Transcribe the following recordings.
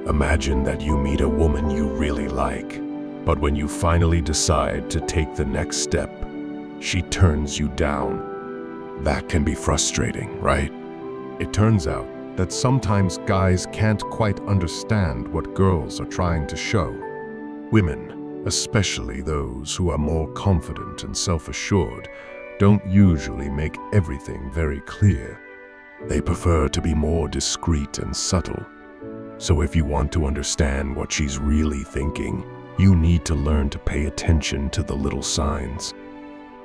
Imagine that you meet a woman you really like, but when you finally decide to take the next step, she turns you down. That can be frustrating, right? It turns out that sometimes guys can't quite understand what girls are trying to show. Women, especially those who are more confident and self-assured, don't usually make everything very clear. They prefer to be more discreet and subtle. So if you want to understand what she's really thinking, you need to learn to pay attention to the little signs.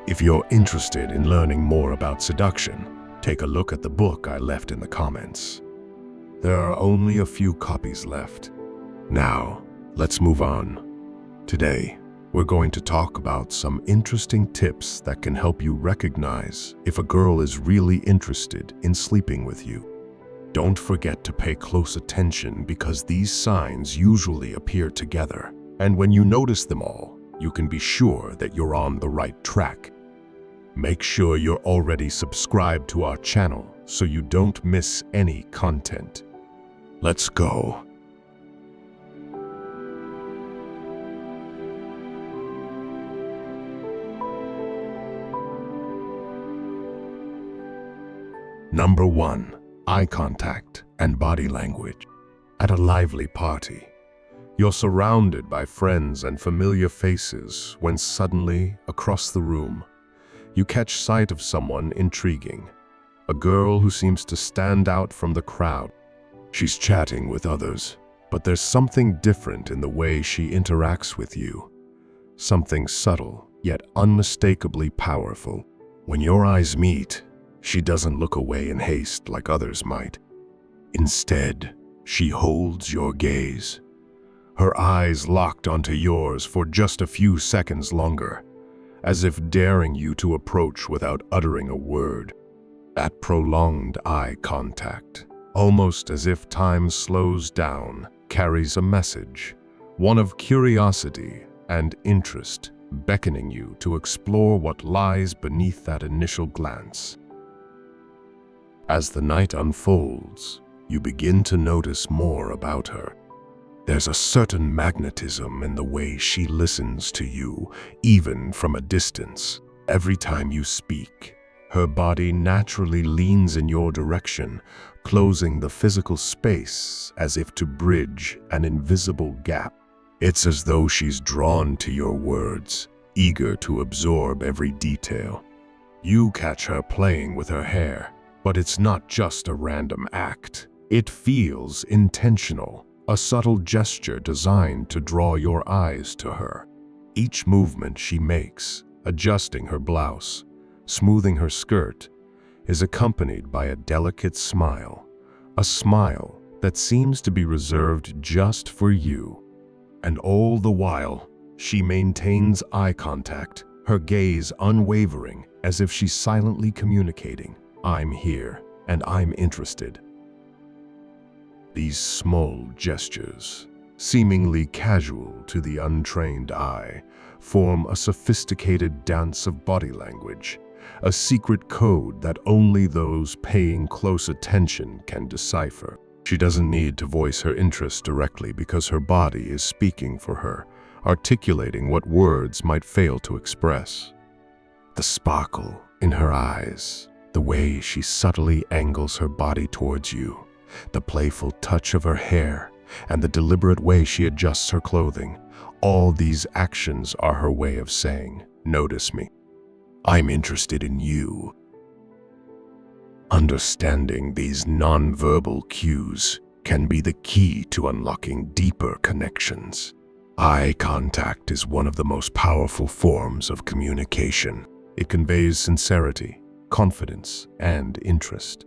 If you're interested in learning more about seduction, take a look at the book I left in the comments. There are only a few copies left. Now, let's move on. Today, we're going to talk about some interesting tips that can help you recognize if a girl is really interested in sleeping with you. Don't forget to pay close attention because these signs usually appear together. And when you notice them all, you can be sure that you're on the right track. Make sure you're already subscribed to our channel so you don't miss any content. Let's go. Number 1. Eye contact and body language. At a lively party, you're surrounded by friends and familiar faces when suddenly, across the room, you catch sight of someone intriguing, a girl who seems to stand out from the crowd. She's chatting with others, but there's something different in the way she interacts with you. Something subtle, yet unmistakably powerful. When your eyes meet, she doesn't look away in haste like others might. Instead, she holds your gaze, her eyes locked onto yours for just a few seconds longer, as if daring you to approach without uttering a word. That prolonged eye contact, almost as if time slows down, carries a message, one of curiosity and interest, beckoning you to explore what lies beneath that initial glance. As the night unfolds, you begin to notice more about her. There's a certain magnetism in the way she listens to you, even from a distance. Every time you speak, her body naturally leans in your direction, closing the physical space as if to bridge an invisible gap. It's as though she's drawn to your words, eager to absorb every detail. You catch her playing with her hair, but it's not just a random act. It feels intentional, a subtle gesture designed to draw your eyes to her. Each movement she makes, adjusting her blouse, smoothing her skirt, is accompanied by a delicate smile, a smile that seems to be reserved just for you. And all the while, she maintains eye contact, her gaze unwavering, as if she's silently communicating, "I'm here, and I'm interested." These small gestures, seemingly casual to the untrained eye, form a sophisticated dance of body language, a secret code that only those paying close attention can decipher. She doesn't need to voice her interest directly because her body is speaking for her, articulating what words might fail to express. The sparkle in her eyes, the way she subtly angles her body towards you, the playful touch of her hair, and the deliberate way she adjusts her clothing, all these actions are her way of saying, "Notice me. I'm interested in you." Understanding these nonverbal cues can be the key to unlocking deeper connections. Eye contact is one of the most powerful forms of communication. It conveys sincerity, confidence, and interest.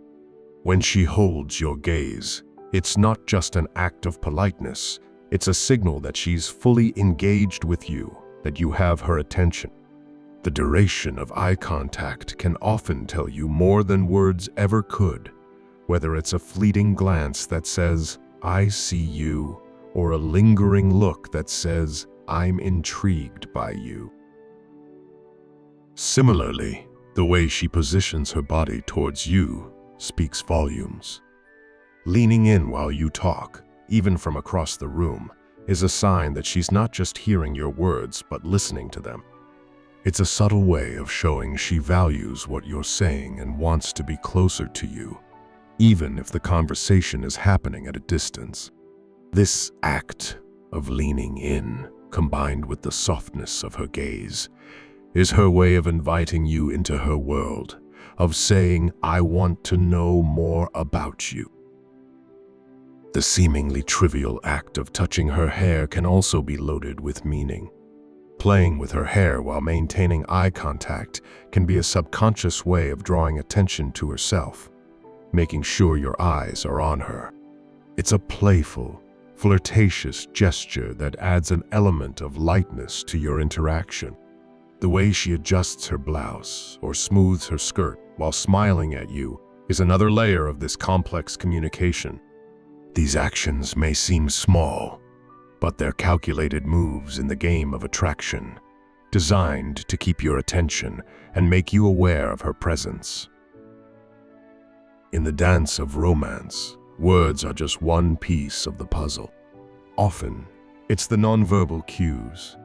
When she holds your gaze, it's not just an act of politeness, it's a signal that she's fully engaged with you, that you have her attention. The duration of eye contact can often tell you more than words ever could, whether it's a fleeting glance that says, "I see you," or a lingering look that says, "I'm intrigued by you." Similarly, the way she positions her body towards you speaks volumes. Leaning in while you talk, even from across the room, is a sign that she's not just hearing your words but listening to them. It's a subtle way of showing she values what you're saying and wants to be closer to you, even if the conversation is happening at a distance. This act of leaning in, combined with the softness of her gaze, is her way of inviting you into her world, of saying, "I want to know more about you." The seemingly trivial act of touching her hair can also be loaded with meaning. Playing with her hair while maintaining eye contact can be a subconscious way of drawing attention to herself, making sure your eyes are on her. It's a playful, flirtatious gesture that adds an element of lightness to your interaction. The way she adjusts her blouse or smooths her skirt while smiling at you is another layer of this complex communication. These actions may seem small, but they're calculated moves in the game of attraction, designed to keep your attention and make you aware of her presence. In the dance of romance, words are just one piece of the puzzle. Often, it's the nonverbal cues,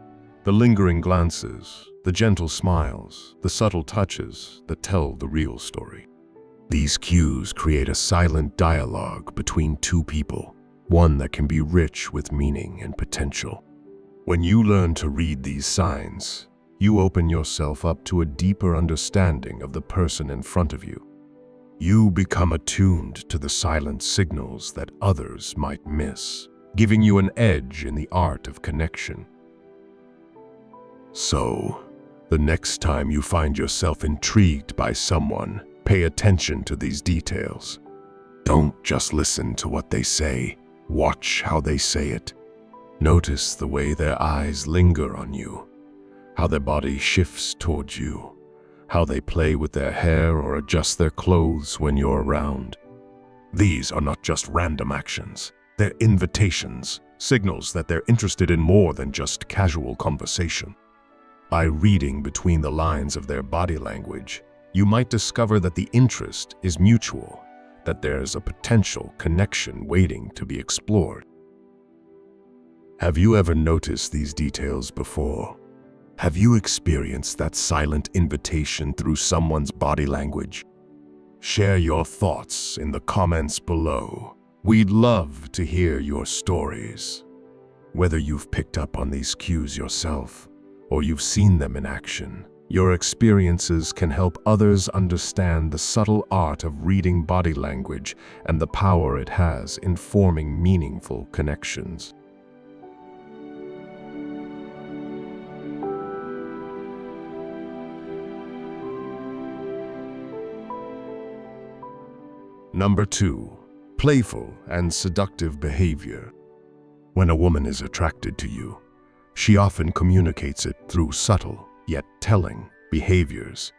the lingering glances, the gentle smiles, the subtle touches that tell the real story. These cues create a silent dialogue between two people, one that can be rich with meaning and potential. When you learn to read these signs, you open yourself up to a deeper understanding of the person in front of you. You become attuned to the silent signals that others might miss, giving you an edge in the art of connection. So, the next time you find yourself intrigued by someone, pay attention to these details. Don't just listen to what they say. Watch how they say it. Notice the way their eyes linger on you, how their body shifts towards you, how they play with their hair or adjust their clothes when you're around. These are not just random actions. They're invitations, signals that they're interested in more than just casual conversation. By reading between the lines of their body language, you might discover that the interest is mutual, that there's a potential connection waiting to be explored. Have you ever noticed these details before? Have you experienced that silent invitation through someone's body language? Share your thoughts in the comments below. We'd love to hear your stories. Whether you've picked up on these cues yourself, or you've seen them in action, your experiences can help others understand the subtle art of reading body language and the power it has in forming meaningful connections. Number 2. Playful and seductive behavior. When a woman is attracted to you, she often communicates it through subtle, yet telling, behaviors,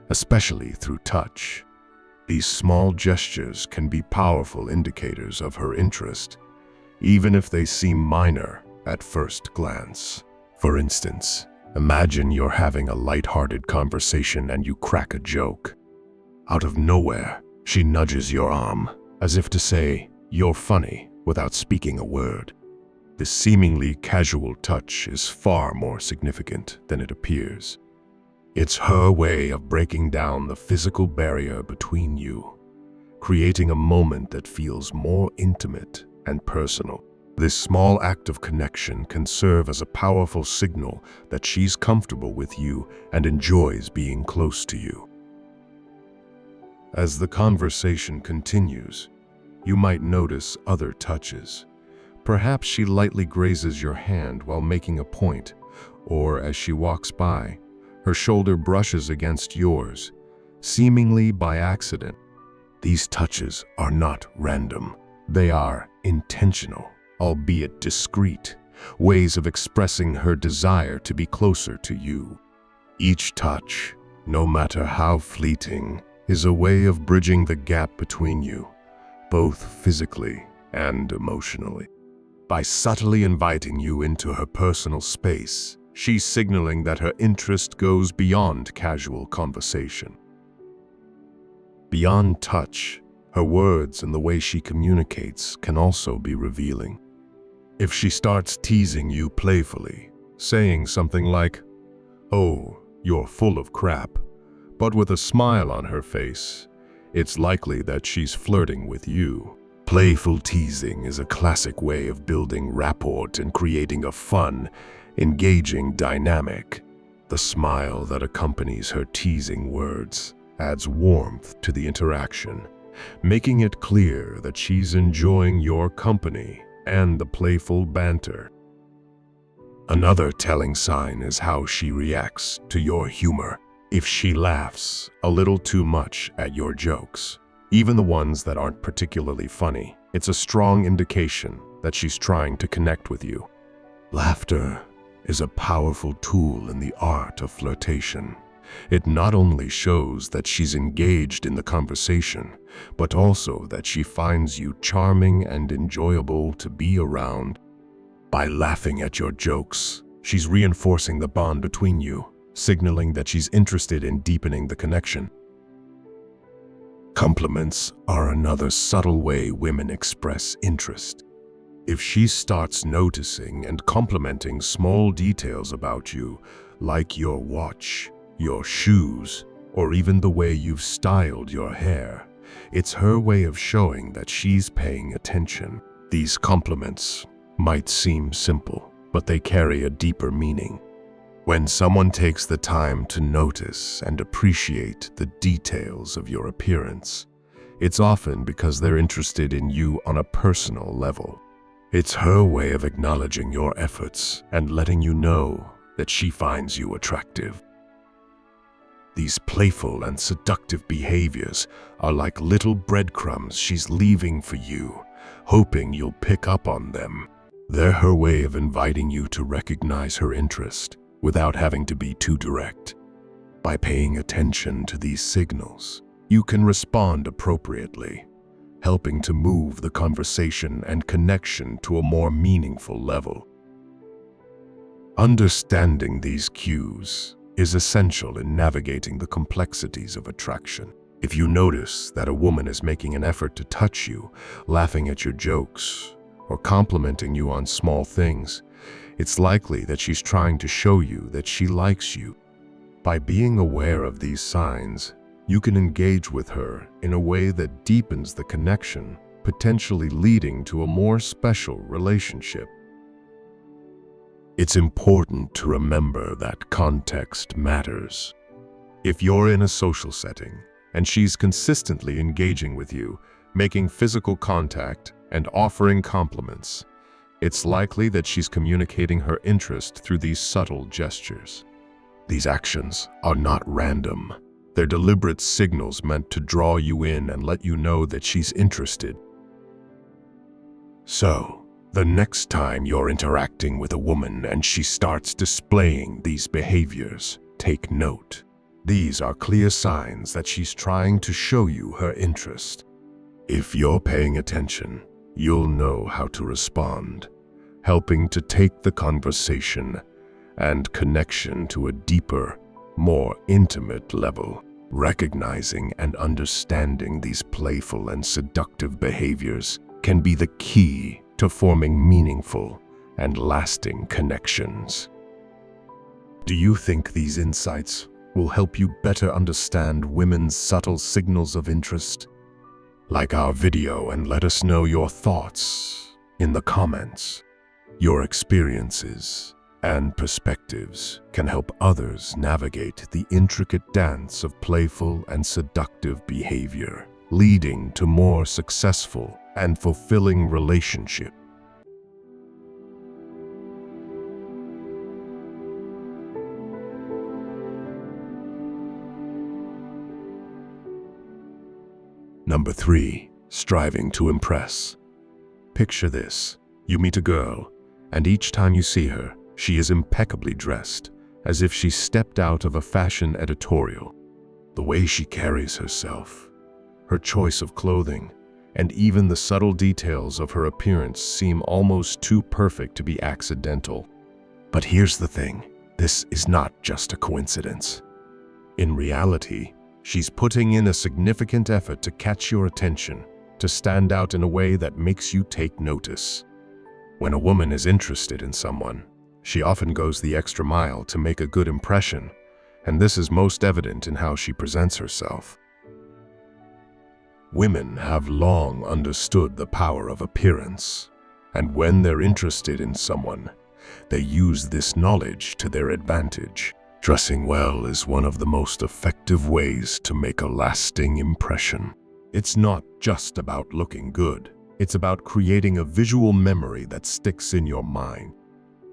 especially through touch. These small gestures can be powerful indicators of her interest, even if they seem minor at first glance. For instance, imagine you're having a light-hearted conversation and you crack a joke. Out of nowhere, she nudges your arm, as if to say, "You're funny," without speaking a word. This seemingly casual touch is far more significant than it appears. It's her way of breaking down the physical barrier between you, creating a moment that feels more intimate and personal. This small act of connection can serve as a powerful signal that she's comfortable with you and enjoys being close to you. As the conversation continues, you might notice other touches. Perhaps she lightly grazes your hand while making a point, or as she walks by, her shoulder brushes against yours, seemingly by accident. These touches are not random. They are intentional, albeit discreet, ways of expressing her desire to be closer to you. Each touch, no matter how fleeting, is a way of bridging the gap between you, both physically and emotionally. By subtly inviting you into her personal space, she's signaling that her interest goes beyond casual conversation. Beyond touch, Her words and the way she communicates can also be revealing. If she starts teasing you playfully, saying something like, "Oh, you're full of crap," but with a smile on her face, it's likely that she's flirting with you. Playful teasing is a classic way of building rapport and creating a fun, engaging dynamic. The smile that accompanies her teasing words adds warmth to the interaction, making it clear that she's enjoying your company and the playful banter. Another telling sign is how she reacts to your humor. If she laughs a little too much at your jokes, even the ones that aren't particularly funny, it's a strong indication that she's trying to connect with you. Laughter is a powerful tool in the art of flirtation. It not only shows that she's engaged in the conversation, but also that she finds you charming and enjoyable to be around. By laughing at your jokes, she's reinforcing the bond between you, signaling that she's interested in deepening the connection. Compliments are another subtle way women express interest. If she starts noticing and complimenting small details about you, like your watch, your shoes, or even the way you've styled your hair, it's her way of showing that she's paying attention. These compliments might seem simple, but they carry a deeper meaning. When someone takes the time to notice and appreciate the details of your appearance, it's often because they're interested in you on a personal level. It's her way of acknowledging your efforts and letting you know that she finds you attractive. These playful and seductive behaviors are like little breadcrumbs she's leaving for you, hoping you'll pick up on them. They're her way of inviting you to recognize her interest without having to be too direct. By paying attention to these signals, you can respond appropriately, helping to move the conversation and connection to a more meaningful level. Understanding these cues is essential in navigating the complexities of attraction. If you notice that a woman is making an effort to touch you, laughing at your jokes, or complimenting you on small things, it's likely that she's trying to show you that she likes you. By being aware of these signs, you can engage with her in a way that deepens the connection, potentially leading to a more special relationship. It's important to remember that context matters. If you're in a social setting and she's consistently engaging with you, making physical contact and offering compliments, it's likely that she's communicating her interest through these subtle gestures. These actions are not random. They're deliberate signals meant to draw you in and let you know that she's interested. So, the next time you're interacting with a woman and she starts displaying these behaviors, take note. These are clear signs that she's trying to show you her interest. If you're paying attention, you'll know how to respond, helping to take the conversation and connection to a deeper, more intimate level. Recognizing and understanding these playful and seductive behaviors can be the key to forming meaningful and lasting connections. Do you think these insights will help you better understand women's subtle signals of interest? Like our video and let us know your thoughts in the comments. Your experiences and perspectives can help others navigate the intricate dance of playful and seductive behavior, leading to more successful and fulfilling relationships. Number 3, striving to impress. Picture this. You meet a girl, and each time you see her, she is impeccably dressed, as if she stepped out of a fashion editorial. The way she carries herself, her choice of clothing, and even the subtle details of her appearance seem almost too perfect to be accidental. But here's the thing, this is not just a coincidence. In reality, She's putting in a significant effort to catch your attention, to stand out in a way that makes you take notice. When a woman is interested in someone, she often goes the extra mile to make a good impression, and this is most evident in how she presents herself. Women have long understood the power of appearance, and when they're interested in someone, they use this knowledge to their advantage. Dressing well is one of the most effective ways to make a lasting impression. It's not just about looking good. It's about creating a visual memory that sticks in your mind.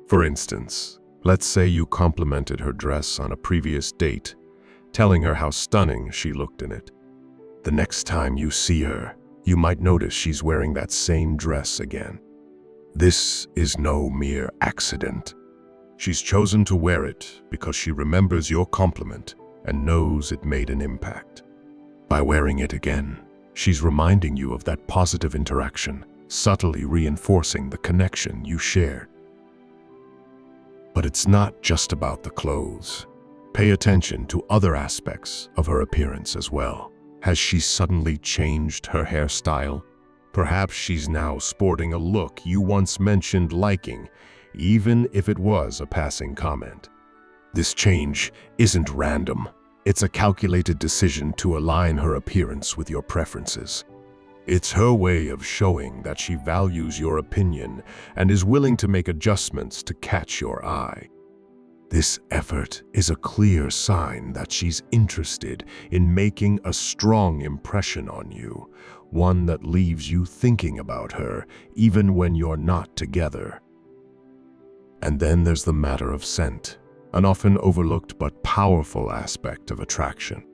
For instance, let's say you complimented her dress on a previous date, telling her how stunning she looked in it. The next time you see her, you might notice she's wearing that same dress again. This is no mere accident. She's chosen to wear it because she remembers your compliment and knows it made an impact. By wearing it again, she's reminding you of that positive interaction, subtly reinforcing the connection you shared. But it's not just about the clothes. Pay attention to other aspects of her appearance as well. Has she suddenly changed her hairstyle? Perhaps she's now sporting a look you once mentioned liking, even if it was a passing comment. This change isn't random. It's a calculated decision to align her appearance with your preferences. It's her way of showing that she values your opinion and is willing to make adjustments to catch your eye. This effort is a clear sign that she's interested in making a strong impression on you, one that leaves you thinking about her even when you're not together. And then there's the matter of scent, an often overlooked but powerful aspect of attraction.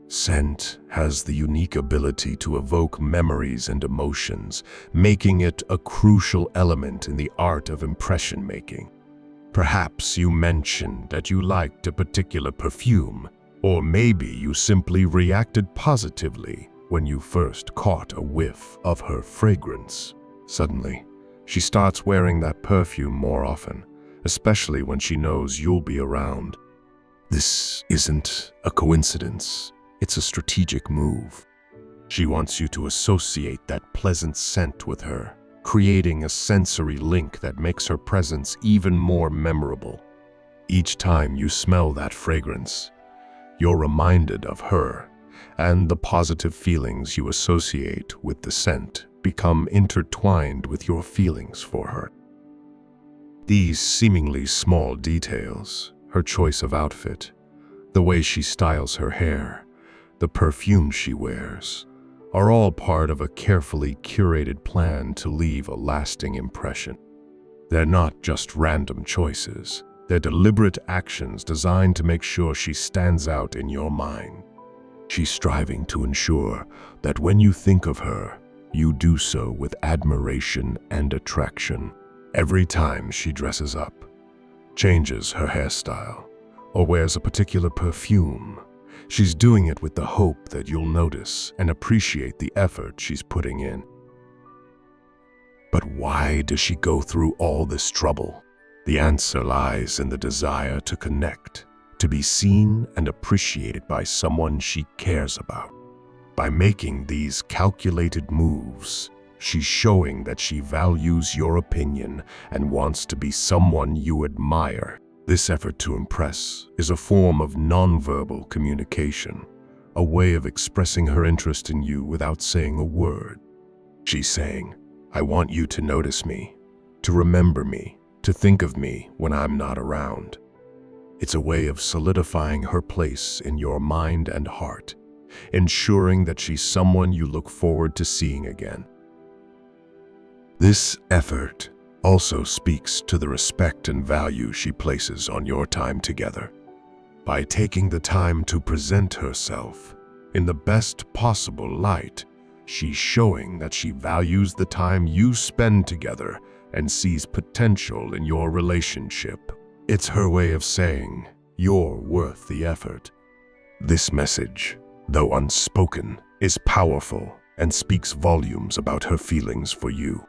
Scent has the unique ability to evoke memories and emotions, making it a crucial element in the art of impression making. Perhaps you mentioned that you liked a particular perfume, or maybe you simply reacted positively when you first caught a whiff of her fragrance. Suddenly, she starts wearing that perfume more often, especially when she knows you'll be around. This isn't a coincidence. It's a strategic move. She wants you to associate that pleasant scent with her, creating a sensory link that makes her presence even more memorable. Each time you smell that fragrance, you're reminded of her, and the positive feelings you associate with the scent become intertwined with your feelings for her. These seemingly small details, her choice of outfit, the way she styles her hair, the perfume she wears, are all part of a carefully curated plan to leave a lasting impression. They're not just random choices. They're deliberate actions designed to make sure she stands out in your mind. She's striving to ensure that when you think of her, you do so with admiration and attraction. Every time she dresses up, changes her hairstyle, or wears a particular perfume, she's doing it with the hope that you'll notice and appreciate the effort she's putting in. But why does she go through all this trouble? The answer lies in the desire to connect, to be seen and appreciated by someone she cares about. By making these calculated moves, she's showing that she values your opinion and wants to be someone you admire. This effort to impress is a form of nonverbal communication, a way of expressing her interest in you without saying a word. She's saying, I want you to notice me, to remember me, to think of me when I'm not around. It's a way of solidifying her place in your mind and heart, ensuring that she's someone you look forward to seeing again. This effort also speaks to the respect and value she places on your time together. By taking the time to present herself in the best possible light, she's showing that she values the time you spend together and sees potential in your relationship. It's her way of saying, you're worth the effort. This message, though unspoken, is powerful and speaks volumes about her feelings for you.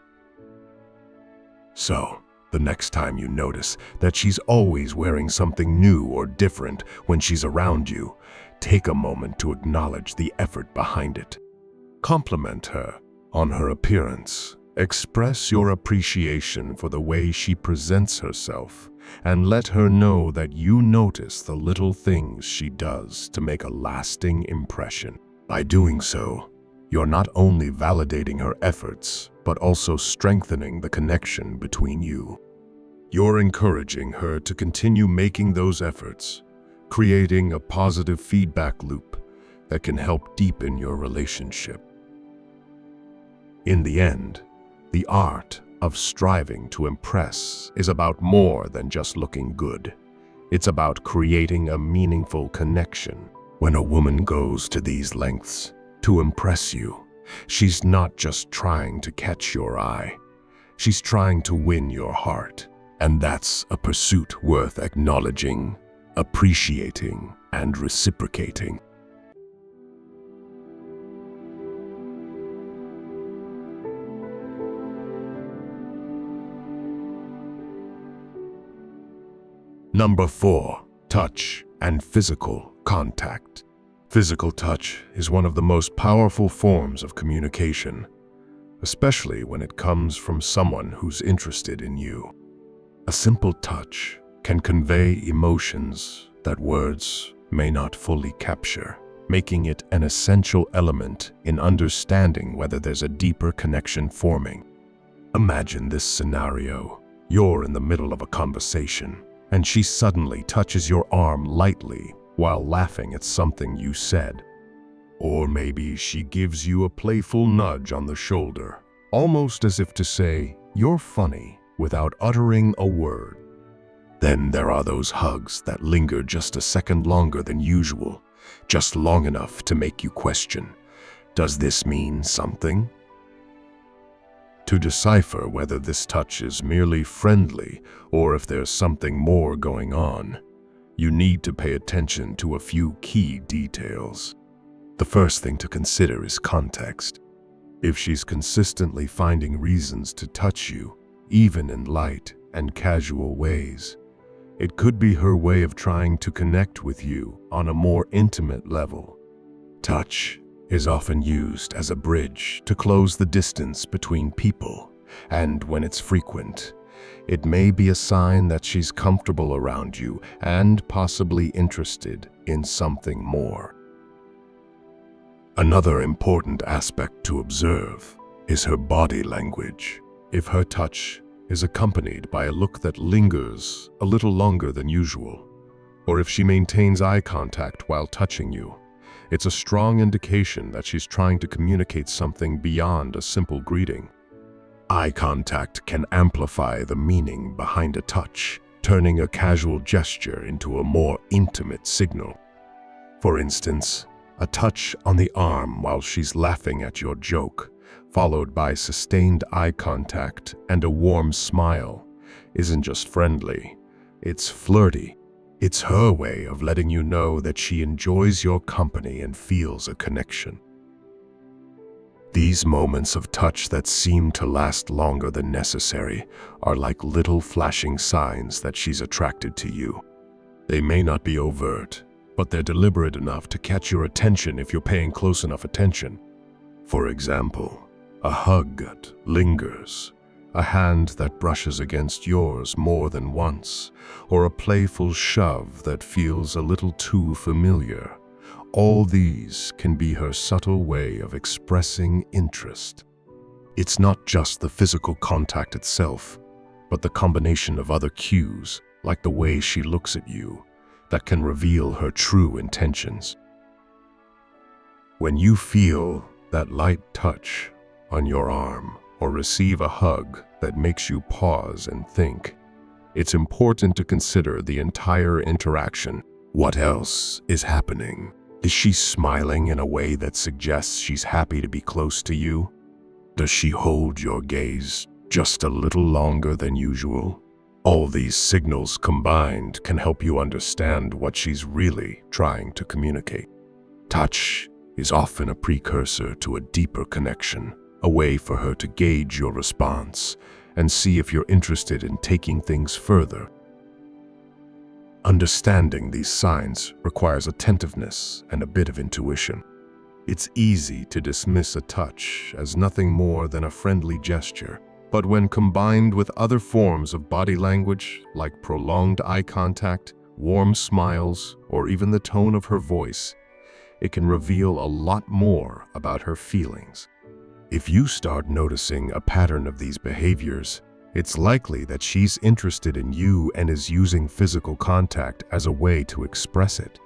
So, The next time you notice that she's always wearing something new or different when she's around you, take a moment to acknowledge the effort behind it. Compliment her on her appearance. Express your appreciation for the way she presents herself, and let her know that you notice the little things she does to make a lasting impression. By doing so, you're not only validating her efforts, but also strengthening the connection between you. You're encouraging her to continue making those efforts, creating a positive feedback loop that can help deepen your relationship. In the end, the art of striving to impress is about more than just looking good. It's about creating a meaningful connection. When a woman goes to these lengths to impress you, she's not just trying to catch your eye. She's trying to win your heart. And that's a pursuit worth acknowledging, appreciating, and reciprocating. Number 4. Touch and physical contact. Physical touch is one of the most powerful forms of communication, especially when it comes from someone who's interested in you. A simple touch can convey emotions that words may not fully capture, making it an essential element in understanding whether there's a deeper connection forming. Imagine this scenario. You're in the middle of a conversation, and she suddenly touches your arm lightly while laughing at something you said. Or maybe she gives you a playful nudge on the shoulder, almost as if to say, "You're funny," without uttering a word. Then there are those hugs that linger just a second longer than usual, just long enough to make you question, does this mean something? To decipher whether this touch is merely friendly or if there's something more going on, you need to pay attention to a few key details. The first thing to consider is context. If she's consistently finding reasons to touch you, even in light and casual ways, it could be her way of trying to connect with you on a more intimate level. Touch is often used as a bridge to close the distance between people, and when it's frequent, it may be a sign that she's comfortable around you and possibly interested in something more. Another important aspect to observe is her body language. If her touch is accompanied by a look that lingers a little longer than usual, or if she maintains eye contact while touching you, it's a strong indication that she's trying to communicate something beyond a simple greeting. Eye contact can amplify the meaning behind a touch, turning a casual gesture into a more intimate signal. For instance, a touch on the arm while she's laughing at your joke, followed by sustained eye contact and a warm smile, isn't just friendly, it's flirty. It's her way of letting you know that she enjoys your company and feels a connection. These moments of touch that seem to last longer than necessary are like little flashing signs that she's attracted to you. They may not be overt, but they're deliberate enough to catch your attention if you're paying close enough attention. For example, a hug that lingers, a hand that brushes against yours more than once, or a playful shove that feels a little too familiar. All these can be her subtle way of expressing interest. It's not just the physical contact itself, but the combination of other cues, like the way she looks at you, that can reveal her true intentions. When you feel that light touch on your arm, or receive a hug that makes you pause and think, it's important to consider the entire interaction. What else is happening? Is she smiling in a way that suggests she's happy to be close to you? Does she hold your gaze just a little longer than usual? All these signals combined can help you understand what she's really trying to communicate. Touch is often a precursor to a deeper connection, a way for her to gauge your response and see if you're interested in taking things further. Understanding these signs requires attentiveness and a bit of intuition. It's easy to dismiss a touch as nothing more than a friendly gesture, but when combined with other forms of body language like prolonged eye contact, warm smiles, or even the tone of her voice, it can reveal a lot more about her feelings. If you start noticing a pattern of these behaviors, it's likely that she's interested in you and is using physical contact as a way to express it.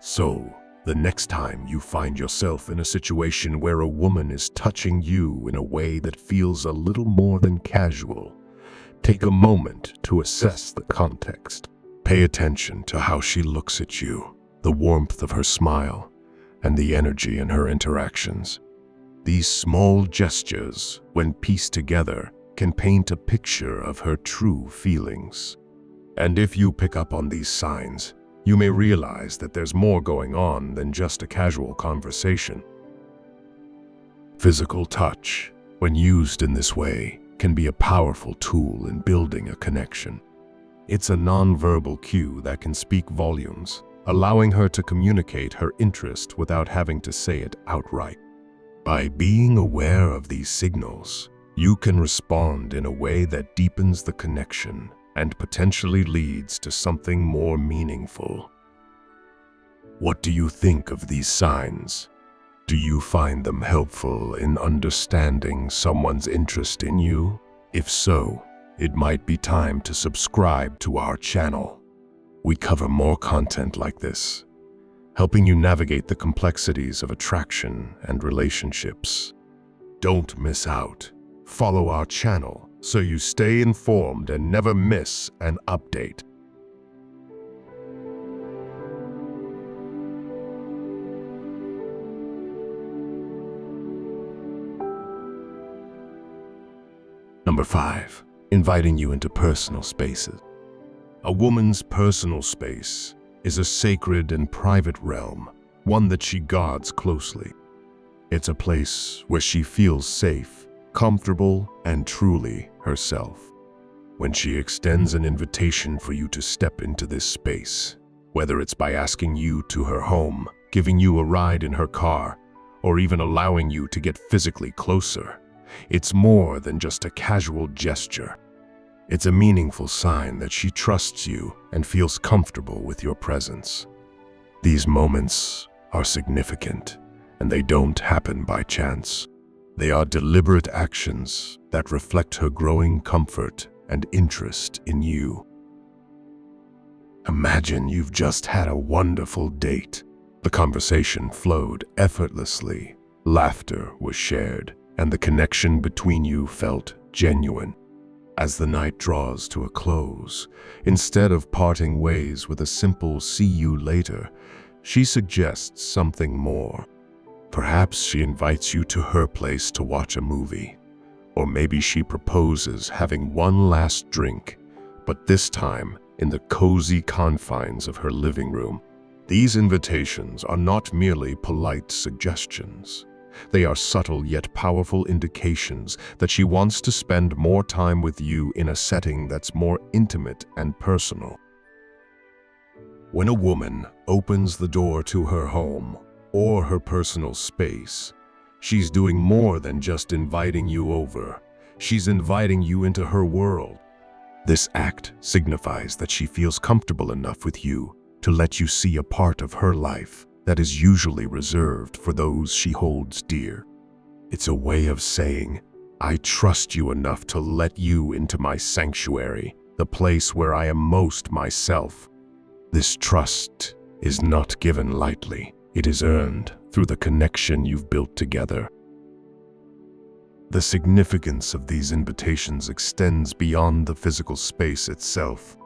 So, the next time you find yourself in a situation where a woman is touching you in a way that feels a little more than casual, take a moment to assess the context. Pay attention to how she looks at you, the warmth of her smile, and the energy in her interactions. These small gestures, when pieced together, can paint a picture of her true feelings. And if you pick up on these signs, you may realize that there's more going on than just a casual conversation. Physical touch, when used in this way, can be a powerful tool in building a connection. It's a nonverbal cue that can speak volumes, allowing her to communicate her interest without having to say it outright. By being aware of these signals, you can respond in a way that deepens the connection and potentially leads to something more meaningful. What do you think of these signs? Do you find them helpful in understanding someone's interest in you? If so, it might be time to subscribe to our channel. We cover more content like this, helping you navigate the complexities of attraction and relationships. Don't miss out. Follow our channel so you stay informed and never miss an update. Number 5. Inviting you into personal spaces. A woman's personal space is a sacred and private realm, one that she guards closely. It's a place where she feels safe, comfortable, and truly herself. When she extends an invitation for you to step into this space, whether it's by asking you to her home, giving you a ride in her car, or even allowing you to get physically closer, it's more than just a casual gesture. It's a meaningful sign that she trusts you and feels comfortable with your presence. These moments are significant, and they don't happen by chance. They are deliberate actions that reflect her growing comfort and interest in you. Imagine you've just had a wonderful date. The conversation flowed effortlessly, laughter was shared, and the connection between you felt genuine. As the night draws to a close, instead of parting ways with a simple "see you later," she suggests something more. Perhaps she invites you to her place to watch a movie, or maybe she proposes having one last drink, but this time in the cozy confines of her living room. These invitations are not merely polite suggestions. They are subtle yet powerful indications that she wants to spend more time with you in a setting that's more intimate and personal. When a woman opens the door to her home or her personal space, she's doing more than just inviting you over. She's inviting you into her world. This act signifies that she feels comfortable enough with you to let you see a part of her life that is usually reserved for those she holds dear. It's a way of saying, I trust you enough to let you into my sanctuary, the place where I am most myself. This trust is not given lightly. It is earned through the connection you've built together. The significance of these invitations extends beyond the physical space itself.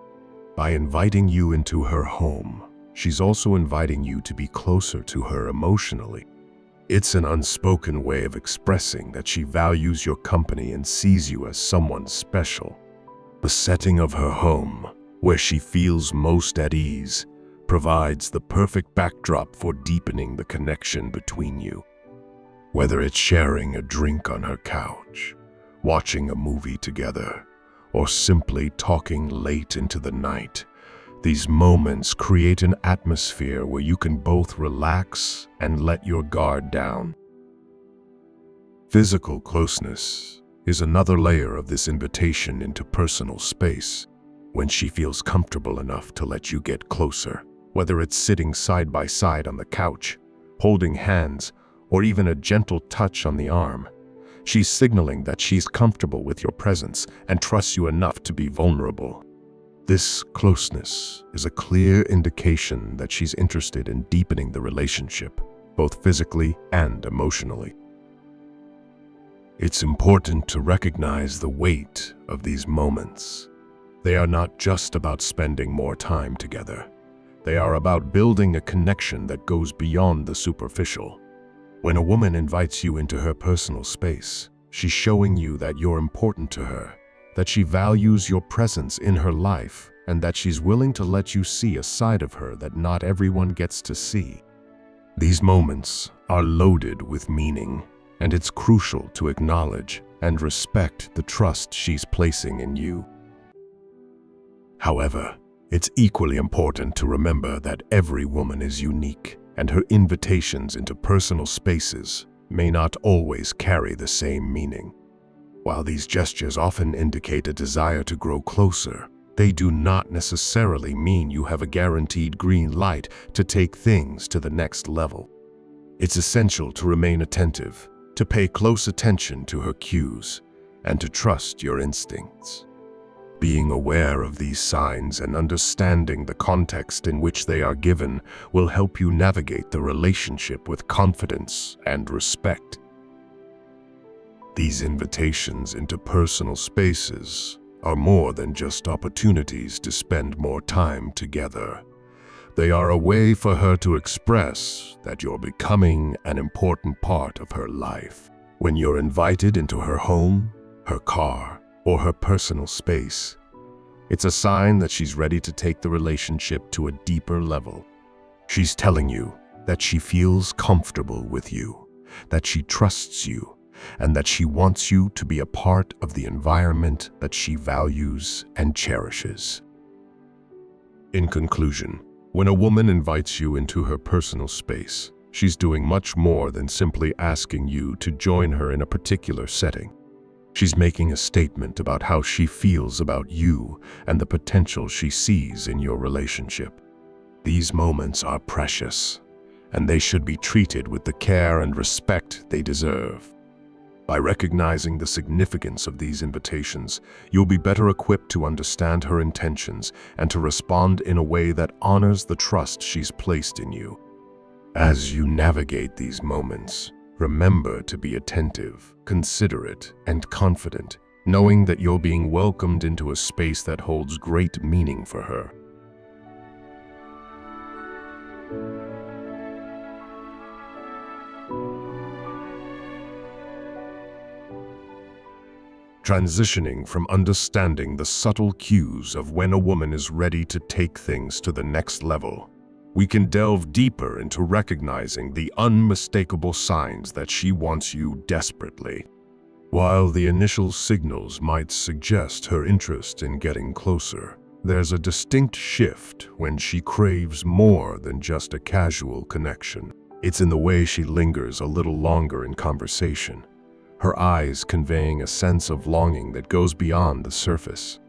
By inviting you into her home, she's also inviting you to be closer to her emotionally. It's an unspoken way of expressing that she values your company and sees you as someone special. The setting of her home, where she feels most at ease, provides the perfect backdrop for deepening the connection between you. Whether it's sharing a drink on her couch, watching a movie together, or simply talking late into the night. These moments create an atmosphere where you can both relax and let your guard down. Physical closeness is another layer of this invitation into personal space. When she feels comfortable enough to let you get closer, whether it's sitting side by side on the couch, holding hands, or even a gentle touch on the arm, she's signaling that she's comfortable with your presence and trusts you enough to be vulnerable. This closeness is a clear indication that she's interested in deepening the relationship, both physically and emotionally. It's important to recognize the weight of these moments. They are not just about spending more time together. They are about building a connection that goes beyond the superficial. When a woman invites you into her personal space, she's showing you that you're important to her, that she values your presence in her life, and that she's willing to let you see a side of her that not everyone gets to see. These moments are loaded with meaning, and it's crucial to acknowledge and respect the trust she's placing in you. However, it's equally important to remember that every woman is unique, and her invitations into personal spaces may not always carry the same meaning. While these gestures often indicate a desire to grow closer, they do not necessarily mean you have a guaranteed green light to take things to the next level. It's essential to remain attentive, to pay close attention to her cues, and to trust your instincts. Being aware of these signs and understanding the context in which they are given will help you navigate the relationship with confidence and respect. These invitations into personal spaces are more than just opportunities to spend more time together. They are a way for her to express that you're becoming an important part of her life. When you're invited into her home, her car, or her personal space, it's a sign that she's ready to take the relationship to a deeper level. She's telling you that she feels comfortable with you, that she trusts you, and that she wants you to be a part of the environment that she values and cherishes. In conclusion, when a woman invites you into her personal space, she's doing much more than simply asking you to join her in a particular setting. She's making a statement about how she feels about you and the potential she sees in your relationship. These moments are precious, and they should be treated with the care and respect they deserve. By recognizing the significance of these invitations, you'll be better equipped to understand her intentions and to respond in a way that honors the trust she's placed in you. As you navigate these moments, remember to be attentive, considerate, and confident, knowing that you're being welcomed into a space that holds great meaning for her. Transitioning from understanding the subtle cues of when a woman is ready to take things to the next level, we can delve deeper into recognizing the unmistakable signs that she wants you desperately. While the initial signals might suggest her interest in getting closer, there's a distinct shift when she craves more than just a casual connection. It's in the way she lingers a little longer in conversation, her eyes conveying a sense of longing that goes beyond the surface.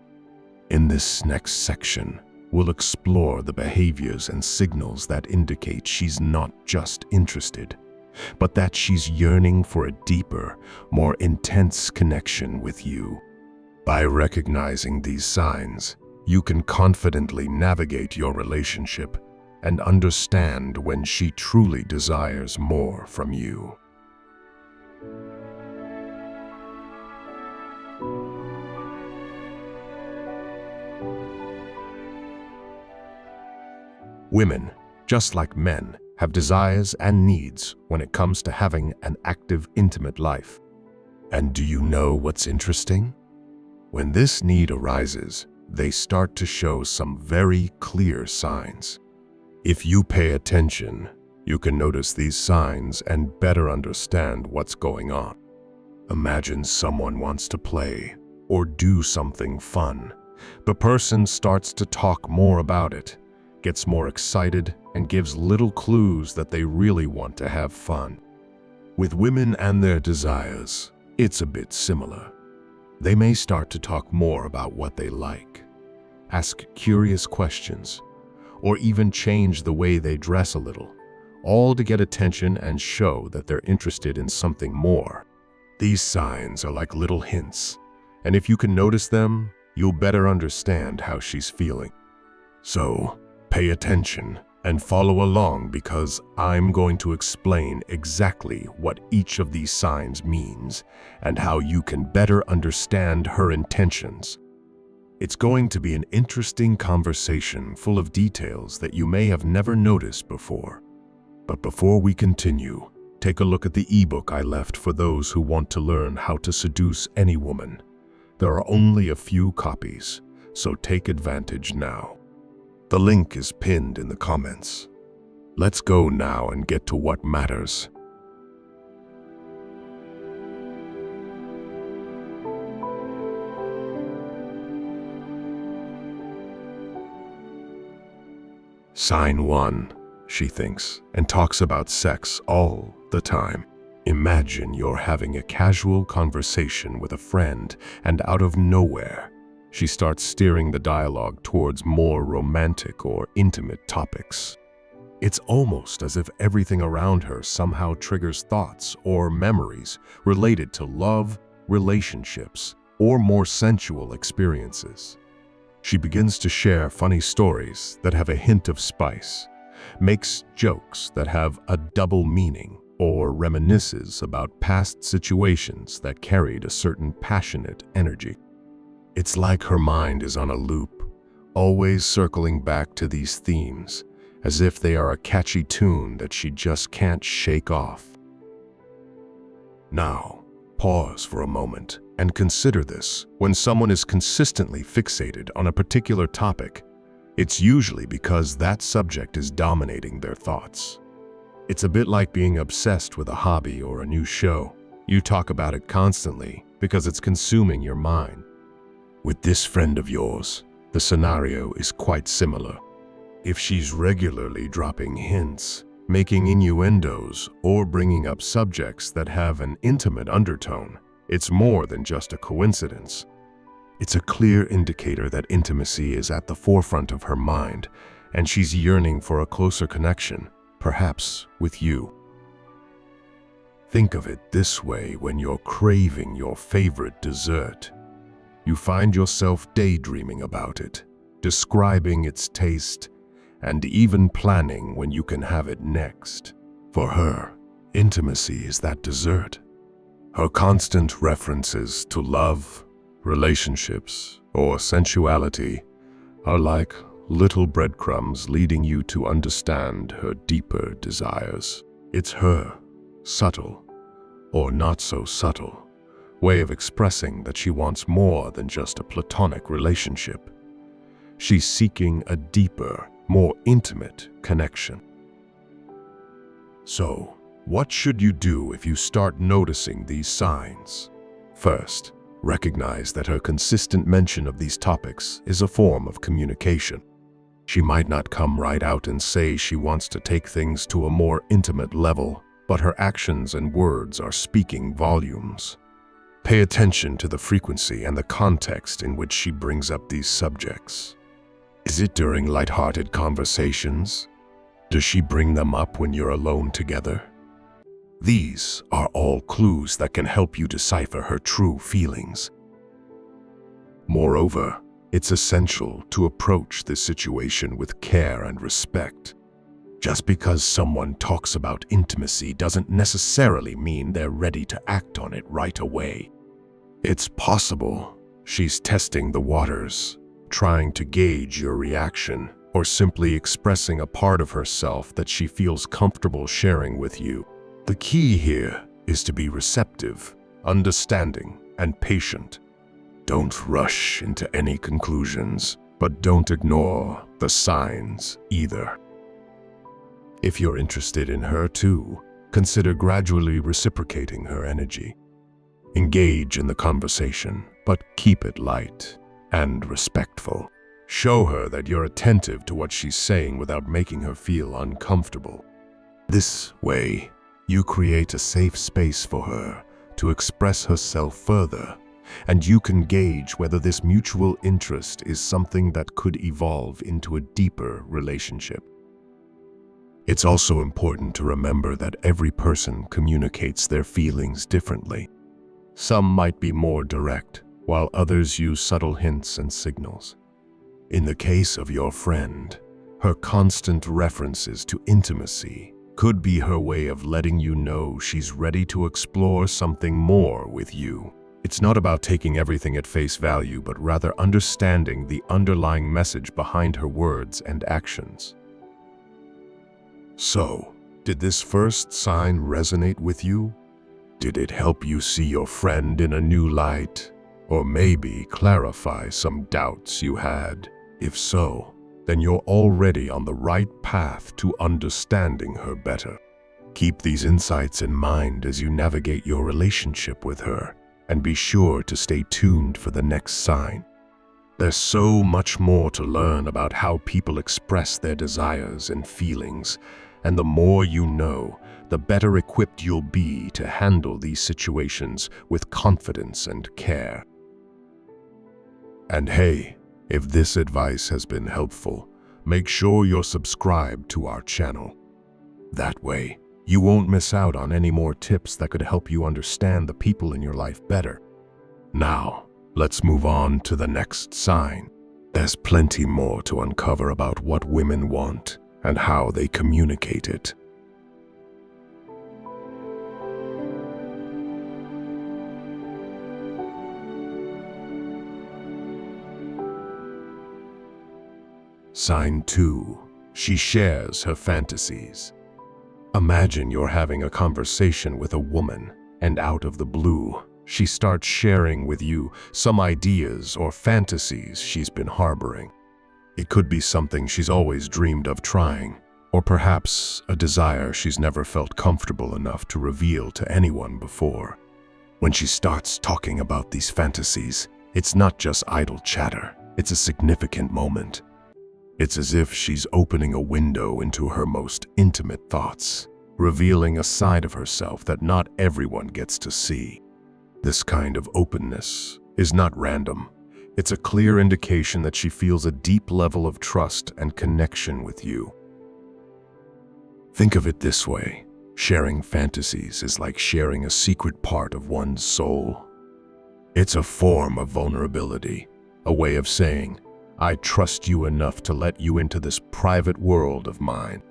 In this next section, we'll explore the behaviors and signals that indicate she's not just interested, but that she's yearning for a deeper, more intense connection with you. By recognizing these signs, you can confidently navigate your relationship and understand when she truly desires more from you. Women, just like men, have desires and needs when it comes to having an active, intimate life. And do you know what's interesting? When this need arises, they start to show some very clear signs. If you pay attention, you can notice these signs and better understand what's going on. Imagine someone wants to play or do something fun. The person starts to talk more about it, gets more excited, and gives little clues that they really want to have fun. With women and their desires, it's a bit similar. They may start to talk more about what they like, ask curious questions, or even change the way they dress a little, all to get attention and show that they're interested in something more. These signs are like little hints, and if you can notice them, you'll better understand how she's feeling. So, pay attention and follow along, because I'm going to explain exactly what each of these signs means and how you can better understand her intentions. It's going to be an interesting conversation full of details that you may have never noticed before. But before we continue, take a look at the ebook I left for those who want to learn how to seduce any woman. There are only a few copies, so take advantage now. The link is pinned in the comments. Let's go now and get to what matters. Sign 1, she thinks, and talks about sex all the time. Imagine you're having a casual conversation with a friend, and out of nowhere, she starts steering the dialogue towards more romantic or intimate topics. It's almost as if everything around her somehow triggers thoughts or memories related to love, relationships, or more sensual experiences. She begins to share funny stories that have a hint of spice, makes jokes that have a double meaning, or reminisces about past situations that carried a certain passionate energy. It's like her mind is on a loop, always circling back to these themes, as if they are a catchy tune that she just can't shake off. Now, pause for a moment and consider this. When someone is consistently fixated on a particular topic, it's usually because that subject is dominating their thoughts. It's a bit like being obsessed with a hobby or a new show. You talk about it constantly because it's consuming your mind. With this friend of yours, the scenario is quite similar. If she's regularly dropping hints, making innuendos, or bringing up subjects that have an intimate undertone, it's more than just a coincidence. It's a clear indicator that intimacy is at the forefront of her mind, and she's yearning for a closer connection, perhaps with you. Think of it this way: when you're craving your favorite dessert, you find yourself daydreaming about it, describing its taste, and even planning when you can have it next. For her, intimacy is that dessert. Her constant references to love, relationships, or sensuality are like little breadcrumbs leading you to understand her deeper desires. It's her subtle, or not so subtle, way of expressing that she wants more than just a platonic relationship. She's seeking a deeper, more intimate connection. So, what should you do if you start noticing these signs? First, recognize that her consistent mention of these topics is a form of communication. She might not come right out and say she wants to take things to a more intimate level, but her actions and words are speaking volumes. Pay attention to the frequency and the context in which she brings up these subjects. Is it during lighthearted conversations? Does she bring them up when you're alone together? These are all clues that can help you decipher her true feelings. Moreover, it's essential to approach this situation with care and respect. Just because someone talks about intimacy doesn't necessarily mean they're ready to act on it right away. It's possible she's testing the waters, trying to gauge your reaction, or simply expressing a part of herself that she feels comfortable sharing with you. The key here is to be receptive, understanding, and patient. Don't rush into any conclusions, but don't ignore the signs either. If you're interested in her too, consider gradually reciprocating her energy. Engage in the conversation, but keep it light and respectful. Show her that you're attentive to what she's saying without making her feel uncomfortable. This way, you create a safe space for her to express herself further, and you can gauge whether this mutual interest is something that could evolve into a deeper relationship. It's also important to remember that every person communicates their feelings differently. Some might be more direct, while others use subtle hints and signals. In the case of your friend, her constant references to intimacy could be her way of letting you know she's ready to explore something more with you. It's not about taking everything at face value, but rather understanding the underlying message behind her words and actions. So, did this first sign resonate with you? Did it help you see your friend in a new light? Or maybe clarify some doubts you had? If so, then you're already on the right path to understanding her better. Keep these insights in mind as you navigate your relationship with her, and be sure to stay tuned for the next sign. There's so much more to learn about how people express their desires and feelings, and the more you know, the better equipped you'll be to handle these situations with confidence and care. And hey, if this advice has been helpful, make sure you're subscribed to our channel. That way, you won't miss out on any more tips that could help you understand the people in your life better. Now, let's move on to the next sign. There's plenty more to uncover about what women want and how they communicate it. Sign 2. She shares her fantasies. Imagine you're having a conversation with a woman, and out of the blue, she starts sharing with you some ideas or fantasies she's been harboring. It could be something she's always dreamed of trying, or perhaps a desire she's never felt comfortable enough to reveal to anyone before. When she starts talking about these fantasies, it's not just idle chatter, it's a significant moment. It's as if she's opening a window into her most intimate thoughts, revealing a side of herself that not everyone gets to see. This kind of openness is not random. It's a clear indication that she feels a deep level of trust and connection with you. Think of it this way: sharing fantasies is like sharing a secret part of one's soul. It's a form of vulnerability, a way of saying, I trust you enough to let you into this private world of mine.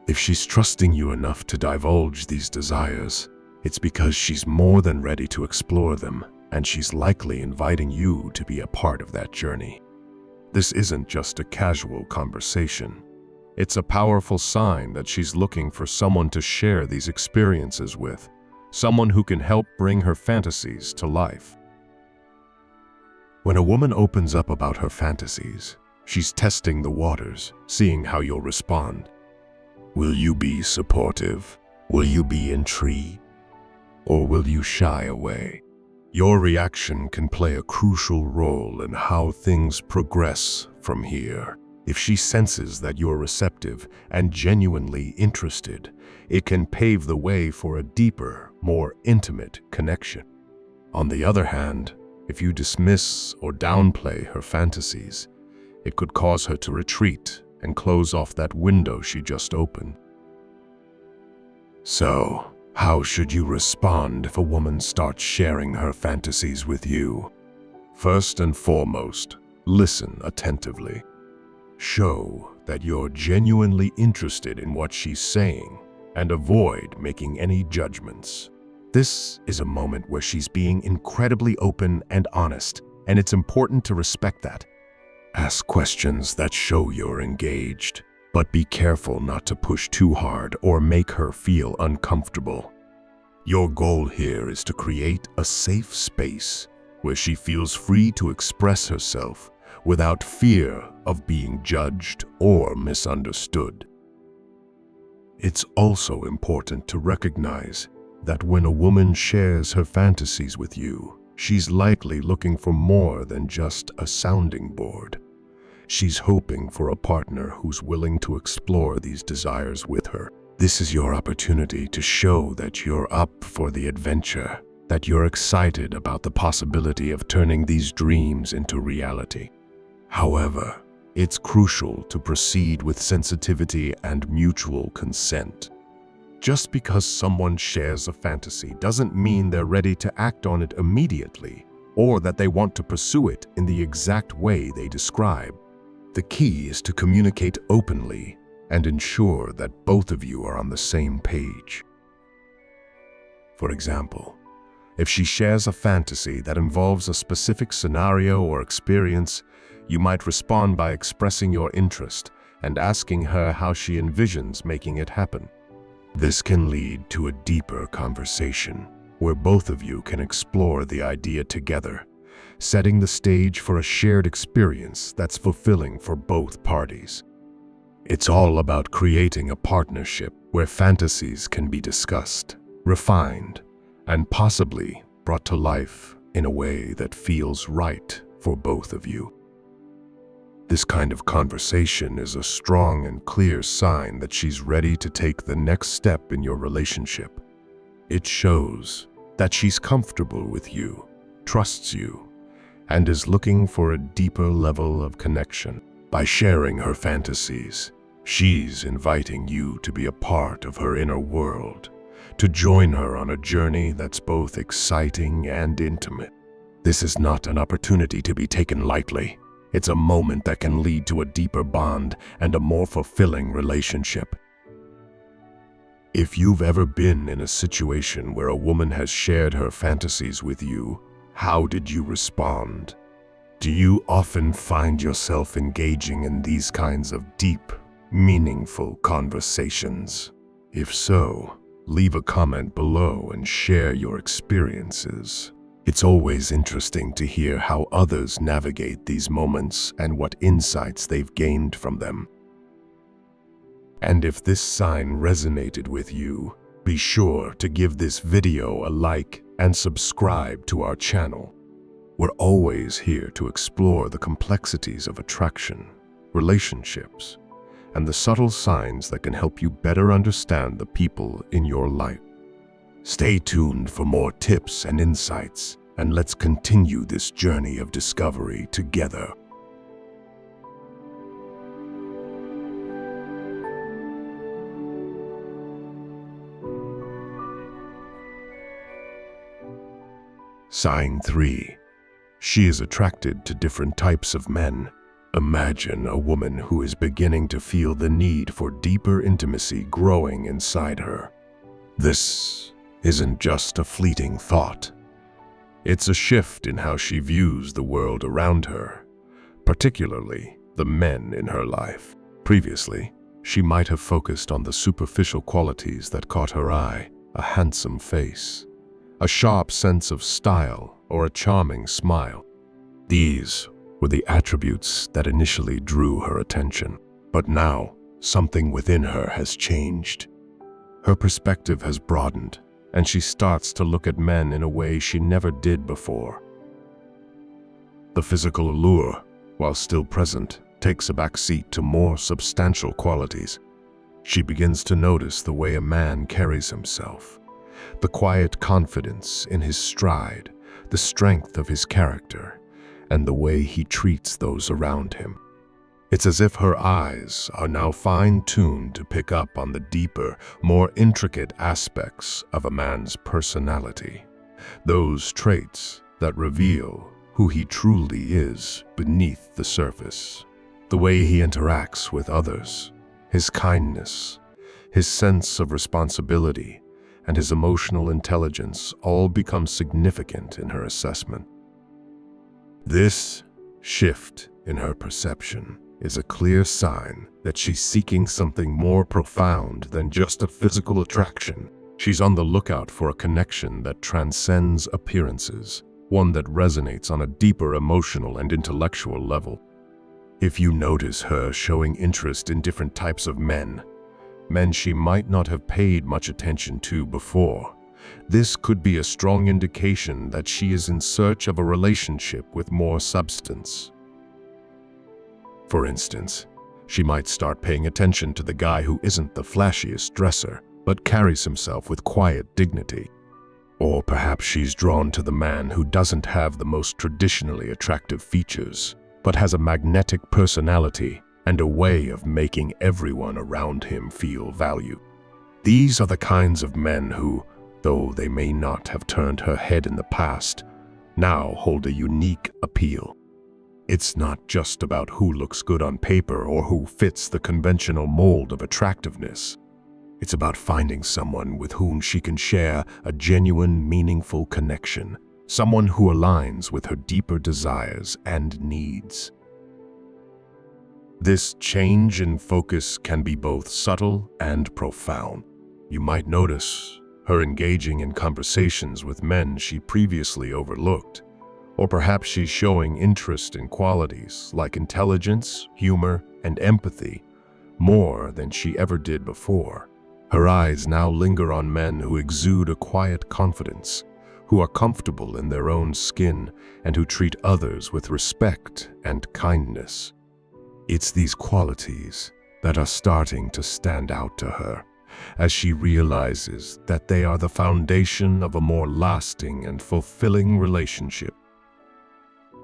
If she's trusting you enough to divulge these desires, it's because she's more than ready to explore them, and she's likely inviting you to be a part of that journey. This isn't just a casual conversation. It's a powerful sign that she's looking for someone to share these experiences with, someone who can help bring her fantasies to life. When a woman opens up about her fantasies, she's testing the waters, seeing how you'll respond. Will you be supportive? Will you be intrigued? Or will you shy away? Your reaction can play a crucial role in how things progress from here. If she senses that you're receptive and genuinely interested, it can pave the way for a deeper, more intimate connection. On the other hand, if you dismiss or downplay her fantasies, it could cause her to retreat and close off that window she just opened. So, how should you respond if a woman starts sharing her fantasies with you? First and foremost, listen attentively. Show that you're genuinely interested in what she's saying and avoid making any judgments. This is a moment where she's being incredibly open and honest, and it's important to respect that. Ask questions that show you're engaged, but be careful not to push too hard or make her feel uncomfortable. Your goal here is to create a safe space where she feels free to express herself without fear of being judged or misunderstood. It's also important to recognize that when a woman shares her fantasies with you, she's likely looking for more than just a sounding board. She's hoping for a partner who's willing to explore these desires with her. This is your opportunity to show that you're up for the adventure, that you're excited about the possibility of turning these dreams into reality. However, it's crucial to proceed with sensitivity and mutual consent. Just because someone shares a fantasy doesn't mean they're ready to act on it immediately, or that they want to pursue it in the exact way they describe. The key is to communicate openly and ensure that both of you are on the same page. For example, if she shares a fantasy that involves a specific scenario or experience, you might respond by expressing your interest and asking her how she envisions making it happen. This can lead to a deeper conversation where both of you can explore the idea together, setting the stage for a shared experience that's fulfilling for both parties. It's all about creating a partnership where fantasies can be discussed, refined, and possibly brought to life in a way that feels right for both of you. This kind of conversation is a strong and clear sign that she's ready to take the next step in your relationship. It shows that she's comfortable with you, trusts you, and is looking for a deeper level of connection. By sharing her fantasies, she's inviting you to be a part of her inner world, to join her on a journey that's both exciting and intimate. This is not an opportunity to be taken lightly. It's a moment that can lead to a deeper bond and a more fulfilling relationship. If you've ever been in a situation where a woman has shared her fantasies with you, how did you respond? Do you often find yourself engaging in these kinds of deep, meaningful conversations? If so, leave a comment below and share your experiences. It's always interesting to hear how others navigate these moments and what insights they've gained from them. And if this sign resonated with you, be sure to give this video a like and subscribe to our channel. We're always here to explore the complexities of attraction, relationships, and the subtle signs that can help you better understand the people in your life. Stay tuned for more tips and insights, and let's continue this journey of discovery together. Sign 3. She is attracted to different types of men. Imagine a woman who is beginning to feel the need for deeper intimacy growing inside her. This isn't just a fleeting thought. It's a shift in how she views the world around her, particularly the men in her life. Previously, she might have focused on the superficial qualities that caught her eye: a handsome face, a sharp sense of style, or a charming smile. These were the attributes that initially drew her attention. But now, something within her has changed. Her perspective has broadened, and she starts to look at men in a way she never did before. The physical allure, while still present, takes a backseat to more substantial qualities. She begins to notice the way a man carries himself, the quiet confidence in his stride, the strength of his character, and the way he treats those around him. It's as if her eyes are now fine-tuned to pick up on the deeper, more intricate aspects of a man's personality, those traits that reveal who he truly is beneath the surface. The way he interacts with others, his kindness, his sense of responsibility, and his emotional intelligence all become significant in her assessment. This shift in her perception is a clear sign that she's seeking something more profound than just a physical attraction. She's on the lookout for a connection that transcends appearances, one that resonates on a deeper emotional and intellectual level. If you notice her showing interest in different types of men she might not have paid much attention to before, This could be a strong indication that she is in search of a relationship with more substance. For instance, she might start paying attention to the guy who isn't the flashiest dresser, but carries himself with quiet dignity. Or perhaps she's drawn to the man who doesn't have the most traditionally attractive features, but has a magnetic personality and a way of making everyone around him feel valued. These are the kinds of men who, though they may not have turned her head in the past, now hold a unique appeal. It's not just about who looks good on paper or who fits the conventional mold of attractiveness. It's about finding someone with whom she can share a genuine, meaningful connection, someone who aligns with her deeper desires and needs. This change in focus can be both subtle and profound. You might notice her engaging in conversations with men she previously overlooked, or perhaps she's showing interest in qualities like intelligence, humor, and empathy more than she ever did before. Her eyes now linger on men who exude a quiet confidence, who are comfortable in their own skin, and who treat others with respect and kindness. It's these qualities that are starting to stand out to her, as she realizes that they are the foundation of a more lasting and fulfilling relationship.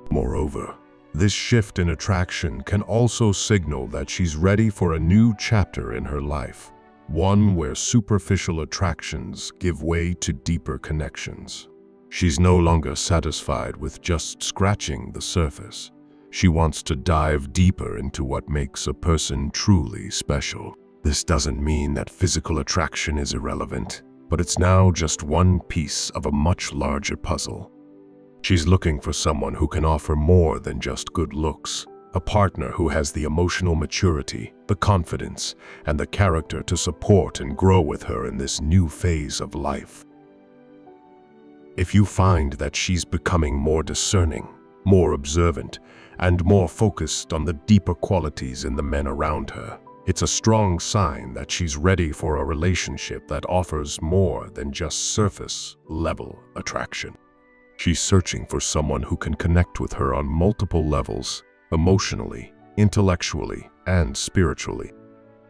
Moreover, this shift in attraction can also signal that she's ready for a new chapter in her life, one where superficial attractions give way to deeper connections. She's no longer satisfied with just scratching the surface. She wants to dive deeper into what makes a person truly special. This doesn't mean that physical attraction is irrelevant, but it's now just one piece of a much larger puzzle. She's looking for someone who can offer more than just good looks, a partner who has the emotional maturity, the confidence, and the character to support and grow with her in this new phase of life. If you find that she's becoming more discerning, more observant, and more focused on the deeper qualities in the men around her, it's a strong sign that she's ready for a relationship that offers more than just surface-level attraction. She's searching for someone who can connect with her on multiple levels, emotionally, intellectually, and spiritually.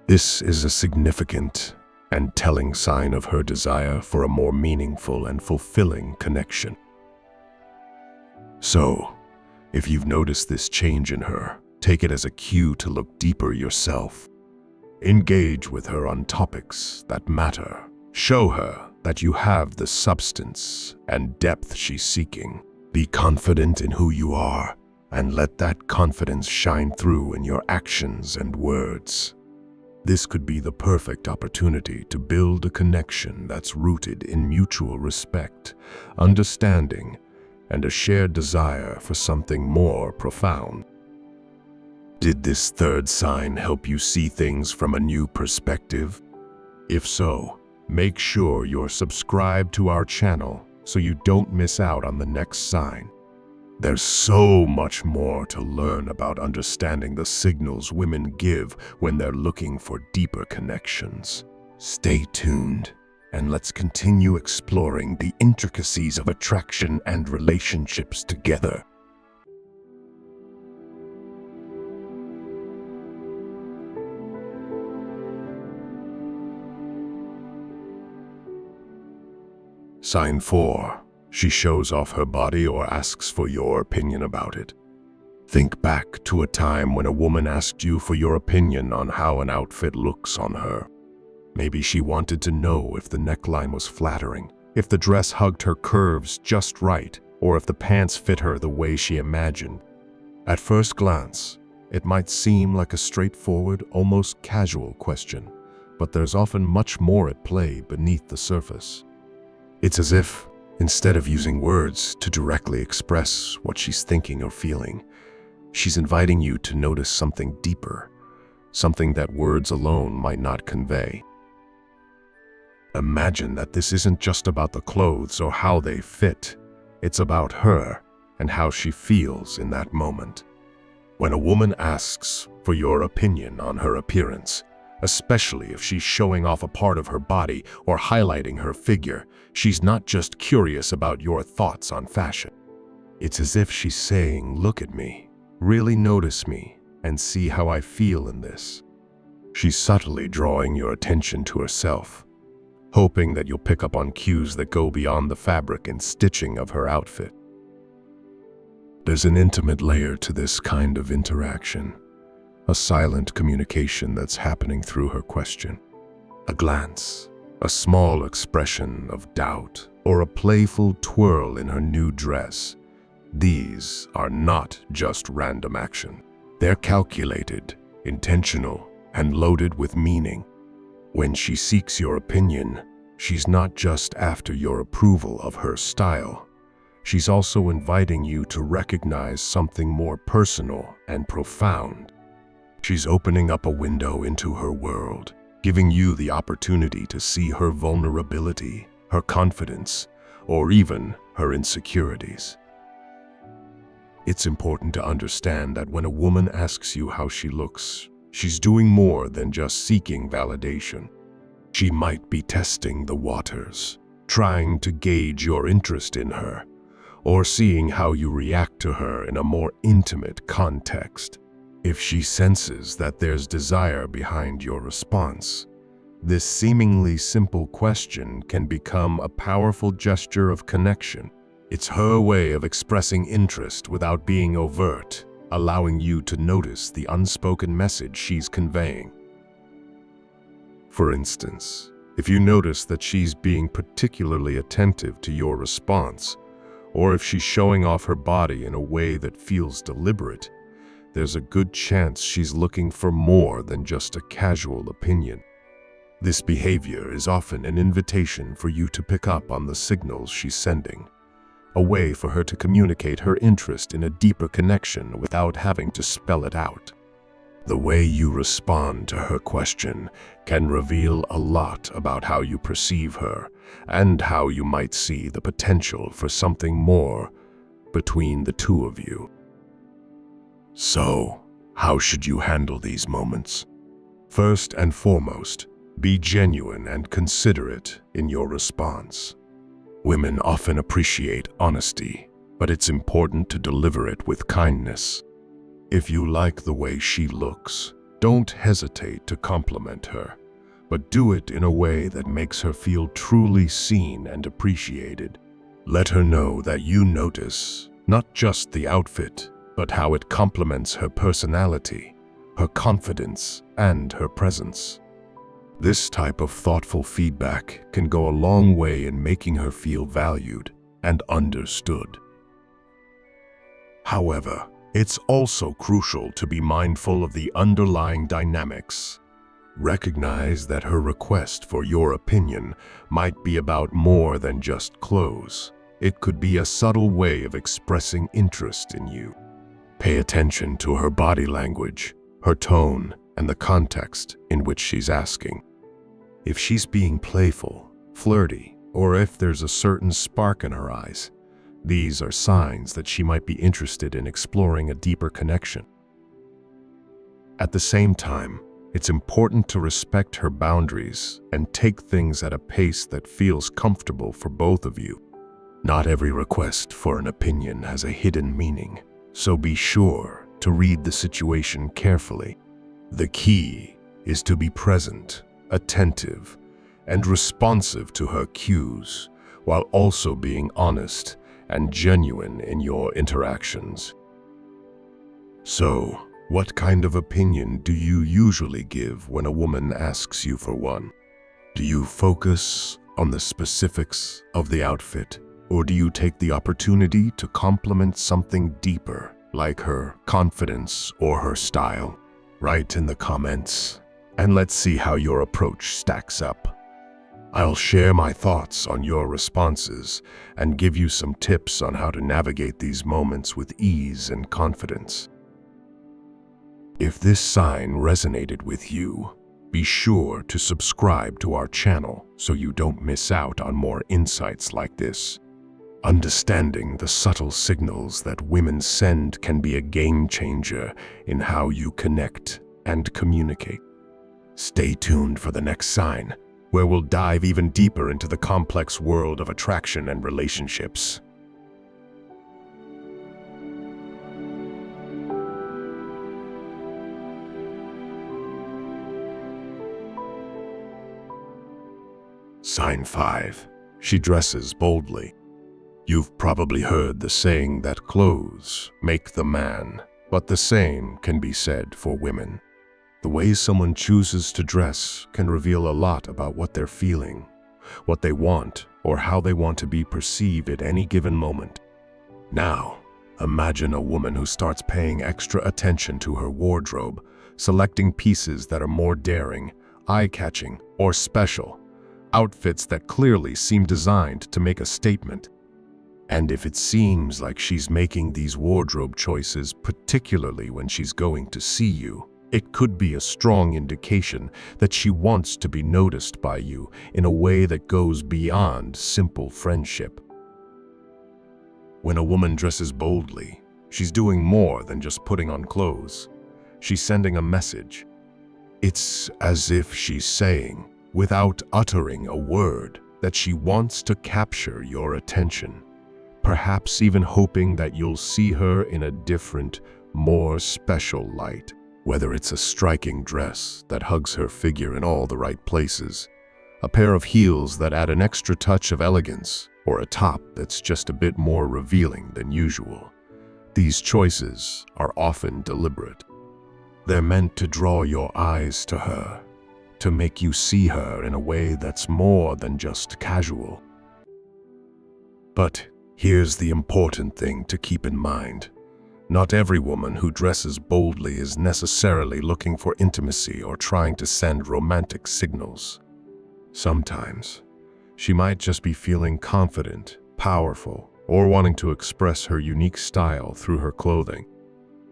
This is a significant and telling sign of her desire for a more meaningful and fulfilling connection. So, if you've noticed this change in her, take it as a cue to look deeper yourself. Engage with her on topics that matter. Show her that you have the substance and depth she's seeking. Be confident in who you are, and let that confidence shine through in your actions and words. This could be the perfect opportunity to build a connection that's rooted in mutual respect, understanding, and a shared desire for something more profound. Did this third sign help you see things from a new perspective? If so, make sure you're subscribed to our channel so you don't miss out on the next sign. There's so much more to learn about understanding the signals women give when they're looking for deeper connections. Stay tuned, and let's continue exploring the intricacies of attraction and relationships together. Sign 4. She shows off her body or asks for your opinion about it. Think back to a time when a woman asked you for your opinion on how an outfit looks on her. Maybe she wanted to know if the neckline was flattering, if the dress hugged her curves just right, or if the pants fit her the way she imagined. At first glance, it might seem like a straightforward, almost casual question, but there's often much more at play beneath the surface. It's as if, instead of using words to directly express what she's thinking or feeling, she's inviting you to notice something deeper, something that words alone might not convey. Imagine that this isn't just about the clothes or how they fit. It's about her and how she feels in that moment. When a woman asks for your opinion on her appearance, especially if she's showing off a part of her body or highlighting her figure. She's not just curious about your thoughts on fashion. It's as if she's saying, "Look at me, really notice me, and see how I feel in this." She's subtly drawing your attention to herself, hoping that you'll pick up on cues that go beyond the fabric and stitching of her outfit. There's an intimate layer to this kind of interaction, a silent communication that's happening through her question. A glance, a small expression of doubt, or a playful twirl in her new dress. These are not just random action. They're calculated, intentional, and loaded with meaning. When she seeks your opinion, she's not just after your approval of her style. She's also inviting you to recognize something more personal and profound. She's opening up a window into her world, giving you the opportunity to see her vulnerability, her confidence, or even her insecurities. It's important to understand that when a woman asks you how she looks, she's doing more than just seeking validation. She might be testing the waters, trying to gauge your interest in her, or seeing how you react to her in a more intimate context. If she senses that there's desire behind your response, this seemingly simple question can become a powerful gesture of connection. It's her way of expressing interest without being overt, allowing you to notice the unspoken message she's conveying. For instance, if you notice that she's being particularly attentive to your response, or if she's showing off her body in a way that feels deliberate, there's a good chance she's looking for more than just a casual opinion. This behavior is often an invitation for you to pick up on the signals she's sending, a way for her to communicate her interest in a deeper connection without having to spell it out. The way you respond to her question can reveal a lot about how you perceive her and how you might see the potential for something more between the two of you. So, how should you handle these moments? First and foremost, be genuine and considerate in your response. Women often appreciate honesty, but it's important to deliver it with kindness. If you like the way she looks, don't hesitate to compliment her, but do it in a way that makes her feel truly seen and appreciated. Let her know that you notice not just the outfit, but how it complements her personality, her confidence, and her presence. This type of thoughtful feedback can go a long way in making her feel valued and understood. However, it's also crucial to be mindful of the underlying dynamics. Recognize that her request for your opinion might be about more than just clothes. It could be a subtle way of expressing interest in you. Pay attention to her body language, her tone, and the context in which she's asking. If she's being playful, flirty, or if there's a certain spark in her eyes, these are signs that she might be interested in exploring a deeper connection. At the same time, it's important to respect her boundaries and take things at a pace that feels comfortable for both of you. Not every request for an opinion has a hidden meaning, so be sure to read the situation carefully. The key is to be present, attentive, and responsive to her cues, while also being honest and genuine in your interactions. So, what kind of opinion do you usually give when a woman asks you for one? Do you focus on the specifics of the outfit, or do you take the opportunity to compliment something deeper, like her confidence or her style? Write in the comments, and let's see how your approach stacks up. I'll share my thoughts on your responses and give you some tips on how to navigate these moments with ease and confidence. If this sign resonated with you, be sure to subscribe to our channel so you don't miss out on more insights like this. Understanding the subtle signals that women send can be a game changer in how you connect and communicate. Stay tuned for the next sign, where we'll dive even deeper into the complex world of attraction and relationships. Sign 5. She dresses boldly. You've probably heard the saying that clothes make the man, but the same can be said for women. The way someone chooses to dress can reveal a lot about what they're feeling, what they want, or how they want to be perceived at any given moment. Now, imagine a woman who starts paying extra attention to her wardrobe, selecting pieces that are more daring, eye-catching, or special, outfits that clearly seem designed to make a statement. And if it seems like she's making these wardrobe choices, particularly when she's going to see you, it could be a strong indication that she wants to be noticed by you in a way that goes beyond simple friendship. When a woman dresses boldly, she's doing more than just putting on clothes. She's sending a message. It's as if she's saying, without uttering a word, that she wants to capture your attention, perhaps even hoping that you'll see her in a different, more special light. Whether it's a striking dress that hugs her figure in all the right places, a pair of heels that add an extra touch of elegance, or a top that's just a bit more revealing than usual. These choices are often deliberate. They're meant to draw your eyes to her, to make you see her in a way that's more than just casual. But here's the important thing to keep in mind. Not every woman who dresses boldly is necessarily looking for intimacy or trying to send romantic signals. Sometimes, she might just be feeling confident, powerful, or wanting to express her unique style through her clothing.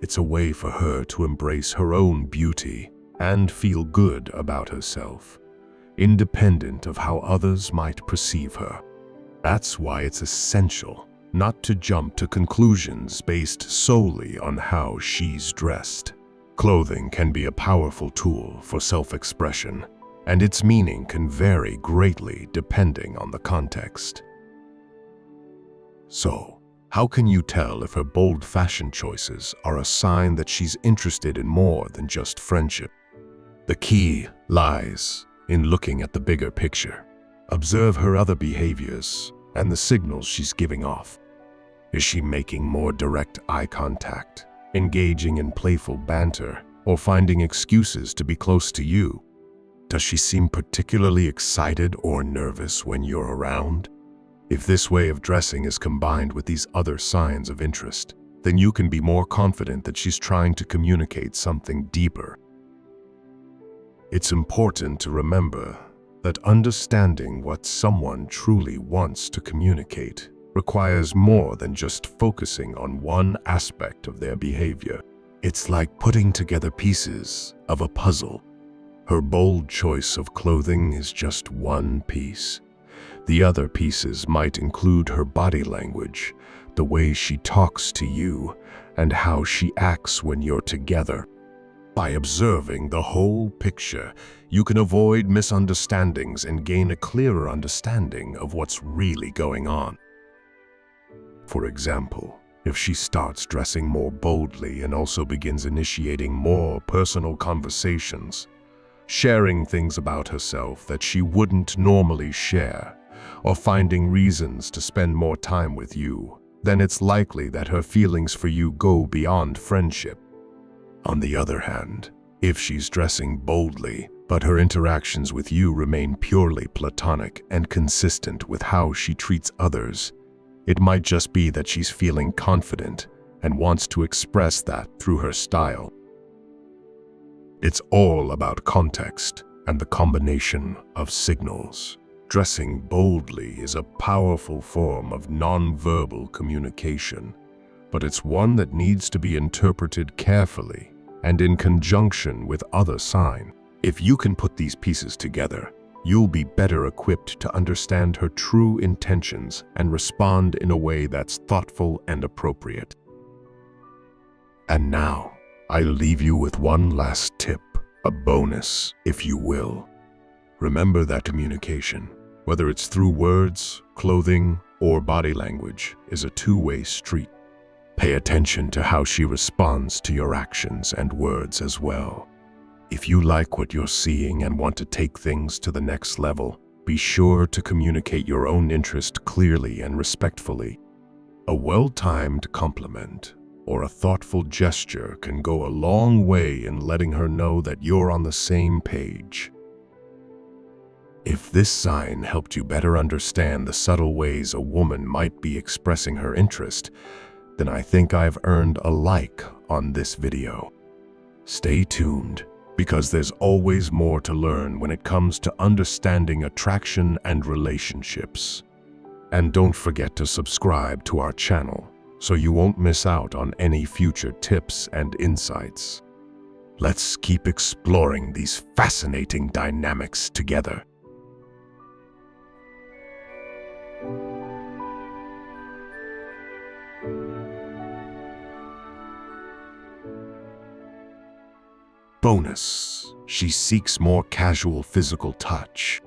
It's a way for her to embrace her own beauty and feel good about herself, independent of how others might perceive her. That's why it's essential not to jump to conclusions based solely on how she's dressed. Clothing can be a powerful tool for self-expression, and its meaning can vary greatly depending on the context. So, how can you tell if her bold fashion choices are a sign that she's interested in more than just friendship? The key lies in looking at the bigger picture. Observe her other behaviors and the signals she's giving off. Is she making more direct eye contact, engaging in playful banter, or finding excuses to be close to you? Does she seem particularly excited or nervous when you're around? If this way of dressing is combined with these other signs of interest, then you can be more confident that she's trying to communicate something deeper. It's important to remember that understanding what someone truly wants to communicate requires more than just focusing on one aspect of their behavior. It's like putting together pieces of a puzzle. Her bold choice of clothing is just one piece. The other pieces might include her body language, the way she talks to you, and how she acts when you're together. By observing the whole picture, you can avoid misunderstandings and gain a clearer understanding of what's really going on. For example, if she starts dressing more boldly and also begins initiating more personal conversations, sharing things about herself that she wouldn't normally share, or finding reasons to spend more time with you, then it's likely that her feelings for you go beyond friendship. On the other hand, if she's dressing boldly, but her interactions with you remain purely platonic and consistent with how she treats others, it might just be that she's feeling confident and wants to express that through her style. It's all about context and the combination of signals. Dressing boldly is a powerful form of non-verbal communication, but it's one that needs to be interpreted carefully and in conjunction with other signs. If you can put these pieces together, you'll be better equipped to understand her true intentions and respond in a way that's thoughtful and appropriate. And now, I'll leave you with one last tip. a bonus, if you will. Remember that communication, whether it's through words, clothing, or body language, is a two-way street. Pay attention to how she responds to your actions and words as well. If you like what you're seeing and want to take things to the next level, be sure to communicate your own interest clearly and respectfully. A well-timed compliment or a thoughtful gesture can go a long way in letting her know that you're on the same page. If this sign helped you better understand the subtle ways a woman might be expressing her interest, then I think I've earned a like on this video. Stay tuned, because there's always more to learn when it comes to understanding attraction and relationships. And don't forget to subscribe to our channel so you won't miss out on any future tips and insights. Let's keep exploring these fascinating dynamics together. Bonus, she seeks more casual physical touch.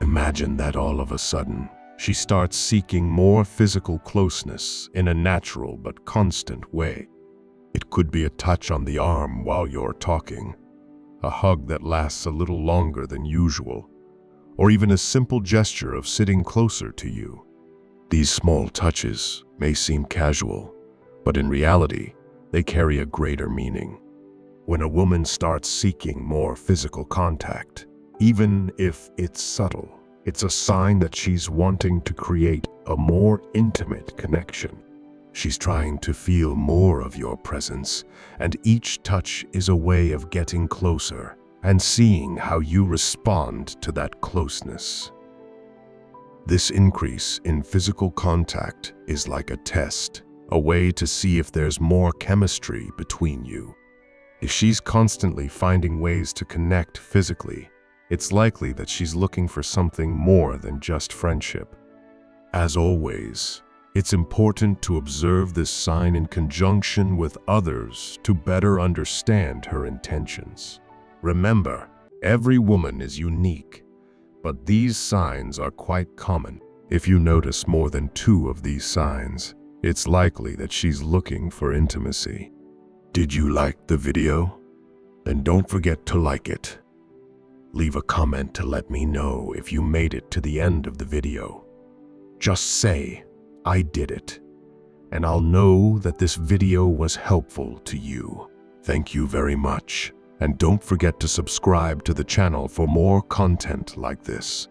Imagine that all of a sudden, she starts seeking more physical closeness in a natural but constant way. It could be a touch on the arm while you're talking, a hug that lasts a little longer than usual, or even a simple gesture of sitting closer to you. These small touches may seem casual, but in reality, they carry a greater meaning. When a woman starts seeking more physical contact, even if it's subtle, it's a sign that she's wanting to create a more intimate connection. She's trying to feel more of your presence, and each touch is a way of getting closer and seeing how you respond to that closeness. This increase in physical contact is like a test, a way to see if there's more chemistry between you. If she's constantly finding ways to connect physically, it's likely that she's looking for something more than just friendship. As always, it's important to observe this sign in conjunction with others to better understand her intentions. Remember, every woman is unique, but these signs are quite common. If you notice more than 2 of these signs, it's likely that she's looking for intimacy. Did you like the video? Then don't forget to like it. Leave a comment to let me know if you made it to the end of the video. Just say, "I did it," and I'll know that this video was helpful to you. Thank you very much, and don't forget to subscribe to the channel for more content like this.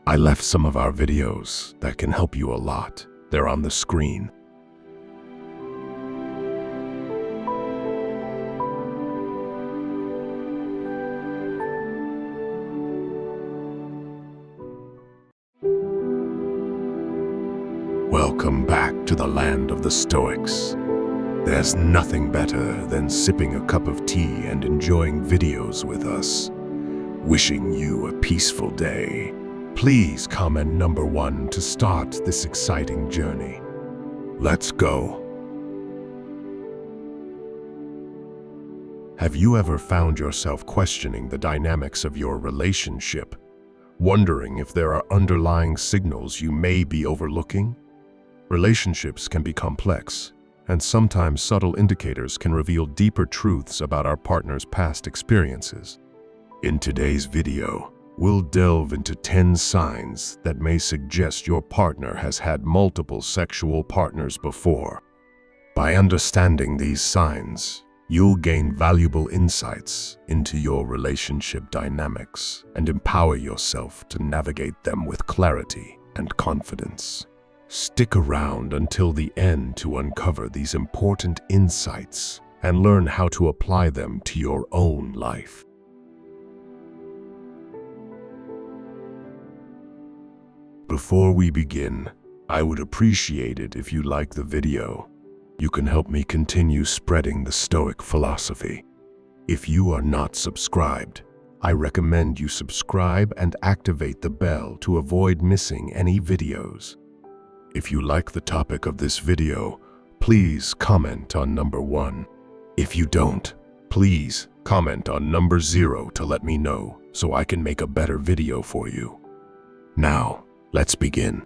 I left some of our videos that can help you a lot. They're on the screen. Welcome back to the land of the Stoics. There's nothing better than sipping a cup of tea and enjoying videos with us. Wishing you a peaceful day. Please comment number 1 to start this exciting journey. Let's go. Have you ever found yourself questioning the dynamics of your relationship, wondering if there are underlying signals you may be overlooking? Relationships can be complex, and sometimes subtle indicators can reveal deeper truths about our partner's past experiences. In today's video, we'll delve into 10 signs that may suggest your partner has had multiple sexual partners before. By understanding these signs, you'll gain valuable insights into your relationship dynamics and empower yourself to navigate them with clarity and confidence. Stick around until the end to uncover these important insights and learn how to apply them to your own life. Before we begin, I would appreciate it if you like the video. You can help me continue spreading the Stoic philosophy. If you are not subscribed, I recommend you subscribe and activate the bell to avoid missing any videos. If you like the topic of this video, please comment on number 1. If you don't, please Comment on number 0 to let me know so I can make a better video for you. Now, let's begin.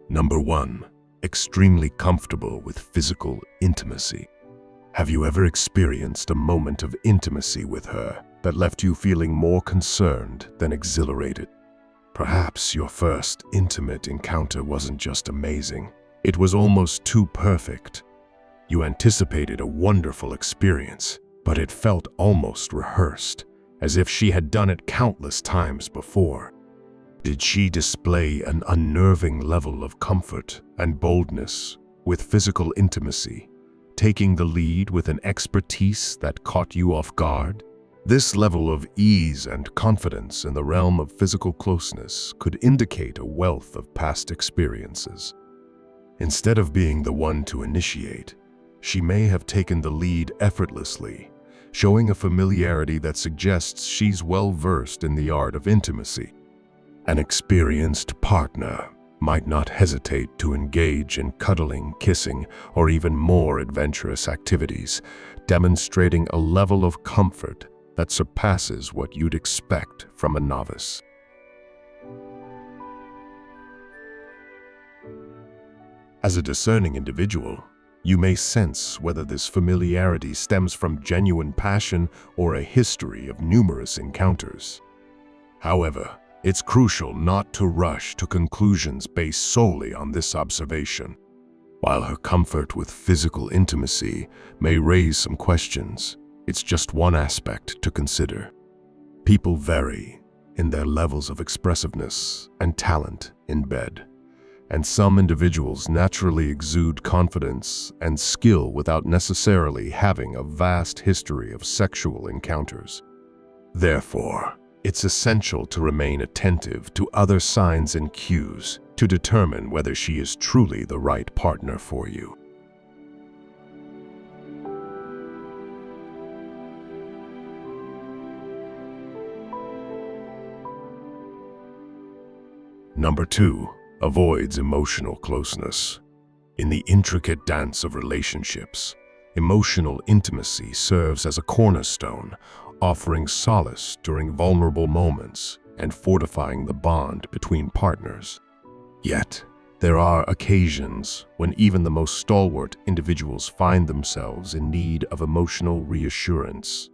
Number 1. Extremely comfortable with physical intimacy. Have you ever experienced a moment of intimacy with her that left you feeling more concerned than exhilarated? Perhaps your first intimate encounter wasn't just amazing, it was almost too perfect. You anticipated a wonderful experience, but it felt almost rehearsed, as if she had done it countless times before. Did she display an unnerving level of comfort and boldness with physical intimacy, taking the lead with an expertise that caught you off guard? This level of ease and confidence in the realm of physical closeness could indicate a wealth of past experiences. Instead of being the one to initiate, she may have taken the lead effortlessly, showing a familiarity that suggests she's well-versed in the art of intimacy. An experienced partner might not hesitate to engage in cuddling, kissing, or even more adventurous activities, demonstrating a level of comfort that surpasses what you'd expect from a novice. As a discerning individual, you may sense whether this familiarity stems from genuine passion or a history of numerous encounters. However, it's crucial not to rush to conclusions based solely on this observation. While her comfort with physical intimacy may raise some questions, it's just one aspect to consider. People vary in their levels of expressiveness and talent in bed, and some individuals naturally exude confidence and skill without necessarily having a vast history of sexual encounters. Therefore, it's essential to remain attentive to other signs and cues to determine whether she is truly the right partner for you. Number 2. Avoids emotional closeness. In the intricate dance of relationships, emotional intimacy serves as a cornerstone, offering solace during vulnerable moments and fortifying the bond between partners. Yet, there are occasions when even the most stalwart individuals find themselves in need of emotional reassurance.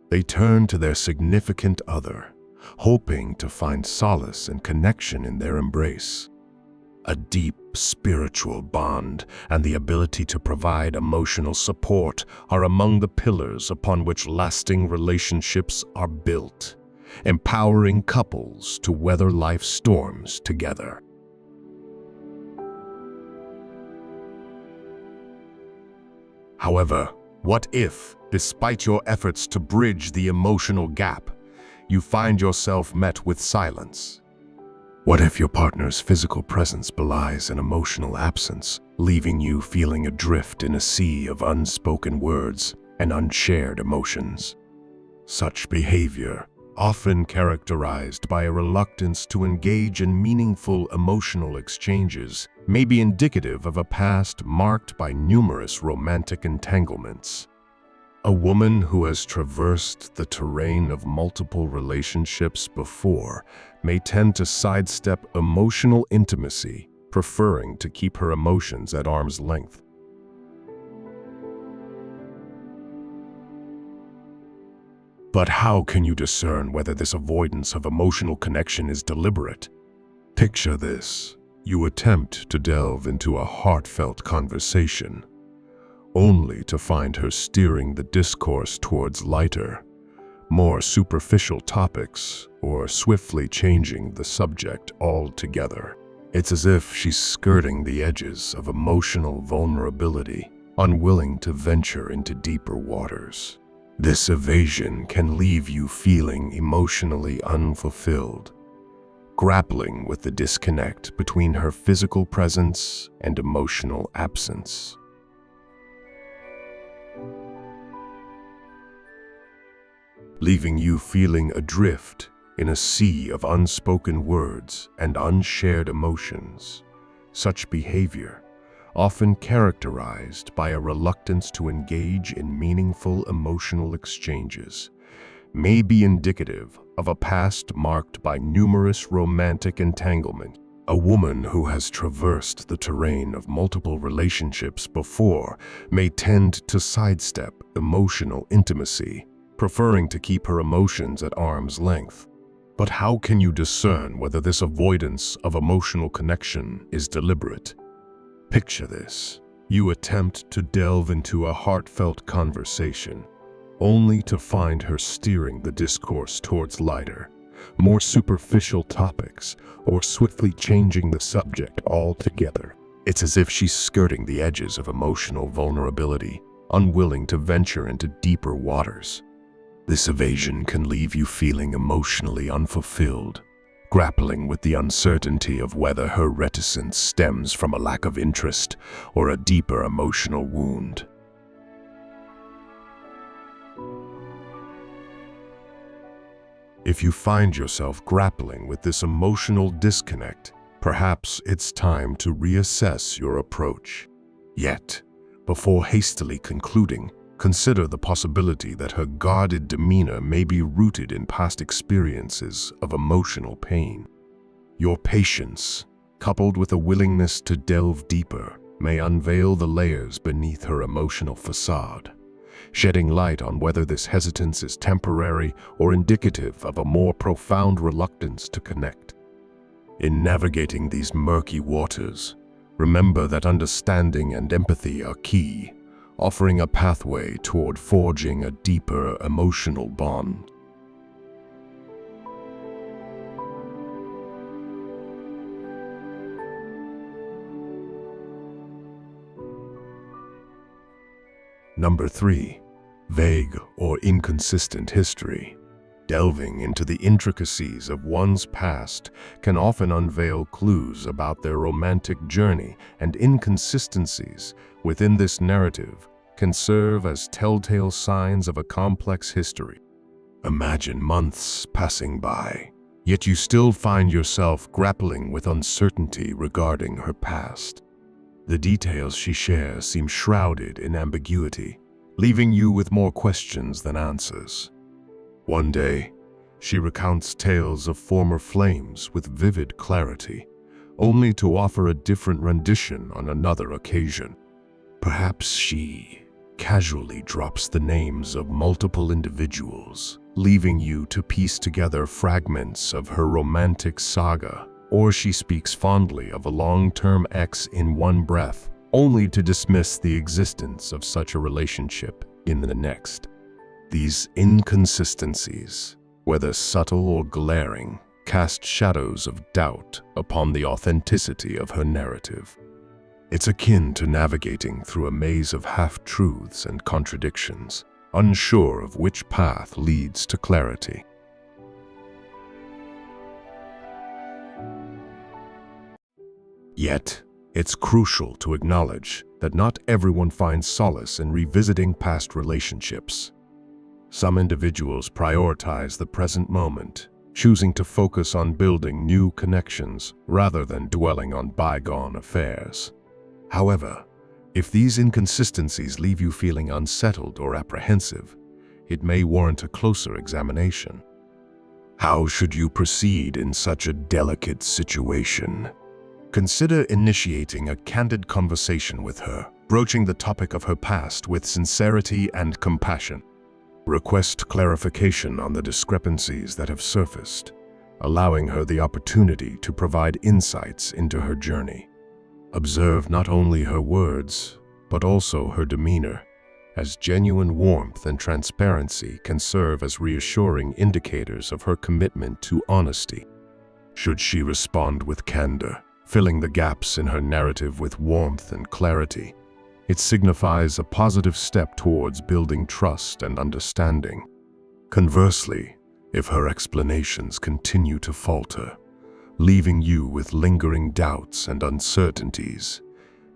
They turn to their significant other, hoping to find solace and connection in their embrace. A deep spiritual bond and the ability to provide emotional support are among the pillars upon which lasting relationships are built, empowering couples to weather life's storms together. However, what if, despite your efforts to bridge the emotional gap, you find yourself met with silence? What if your partner's physical presence belies an emotional absence, leaving you feeling adrift in a sea of unspoken words and unshared emotions? Such behavior, often characterized by a reluctance to engage in meaningful emotional exchanges, may be indicative of a past marked by numerous romantic entanglements. A woman who has traversed the terrain of multiple relationships before may tend to sidestep emotional intimacy, preferring to keep her emotions at arm's length. But how can you discern whether this avoidance of emotional connection is deliberate? Picture this. You attempt to delve into a heartfelt conversation, only to find her steering the discourse towards lighter, more superficial topics, or swiftly changing the subject altogether. It's as if she's skirting the edges of emotional vulnerability, unwilling to venture into deeper waters. This evasion can leave you feeling emotionally unfulfilled, grappling with the disconnect between her physical presence and emotional absence. Leaving you feeling adrift in a sea of unspoken words and unshared emotions. Such behavior, often characterized by a reluctance to engage in meaningful emotional exchanges, may be indicative of a past marked by numerous romantic entanglements. A woman who has traversed the terrain of multiple relationships before may tend to sidestep emotional intimacy, preferring to keep her emotions at arm's length. But how can you discern whether this avoidance of emotional connection is deliberate? Picture this. You attempt to delve into a heartfelt conversation, only to find her steering the discourse towards lighter, more superficial topics, or swiftly changing the subject altogether. It's as if she's skirting the edges of emotional vulnerability, unwilling to venture into deeper waters. This evasion can leave you feeling emotionally unfulfilled, grappling with the uncertainty of whether her reticence stems from a lack of interest or a deeper emotional wound. If you find yourself grappling with this emotional disconnect, perhaps it's time to reassess your approach. Yet, before hastily concluding, consider the possibility that her guarded demeanor may be rooted in past experiences of emotional pain. Your patience, coupled with a willingness to delve deeper, may unveil the layers beneath her emotional facade, shedding light on whether this hesitance is temporary or indicative of a more profound reluctance to connect. In navigating these murky waters, remember that understanding and empathy are key, offering a pathway toward forging a deeper emotional bond. Number 3. Vague or inconsistent history. Delving into the intricacies of one's past can often unveil clues about their romantic journey, and inconsistencies within this narrative can serve as telltale signs of a complex history. Imagine months passing by, yet you still find yourself grappling with uncertainty regarding her past. The details she shares seem shrouded in ambiguity, leaving you with more questions than answers. One day, she recounts tales of former flames with vivid clarity, only to offer a different rendition on another occasion. Perhaps she casually drops the names of multiple individuals, leaving you to piece together fragments of her romantic saga, or she speaks fondly of a long-term ex in one breath, only to dismiss the existence of such a relationship in the next. These inconsistencies, whether subtle or glaring, cast shadows of doubt upon the authenticity of her narrative. It's akin to navigating through a maze of half-truths and contradictions, unsure of which path leads to clarity. Yet, it's crucial to acknowledge that not everyone finds solace in revisiting past relationships. Some individuals prioritize the present moment, choosing to focus on building new connections rather than dwelling on bygone affairs. However, if these inconsistencies leave you feeling unsettled or apprehensive, it may warrant a closer examination. How should you proceed in such a delicate situation? Consider initiating a candid conversation with her, broaching the topic of her past with sincerity and compassion. Request clarification on the discrepancies that have surfaced, allowing her the opportunity to provide insights into her journey. Observe not only her words, but also her demeanor, as genuine warmth and transparency can serve as reassuring indicators of her commitment to honesty. Should she respond with candor, filling the gaps in her narrative with warmth and clarity, it signifies a positive step towards building trust and understanding. Conversely, if her explanations continue to falter, leaving you with lingering doubts and uncertainties,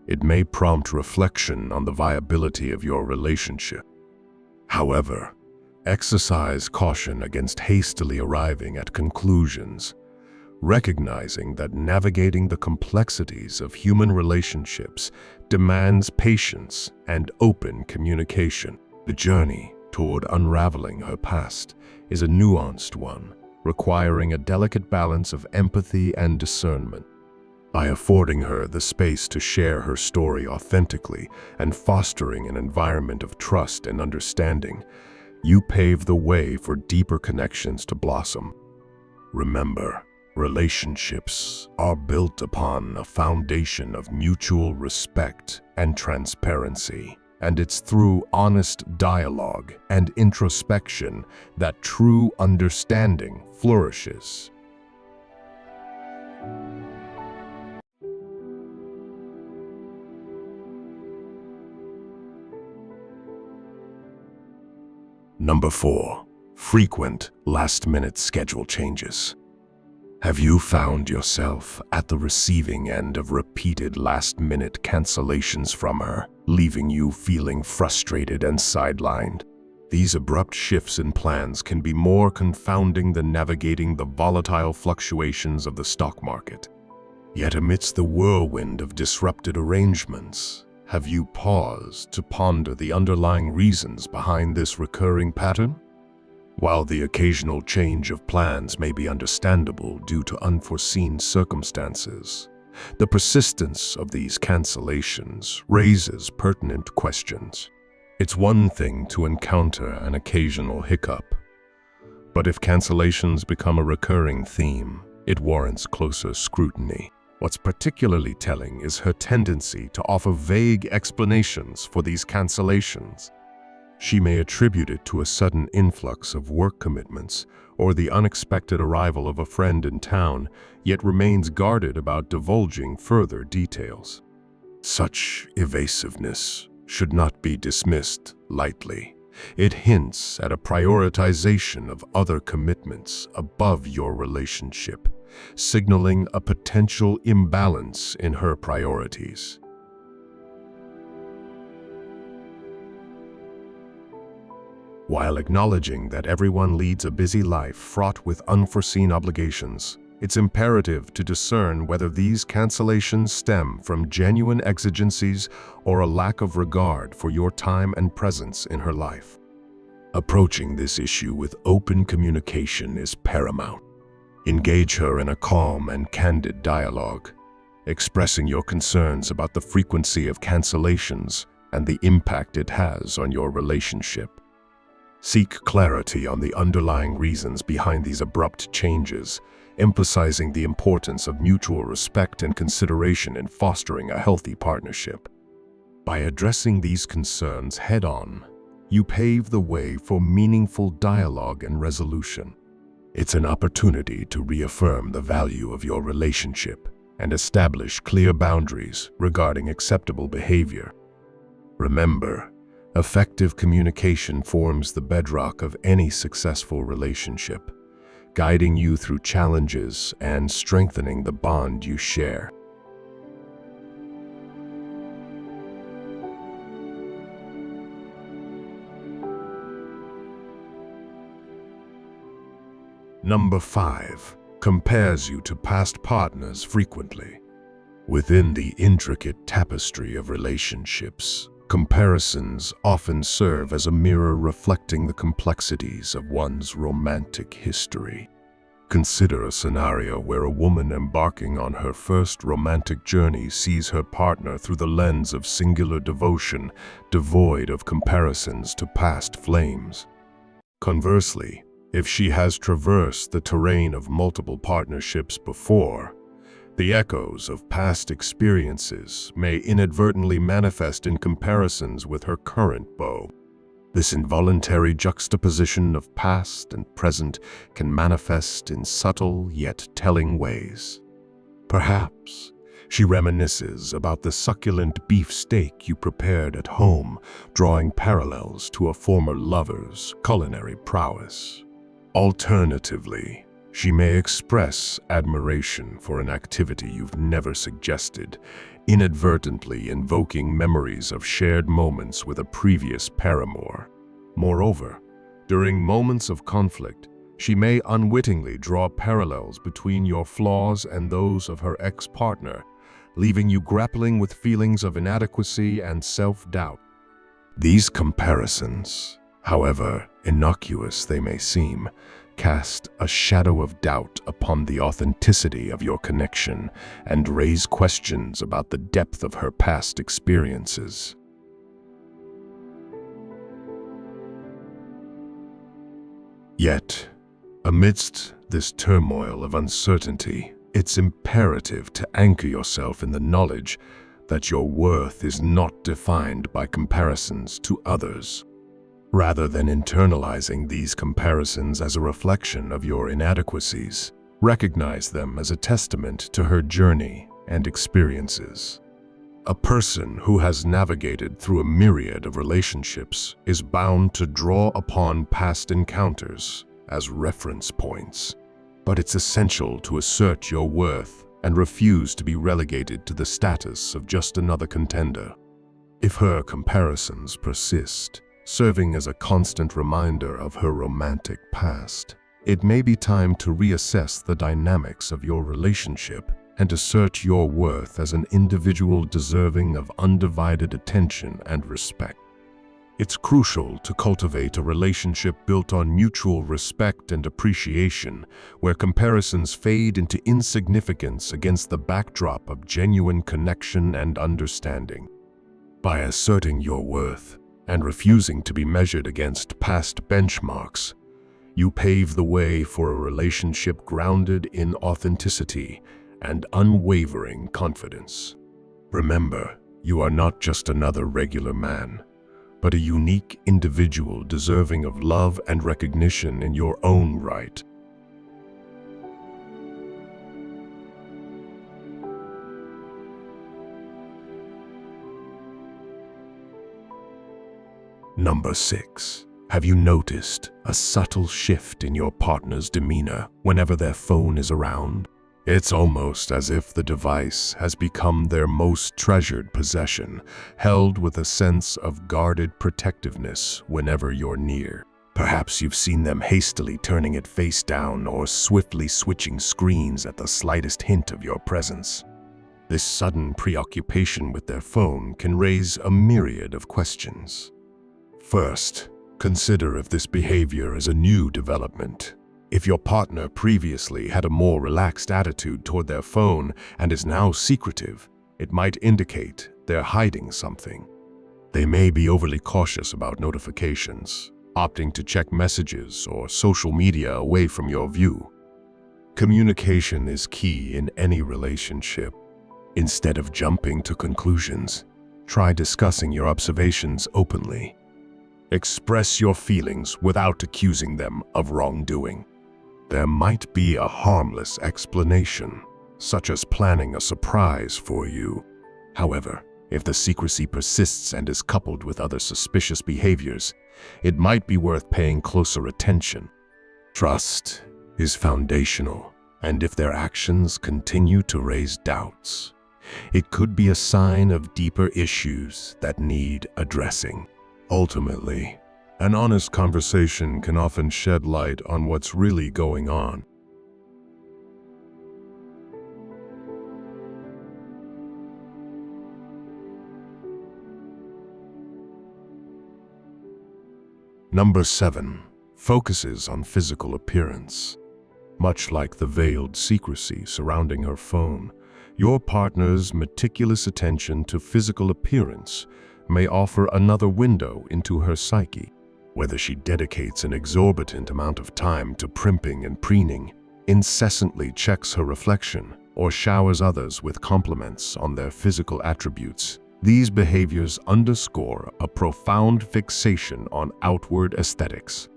it may prompt reflection on the viability of your relationship. However, exercise caution against hastily arriving at conclusions, recognizing that navigating the complexities of human relationships demands patience and open communication. The journey toward unraveling her past is a nuanced one, requiring a delicate balance of empathy and discernment. By affording her the space to share her story authentically and fostering an environment of trust and understanding, you pave the way for deeper connections to blossom. Remember, relationships are built upon a foundation of mutual respect and transparency, and it's through honest dialogue and introspection that true understanding flourishes. Number 4. Frequent last-minute schedule changes. Have you found yourself at the receiving end of repeated last-minute cancellations from her, leaving you feeling frustrated and sidelined? These abrupt shifts in plans can be more confounding than navigating the volatile fluctuations of the stock market. Yet amidst the whirlwind of disrupted arrangements, have you paused to ponder the underlying reasons behind this recurring pattern? While the occasional change of plans may be understandable due to unforeseen circumstances, the persistence of these cancellations raises pertinent questions. It's one thing to encounter an occasional hiccup, but if cancellations become a recurring theme, it warrants closer scrutiny. What's particularly telling is her tendency to offer vague explanations for these cancellations. She may attribute it to a sudden influx of work commitments or the unexpected arrival of a friend in town, yet remains guarded about divulging further details. Such evasiveness should not be dismissed lightly. It hints at a prioritization of other commitments above your relationship, signaling a potential imbalance in her priorities. While acknowledging that everyone leads a busy life fraught with unforeseen obligations, it's imperative to discern whether these cancellations stem from genuine exigencies or a lack of regard for your time and presence in her life. Approaching this issue with open communication is paramount. Engage her in a calm and candid dialogue, expressing your concerns about the frequency of cancellations and the impact it has on your relationship. Seek clarity on the underlying reasons behind these abrupt changes, emphasizing the importance of mutual respect and consideration in fostering a healthy partnership. By addressing these concerns head-on, you pave the way for meaningful dialogue and resolution. It's an opportunity to reaffirm the value of your relationship and establish clear boundaries regarding acceptable behavior. Remember, effective communication forms the bedrock of any successful relationship, guiding you through challenges and strengthening the bond you share. Number 5. Compares you to past partners frequently. Within the intricate tapestry of relationships, comparisons often serve as a mirror reflecting the complexities of one's romantic history. Consider a scenario where a woman embarking on her first romantic journey sees her partner through the lens of singular devotion, devoid of comparisons to past flames. Conversely, if she has traversed the terrain of multiple partnerships before, the echoes of past experiences may inadvertently manifest in comparisons with her current beau. This involuntary juxtaposition of past and present can manifest in subtle yet telling ways. Perhaps she reminisces about the succulent beef steak you prepared at home, drawing parallels to a former lover's culinary prowess. Alternatively, she may express admiration for an activity you've never suggested, inadvertently invoking memories of shared moments with a previous paramour. Moreover, during moments of conflict, She may unwittingly draw parallels between your flaws and those of her ex-partner, leaving you grappling with feelings of inadequacy and self-doubt. These comparisons, however innocuous they may seem, cast a shadow of doubt upon the authenticity of your connection and raise questions about the depth of her past experiences. Yet, amidst this turmoil of uncertainty, it's imperative to anchor yourself in the knowledge that your worth is not defined by comparisons to others. Rather than internalizing these comparisons as a reflection of your inadequacies, recognize them as a testament to her journey and experiences. A person who has navigated through a myriad of relationships is bound to draw upon past encounters as reference points. But it's essential to assert your worth and refuse to be relegated to the status of just another contender. If her comparisons persist, serving as a constant reminder of her romantic past, it may be time to reassess the dynamics of your relationship and assert your worth as an individual deserving of undivided attention and respect. It's crucial to cultivate a relationship built on mutual respect and appreciation, where comparisons fade into insignificance against the backdrop of genuine connection and understanding. By asserting your worth and refusing to be measured against past benchmarks, you pave the way for a relationship grounded in authenticity and unwavering confidence. Remember, you are not just another regular man, but a unique individual deserving of love and recognition in your own right. Number 6. Have you noticed a subtle shift in your partner's demeanor whenever their phone is around? It's almost as if the device has become their most treasured possession, held with a sense of guarded protectiveness whenever you're near. Perhaps you've seen them hastily turning it face down or swiftly switching screens at the slightest hint of your presence. This sudden preoccupation with their phone can raise a myriad of questions. First, consider if this behavior is a new development. If your partner previously had a more relaxed attitude toward their phone and is now secretive, it might indicate they're hiding something. They may be overly cautious about notifications, opting to check messages or social media away from your view. Communication is key in any relationship. Instead of jumping to conclusions, try discussing your observations openly. Express your feelings without accusing them of wrongdoing. There might be a harmless explanation, such as planning a surprise for you. However, if the secrecy persists and is coupled with other suspicious behaviors, it might be worth paying closer attention. Trust is foundational, and if their actions continue to raise doubts, it could be a sign of deeper issues that need addressing. Ultimately, an honest conversation can often shed light on what's really going on. Number 7. Focuses on physical appearance. Much like the veiled secrecy surrounding her phone, your partner's meticulous attention to physical appearance may offer another window into her psyche. Whether she dedicates an exorbitant amount of time to primping and preening, incessantly checks her reflection, or showers others with compliments on their physical attributes, these behaviors underscore a profound fixation on outward aesthetics.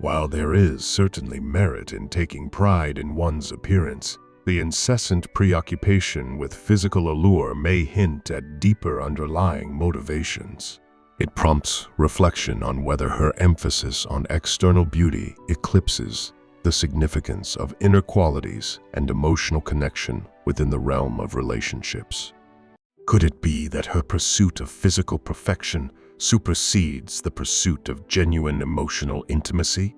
While there is certainly merit in taking pride in one's appearance, the incessant preoccupation with physical allure may hint at deeper underlying motivations. It prompts reflection on whether her emphasis on external beauty eclipses the significance of inner qualities and emotional connection within the realm of relationships. Could it be that her pursuit of physical perfection supersedes the pursuit of genuine emotional intimacy?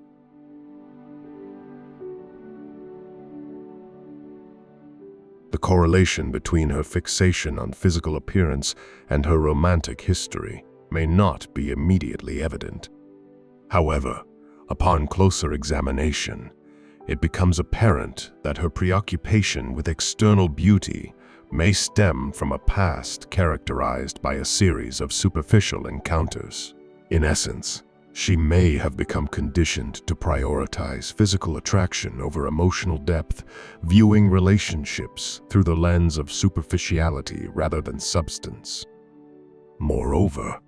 correlation between her fixation on physical appearance and her romantic history may not be immediately evident. However, upon closer examination, it becomes apparent that her preoccupation with external beauty may stem from a past characterized by a series of superficial encounters. In essence, she may have become conditioned to prioritize physical attraction over emotional depth, viewing relationships through the lens of superficiality rather than substance. Moreover,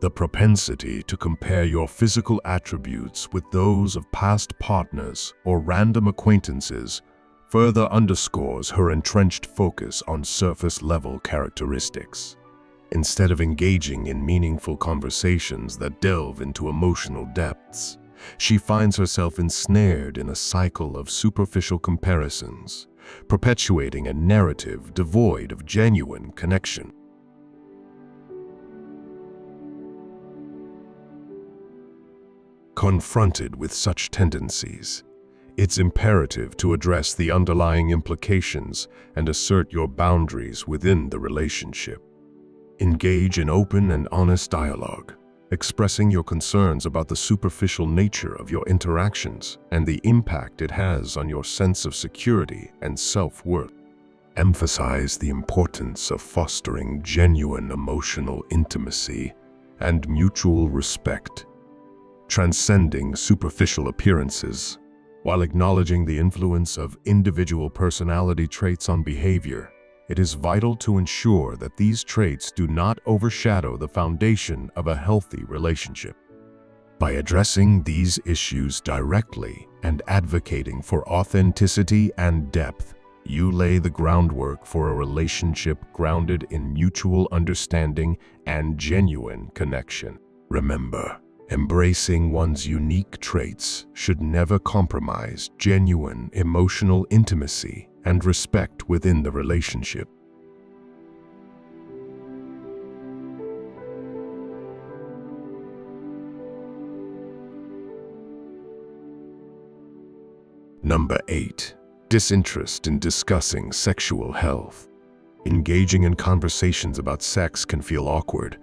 the propensity to compare your physical attributes with those of past partners or random acquaintances further underscores her entrenched focus on surface-level characteristics. Instead of engaging in meaningful conversations that delve into emotional depths, she finds herself ensnared in a cycle of superficial comparisons, perpetuating a narrative devoid of genuine connection. Confronted with such tendencies, it's imperative to address the underlying implications and assert your boundaries within the relationship. Engage in open and honest dialogue, expressing your concerns about the superficial nature of your interactions and the impact it has on your sense of security and self-worth. Emphasize the importance of fostering genuine emotional intimacy and mutual respect, transcending superficial appearances, while acknowledging the influence of individual personality traits on behavior. It is vital to ensure that these traits do not overshadow the foundation of a healthy relationship. By addressing these issues directly and advocating for authenticity and depth, you lay the groundwork for a relationship grounded in mutual understanding and genuine connection. Remember, embracing one's unique traits should never compromise genuine emotional intimacy and respect within the relationship. Number 8. Disinterest in discussing sexual health. Engaging in conversations about sex can feel awkward,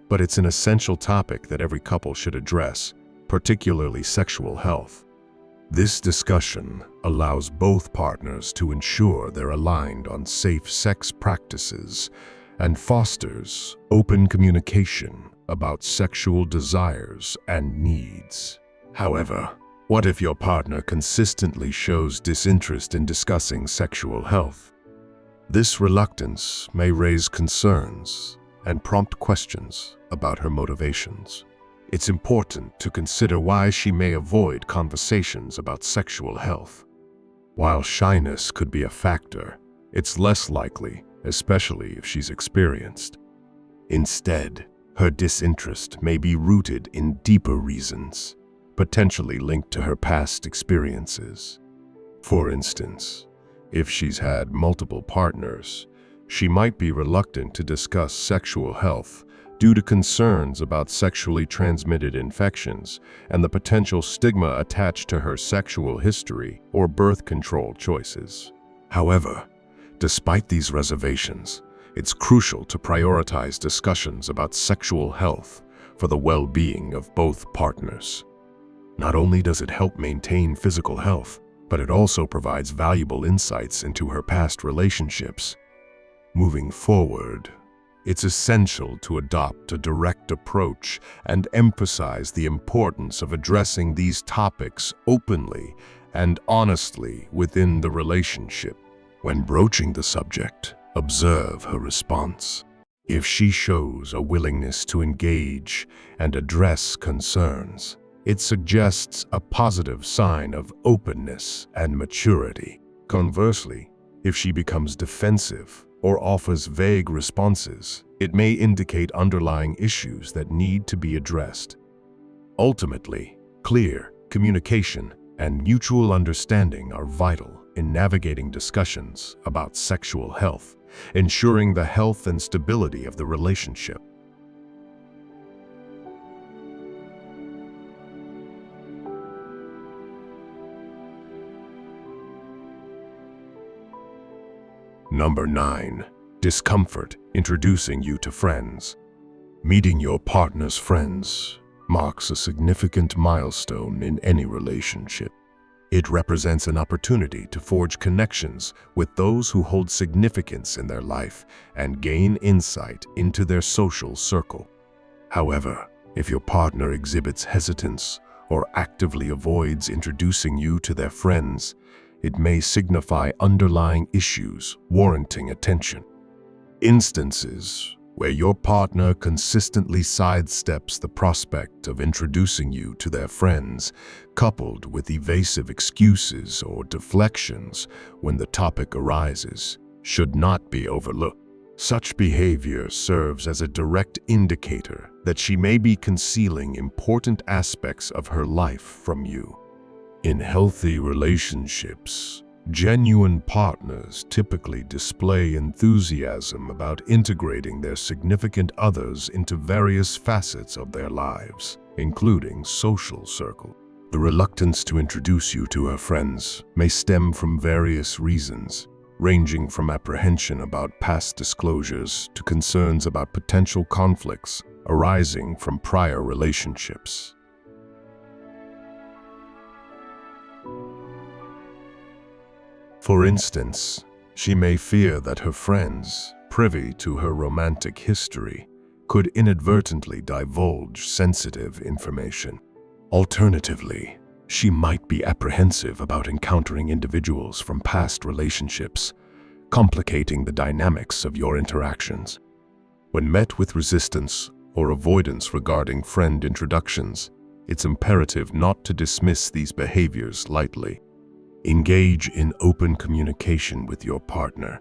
but it's an essential topic that every couple should address, particularly sexual health. This discussion allows both partners to ensure they're aligned on safe sex practices and fosters open communication about sexual desires and needs. However, what if your partner consistently shows disinterest in discussing sexual health? This reluctance may raise concerns and prompt questions about her motivations. It's important to consider why she may avoid conversations about sexual health. While shyness could be a factor, it's less likely, especially if she's experienced. Instead, her disinterest may be rooted in deeper reasons, potentially linked to her past experiences. For instance, if she's had multiple partners, she might be reluctant to discuss sexual health due to concerns about sexually transmitted infections and the potential stigma attached to her sexual history or birth control choices. However, despite these reservations, it's crucial to prioritize discussions about sexual health for the well-being of both partners. Not only does it help maintain physical health, but it also provides valuable insights into her past relationships. Moving forward, it's essential to adopt a direct approach and emphasize the importance of addressing these topics openly and honestly within the relationship. When broaching the subject, observe her response. If she shows a willingness to engage and address concerns, it suggests a positive sign of openness and maturity. Conversely, if she becomes defensive or offers vague responses, it may indicate underlying issues that need to be addressed. Ultimately, clear communication and mutual understanding are vital in navigating discussions about sexual health, ensuring the health and stability of the relationship. Number 9. Discomfort introducing you to friends. Meeting your partner's friends marks a significant milestone in any relationship. It represents an opportunity to forge connections with those who hold significance in their life and gain insight into their social circle. However, if your partner exhibits hesitance or actively avoids introducing you to their friends, it may signify underlying issues warranting attention. Instances where your partner consistently sidesteps the prospect of introducing you to their friends, coupled with evasive excuses or deflections when the topic arises, should not be overlooked. Such behavior serves as a direct indicator that she may be concealing important aspects of her life from you. In healthy relationships, genuine partners typically display enthusiasm about integrating their significant others into various facets of their lives, including social circle. The reluctance to introduce you to her friends may stem from various reasons, ranging from apprehension about past disclosures to concerns about potential conflicts arising from prior relationships. For instance, she may fear that her friends, privy to her romantic history, could inadvertently divulge sensitive information. Alternatively, she might be apprehensive about encountering individuals from past relationships, complicating the dynamics of your interactions. When met with resistance or avoidance regarding friend introductions, it's imperative not to dismiss these behaviors lightly. Engage in open communication with your partner,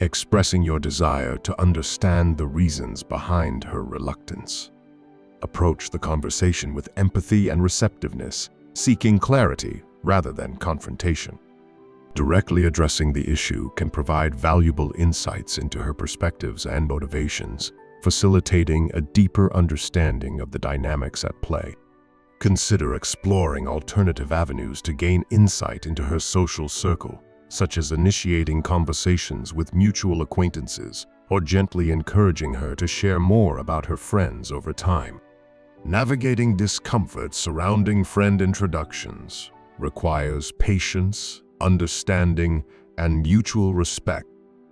expressing your desire to understand the reasons behind her reluctance. Approach the conversation with empathy and receptiveness, seeking clarity rather than confrontation. Directly addressing the issue can provide valuable insights into her perspectives and motivations, facilitating a deeper understanding of the dynamics at play. Consider exploring alternative avenues to gain insight into her social circle, such as initiating conversations with mutual acquaintances or gently encouraging her to share more about her friends over time. Navigating discomfort surrounding friend introductions requires patience, understanding, and mutual respect.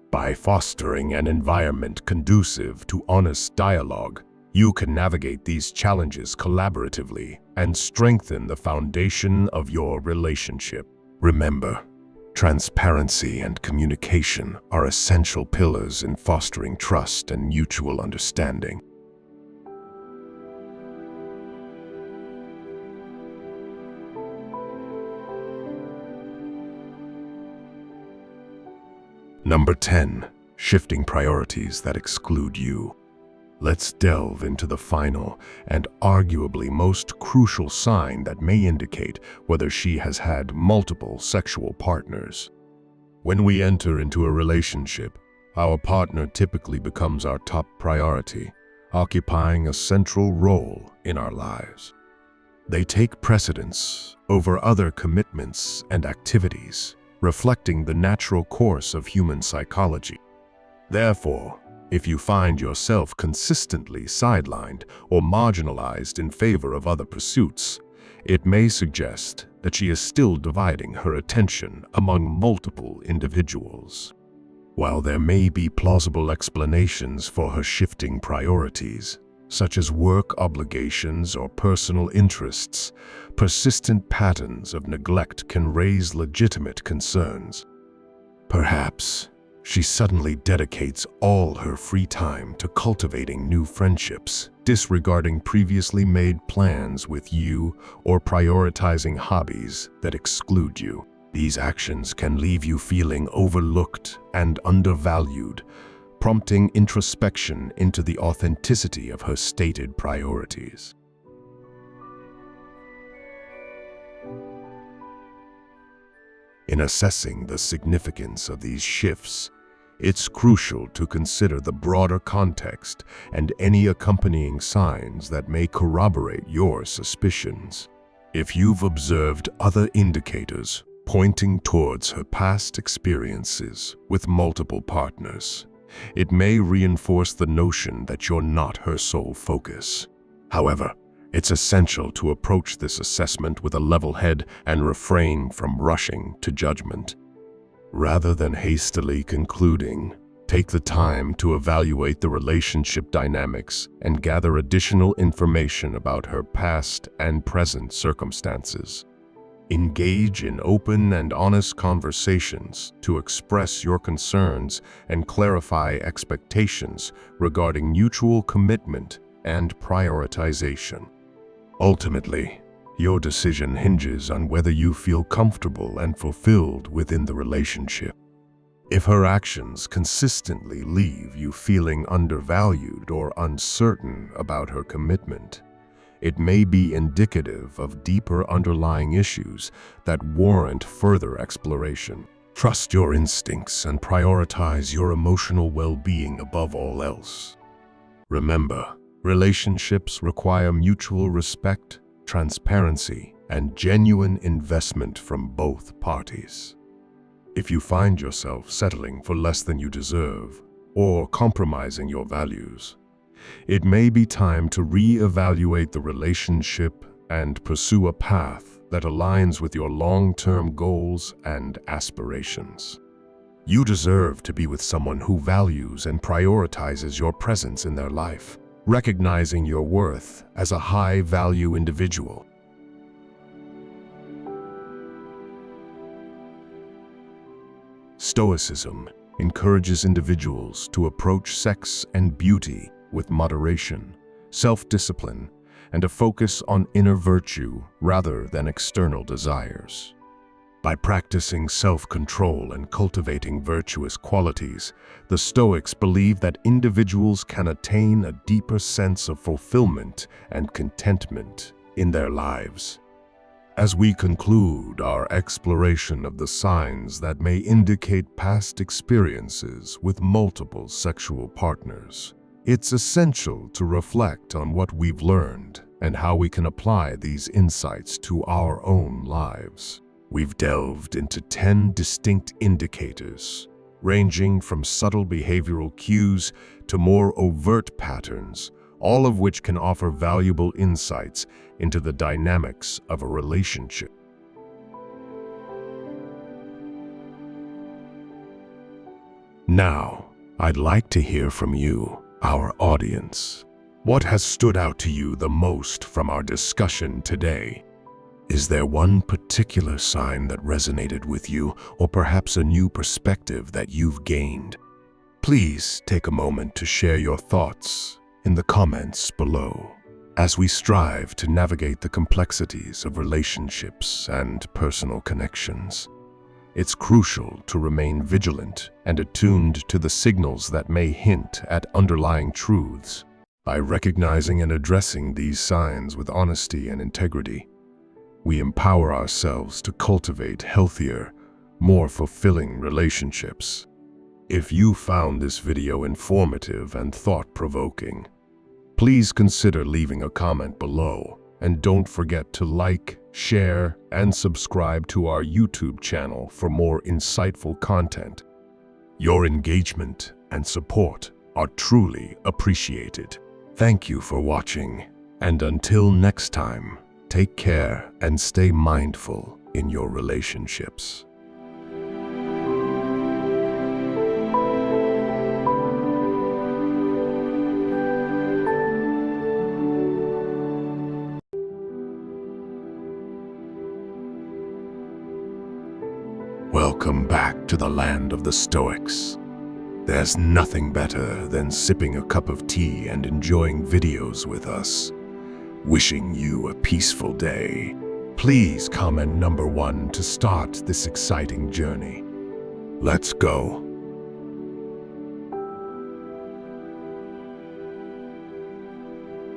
By fostering an environment conducive to honest dialogue, you can navigate these challenges collaboratively and strengthen the foundation of your relationship. Remember, transparency and communication are essential pillars in fostering trust and mutual understanding. Number 10. Shifting priorities that exclude you. Let's delve into the final and arguably most crucial sign that may indicate whether she has had multiple sexual partners. When we enter into a relationship, our partner typically becomes our top priority, occupying a central role in our lives. They take precedence over other commitments and activities, reflecting the natural course of human psychology. Therefore, if you find yourself consistently sidelined or marginalized in favor of other pursuits, it may suggest that she is still dividing her attention among multiple individuals. While there may be plausible explanations for her shifting priorities, such as work obligations or personal interests, persistent patterns of neglect can raise legitimate concerns. Perhaps she suddenly dedicates all her free time to cultivating new friendships, disregarding previously made plans with you or prioritizing hobbies that exclude you. These actions can leave you feeling overlooked and undervalued, prompting introspection into the authenticity of her stated priorities. In assessing the significance of these shifts, it's crucial to consider the broader context and any accompanying signs that may corroborate your suspicions. If you've observed other indicators pointing towards her past experiences with multiple partners. It may reinforce the notion that you're not her sole focus. However, it's essential to approach this assessment with a level head and refrain from rushing to judgment. Rather than hastily concluding, take the time to evaluate the relationship dynamics and gather additional information about her past and present circumstances. Engage in open and honest conversations to express your concerns and clarify expectations regarding mutual commitment and prioritization. Ultimately, your decision hinges on whether you feel comfortable and fulfilled within the relationship. If her actions consistently leave you feeling undervalued or uncertain about her commitment, it may be indicative of deeper underlying issues that warrant further exploration. Trust your instincts and prioritize your emotional well-being above all else. Remember, relationships require mutual respect, transparency, and genuine investment from both parties. If you find yourself settling for less than you deserve or compromising your values, it may be time to re-evaluate the relationship and pursue a path that aligns with your long-term goals and aspirations. You deserve to be with someone who values and prioritizes your presence in their life, recognizing your worth as a high-value individual. Stoicism encourages individuals to approach sex and beauty with moderation, self-discipline, and a focus on inner virtue rather than external desires. By practicing self-control and cultivating virtuous qualities, the Stoics believe that individuals can attain a deeper sense of fulfillment and contentment in their lives. As we conclude our exploration of the signs that may indicate past experiences with multiple sexual partners, it's essential to reflect on what we've learned and how we can apply these insights to our own lives. We've delved into 10 distinct indicators, ranging from subtle behavioral cues to more overt patterns, all of which can offer valuable insights into the dynamics of a relationship. Now, I'd like to hear from you, our audience. What has stood out to you the most from our discussion today? Is there one particular sign that resonated with you, or perhaps a new perspective that you've gained? Please take a moment to share your thoughts in the comments below. As we strive to navigate the complexities of relationships and personal connections, it's crucial to remain vigilant and attuned to the signals that may hint at underlying truths. By recognizing and addressing these signs with honesty and integrity, we empower ourselves to cultivate healthier, more fulfilling relationships. If you found this video informative and thought-provoking, please consider leaving a comment below, and don't forget to like, share, and subscribe to our YouTube channel for more insightful content. Your engagement and support are truly appreciated. Thank you for watching, and until next time, take care and stay mindful in your relationships. Welcome back to the land of the Stoics. There's nothing better than sipping a cup of tea and enjoying videos with us. Wishing you a peaceful day. Please comment number 1 to start this exciting journey. Let's go.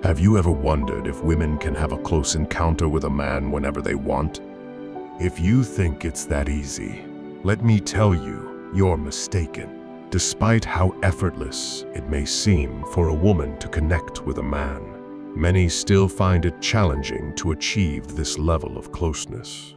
Have you ever wondered if women can have a close encounter with a man whenever they want? If you think it's that easy, let me tell you, you're mistaken. Despite how effortless it may seem for a woman to connect with a man, many still find it challenging to achieve this level of closeness.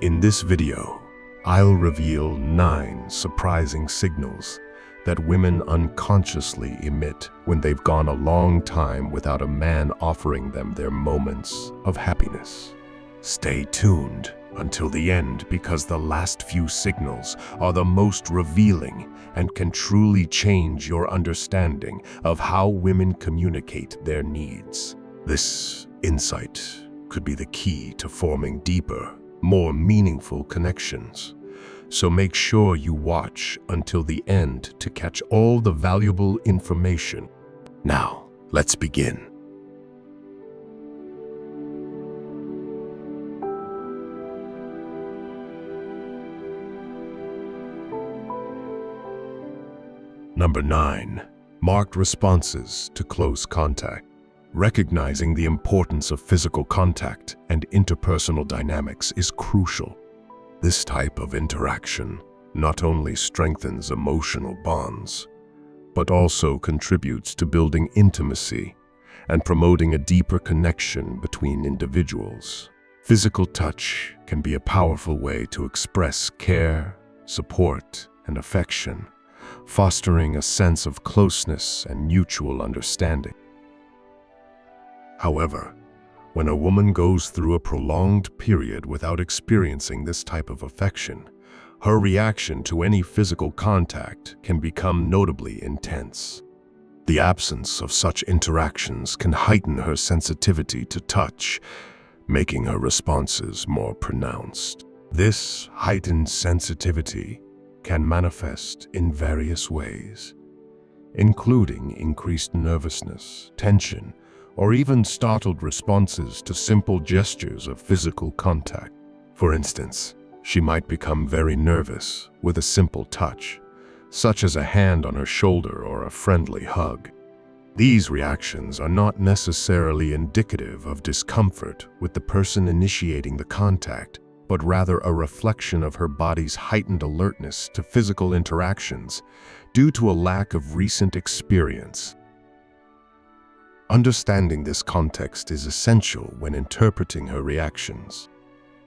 In this video, I'll reveal 9 surprising signals that women unconsciously emit when they've gone a long time without a man offering them their moments of happiness. Stay tuned until the end, because the last few signals are the most revealing and can truly change your understanding of how women communicate their needs. This insight could be the key to forming deeper, more meaningful connections. So make sure you watch until the end to catch all the valuable information. Now, let's begin. Number 9. Marked responses to close contact. Recognizing the importance of physical contact and interpersonal dynamics is crucial. This type of interaction not only strengthens emotional bonds, but also contributes to building intimacy and promoting a deeper connection between individuals. Physical touch can be a powerful way to express care, support, and affection, fostering a sense of closeness and mutual understanding. However, when a woman goes through a prolonged period without experiencing this type of affection, her reaction to any physical contact can become notably intense. The absence of such interactions can heighten her sensitivity to touch, making her responses more pronounced. This heightened sensitivity can manifest in various ways, including increased nervousness, tension, or even startled responses to simple gestures of physical contact. For instance, she might become very nervous with a simple touch, such as a hand on her shoulder or a friendly hug. These reactions are not necessarily indicative of discomfort with the person initiating the contact, but rather a reflection of her body's heightened alertness to physical interactions due to a lack of recent experience. Understanding this context is essential when interpreting her reactions.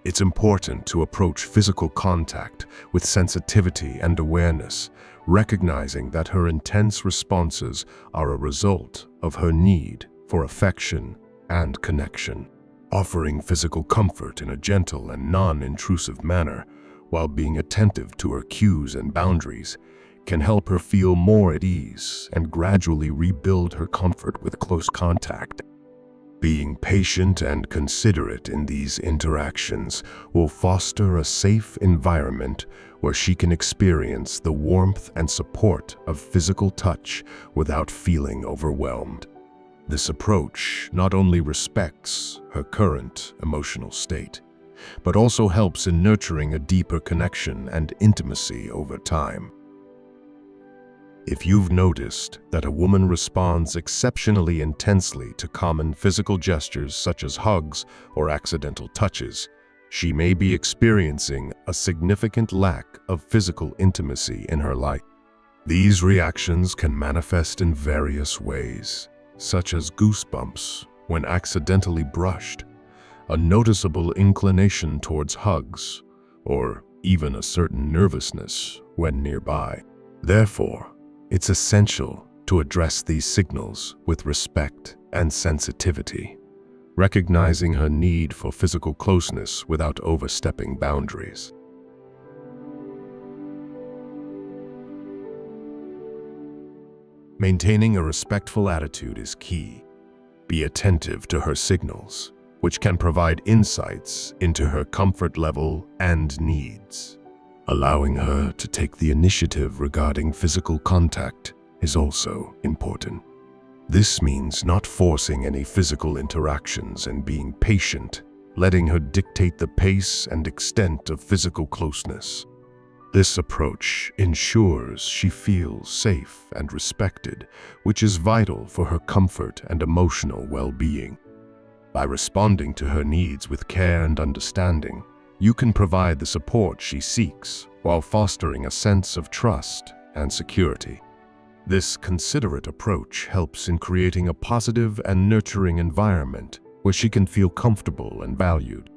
It's important to approach physical contact with sensitivity and awareness, recognizing that her intense responses are a result of her need for affection and connection. Offering physical comfort in a gentle and non-intrusive manner, while being attentive to her cues and boundaries, can help her feel more at ease and gradually rebuild her comfort with close contact. Being patient and considerate in these interactions will foster a safe environment where she can experience the warmth and support of physical touch without feeling overwhelmed. This approach not only respects her current emotional state, but also helps in nurturing a deeper connection and intimacy over time. If you've noticed that a woman responds exceptionally intensely to common physical gestures such as hugs or accidental touches, she may be experiencing a significant lack of physical intimacy in her life. These reactions can manifest in various ways, such as goosebumps when accidentally brushed, a noticeable inclination towards hugs, or even a certain nervousness when nearby. Therefore, it's essential to address these signals with respect and sensitivity, recognizing her need for physical closeness without overstepping boundaries. Maintaining a respectful attitude is key. Be attentive to her signals, which can provide insights into her comfort level and needs. Allowing her to take the initiative regarding physical contact is also important. This means not forcing any physical interactions and being patient, letting her dictate the pace and extent of physical closeness. This approach ensures she feels safe and respected, which is vital for her comfort and emotional well-being. By responding to her needs with care and understanding, you can provide the support she seeks while fostering a sense of trust and security. This considerate approach helps in creating a positive and nurturing environment where she can feel comfortable and valued.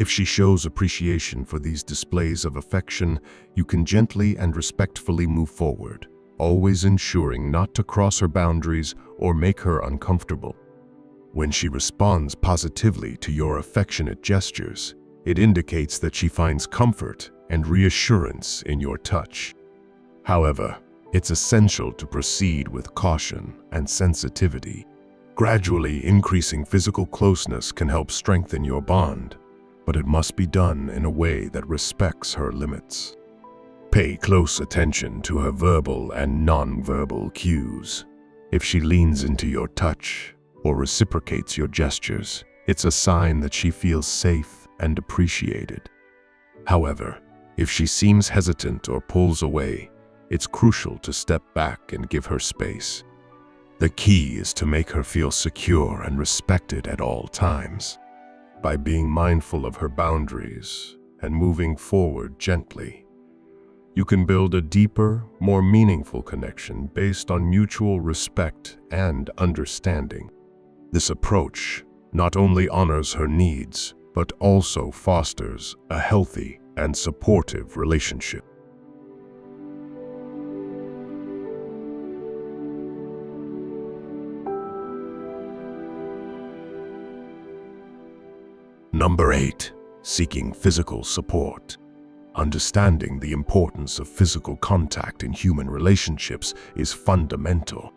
If she shows appreciation for these displays of affection, you can gently and respectfully move forward, always ensuring not to cross her boundaries or make her uncomfortable. When she responds positively to your affectionate gestures, it indicates that she finds comfort and reassurance in your touch. However, it's essential to proceed with caution and sensitivity. Gradually increasing physical closeness can help strengthen your bond, but it must be done in a way that respects her limits. Pay close attention to her verbal and non-verbal cues. If she leans into your touch or reciprocates your gestures, it's a sign that she feels safe and appreciated. However, if she seems hesitant or pulls away, it's crucial to step back and give her space. The key is to make her feel secure and respected at all times. By being mindful of her boundaries and moving forward gently, you can build a deeper, more meaningful connection based on mutual respect and understanding. This approach not only honors her needs, but also fosters a healthy and supportive relationship. Number 8. Seeking physical support. Understanding the importance of physical contact in human relationships is fundamental.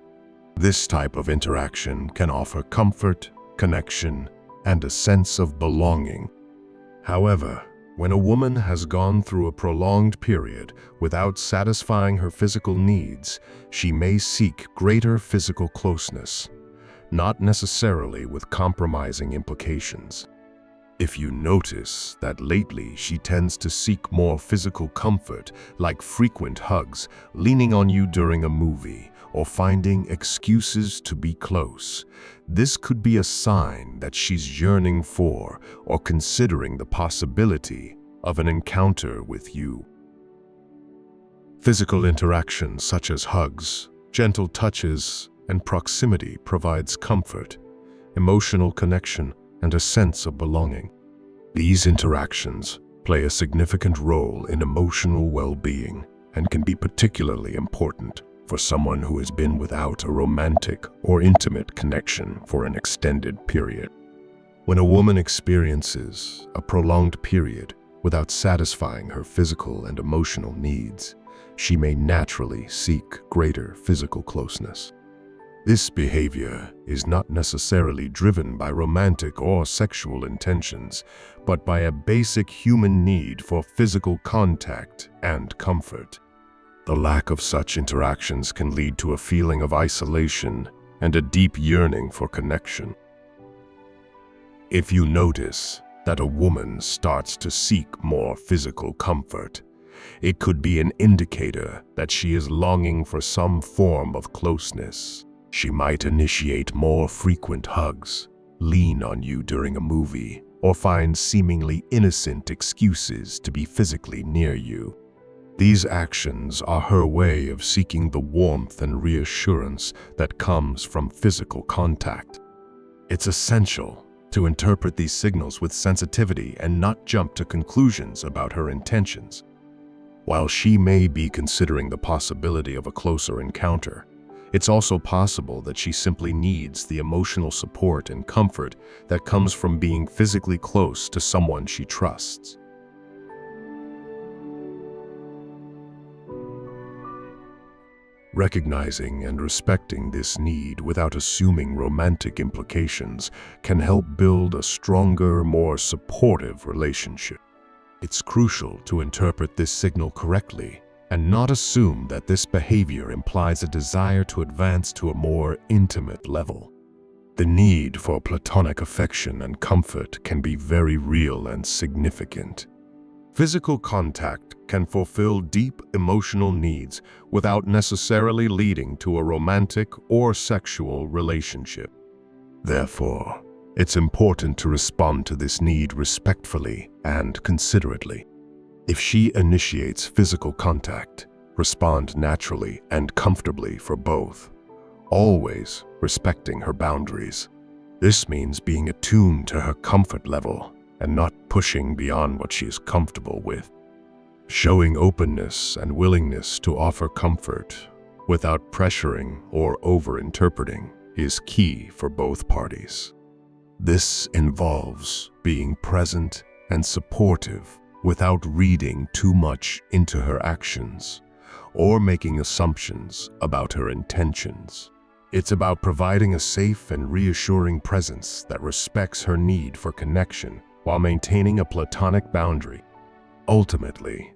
This type of interaction can offer comfort, connection, and a sense of belonging. However, when a woman has gone through a prolonged period without satisfying her physical needs, she may seek greater physical closeness, not necessarily with compromising implications. If you notice that lately she tends to seek more physical comfort, like frequent hugs, leaning on you during a movie, or finding excuses to be close, this could be a sign that she's yearning for or considering the possibility of an encounter with you. Physical interaction such as hugs, gentle touches, and proximity provides comfort, emotional connection, and a sense of belonging. These interactions play a significant role in emotional well-being and can be particularly important for someone who has been without a romantic or intimate connection for an extended period. When a woman experiences a prolonged period without satisfying her physical and emotional needs, she may naturally seek greater physical closeness. This behavior is not necessarily driven by romantic or sexual intentions, but by a basic human need for physical contact and comfort. The lack of such interactions can lead to a feeling of isolation and a deep yearning for connection. If you notice that a woman starts to seek more physical comfort, it could be an indicator that she is longing for some form of closeness. She might initiate more frequent hugs, lean on you during a movie, or find seemingly innocent excuses to be physically near you. These actions are her way of seeking the warmth and reassurance that comes from physical contact. It's essential to interpret these signals with sensitivity and not jump to conclusions about her intentions. While she may be considering the possibility of a closer encounter, it's also possible that she simply needs the emotional support and comfort that comes from being physically close to someone she trusts. Recognizing and respecting this need without assuming romantic implications can help build a stronger, more supportive relationship. It's crucial to interpret this signal correctly and not assume that this behavior implies a desire to advance to a more intimate level. The need for platonic affection and comfort can be very real and significant. Physical contact can fulfill deep emotional needs without necessarily leading to a romantic or sexual relationship. Therefore, it's important to respond to this need respectfully and considerately. If she initiates physical contact, respond naturally and comfortably for both, always respecting her boundaries. This means being attuned to her comfort level and not pushing beyond what she is comfortable with. Showing openness and willingness to offer comfort without pressuring or over-interpreting is key for both parties. This involves being present and supportive without reading too much into her actions or making assumptions about her intentions. It's about providing a safe and reassuring presence that respects her need for connection while maintaining a platonic boundary. Ultimately,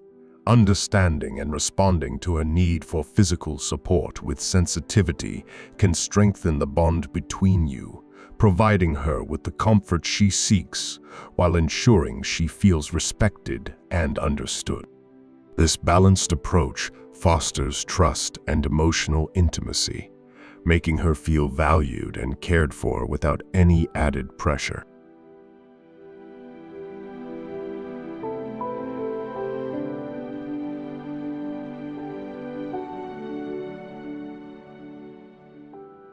understanding and responding to her need for physical support with sensitivity can strengthen the bond between you, providing her with the comfort she seeks while ensuring she feels respected and understood. This balanced approach fosters trust and emotional intimacy, making her feel valued and cared for without any added pressure.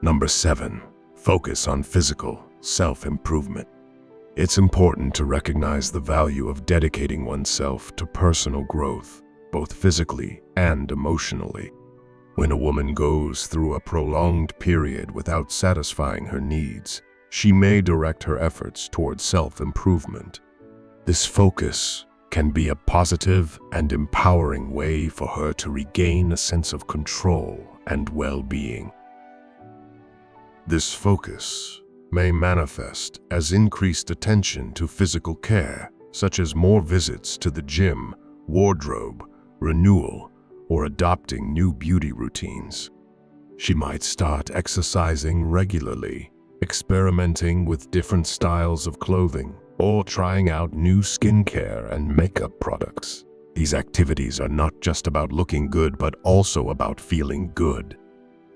Number 7. Focus on physical self-improvement. It's important to recognize the value of dedicating oneself to personal growth, both physically and emotionally. When a woman goes through a prolonged period without satisfying her needs, she may direct her efforts towards self-improvement. This focus can be a positive and empowering way for her to regain a sense of control and well-being. This focus may manifest as increased attention to physical care, such as more visits to the gym, wardrobe renewal, or adopting new beauty routines. She might start exercising regularly, experimenting with different styles of clothing, or trying out new skincare and makeup products. These activities are not just about looking good, but also about feeling good.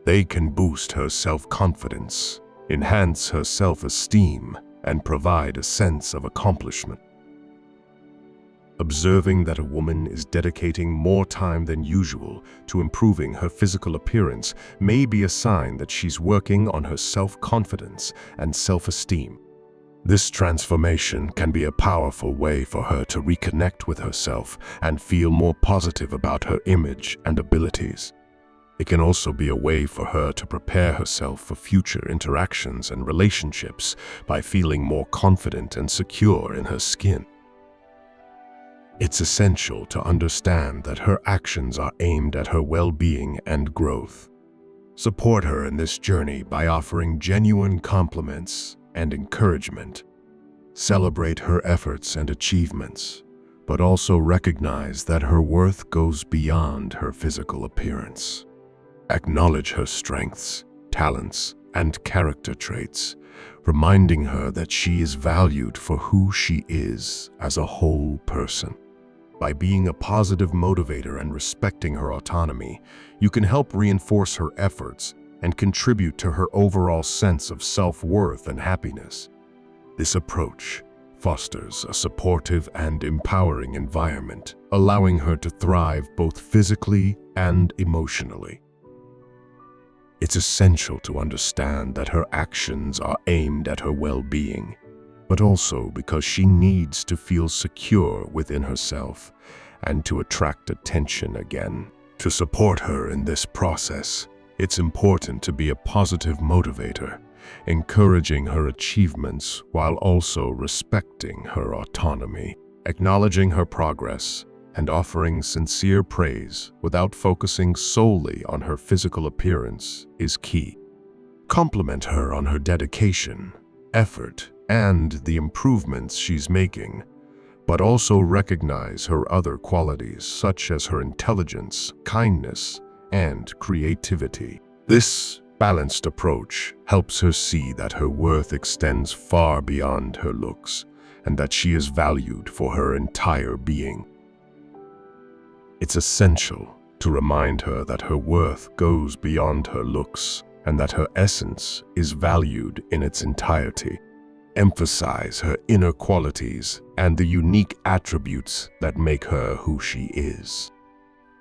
They can boost her self-confidence, enhance her self-esteem, and provide a sense of accomplishment. Observing that a woman is dedicating more time than usual to improving her physical appearance may be a sign that she's working on her self-confidence and self-esteem. This transformation can be a powerful way for her to reconnect with herself and feel more positive about her image and abilities. It can also be a way for her to prepare herself for future interactions and relationships by feeling more confident and secure in her skin. It's essential to understand that her actions are aimed at her well-being and growth. Support her in this journey by offering genuine compliments and encouragement. Celebrate her efforts and achievements, but also recognize that her worth goes beyond her physical appearance. Acknowledge her strengths, talents, and character traits, reminding her that she is valued for who she is as a whole person. By being a positive motivator and respecting her autonomy, you can help reinforce her efforts and contribute to her overall sense of self-worth and happiness. This approach fosters a supportive and empowering environment, allowing her to thrive both physically and emotionally. It's essential to understand that her actions are aimed at her well-being, but also because she needs to feel secure within herself and to attract attention again. To support her in this process, it's important to be a positive motivator, encouraging her achievements while also respecting her autonomy. Acknowledging her progress and offering sincere praise without focusing solely on her physical appearance is key. Compliment her on her dedication, effort, and the improvements she's making, but also recognize her other qualities such as her intelligence, kindness, and creativity. This balanced approach helps her see that her worth extends far beyond her looks and that she is valued for her entire being. It's essential to remind her that her worth goes beyond her looks and that her essence is valued in its entirety. Emphasize her inner qualities and the unique attributes that make her who she is.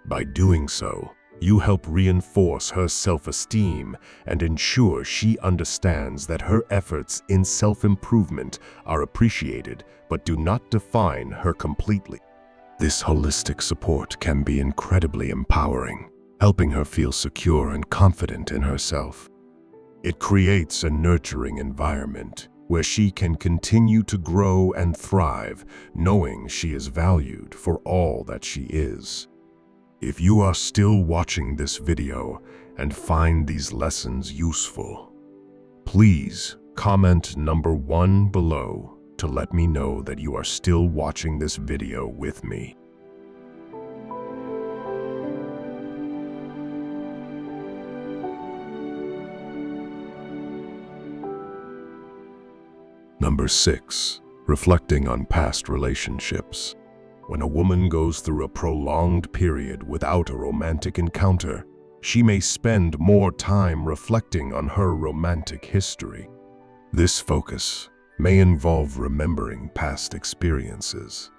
By doing so, You help reinforce her self-esteem and ensure she understands that her efforts in self-improvement are appreciated but do not define her completely. This holistic support can be incredibly empowering, helping her feel secure and confident in herself. It creates a nurturing environment where she can continue to grow and thrive, knowing she is valued for all that she is. If you are still watching this video and find these lessons useful, please comment number 1 below to let me know that you are still watching this video with me. Number 6. Reflecting on past relationships. When a woman goes through a prolonged period without a romantic encounter, she may spend more time reflecting on her romantic history. This focus may involve remembering past experiences,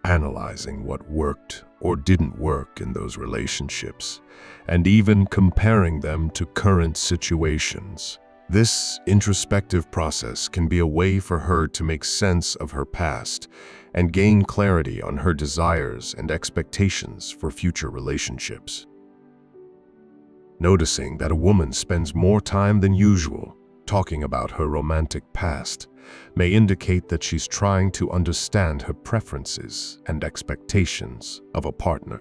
analyzing what worked or didn't work in those relationships, and even comparing them to current situations. This introspective process can be a way for her to make sense of her past and gain clarity on her desires and expectations for future relationships. Noticing that a woman spends more time than usual talking about her romantic past may indicate that she's trying to understand her preferences and expectations of a partner.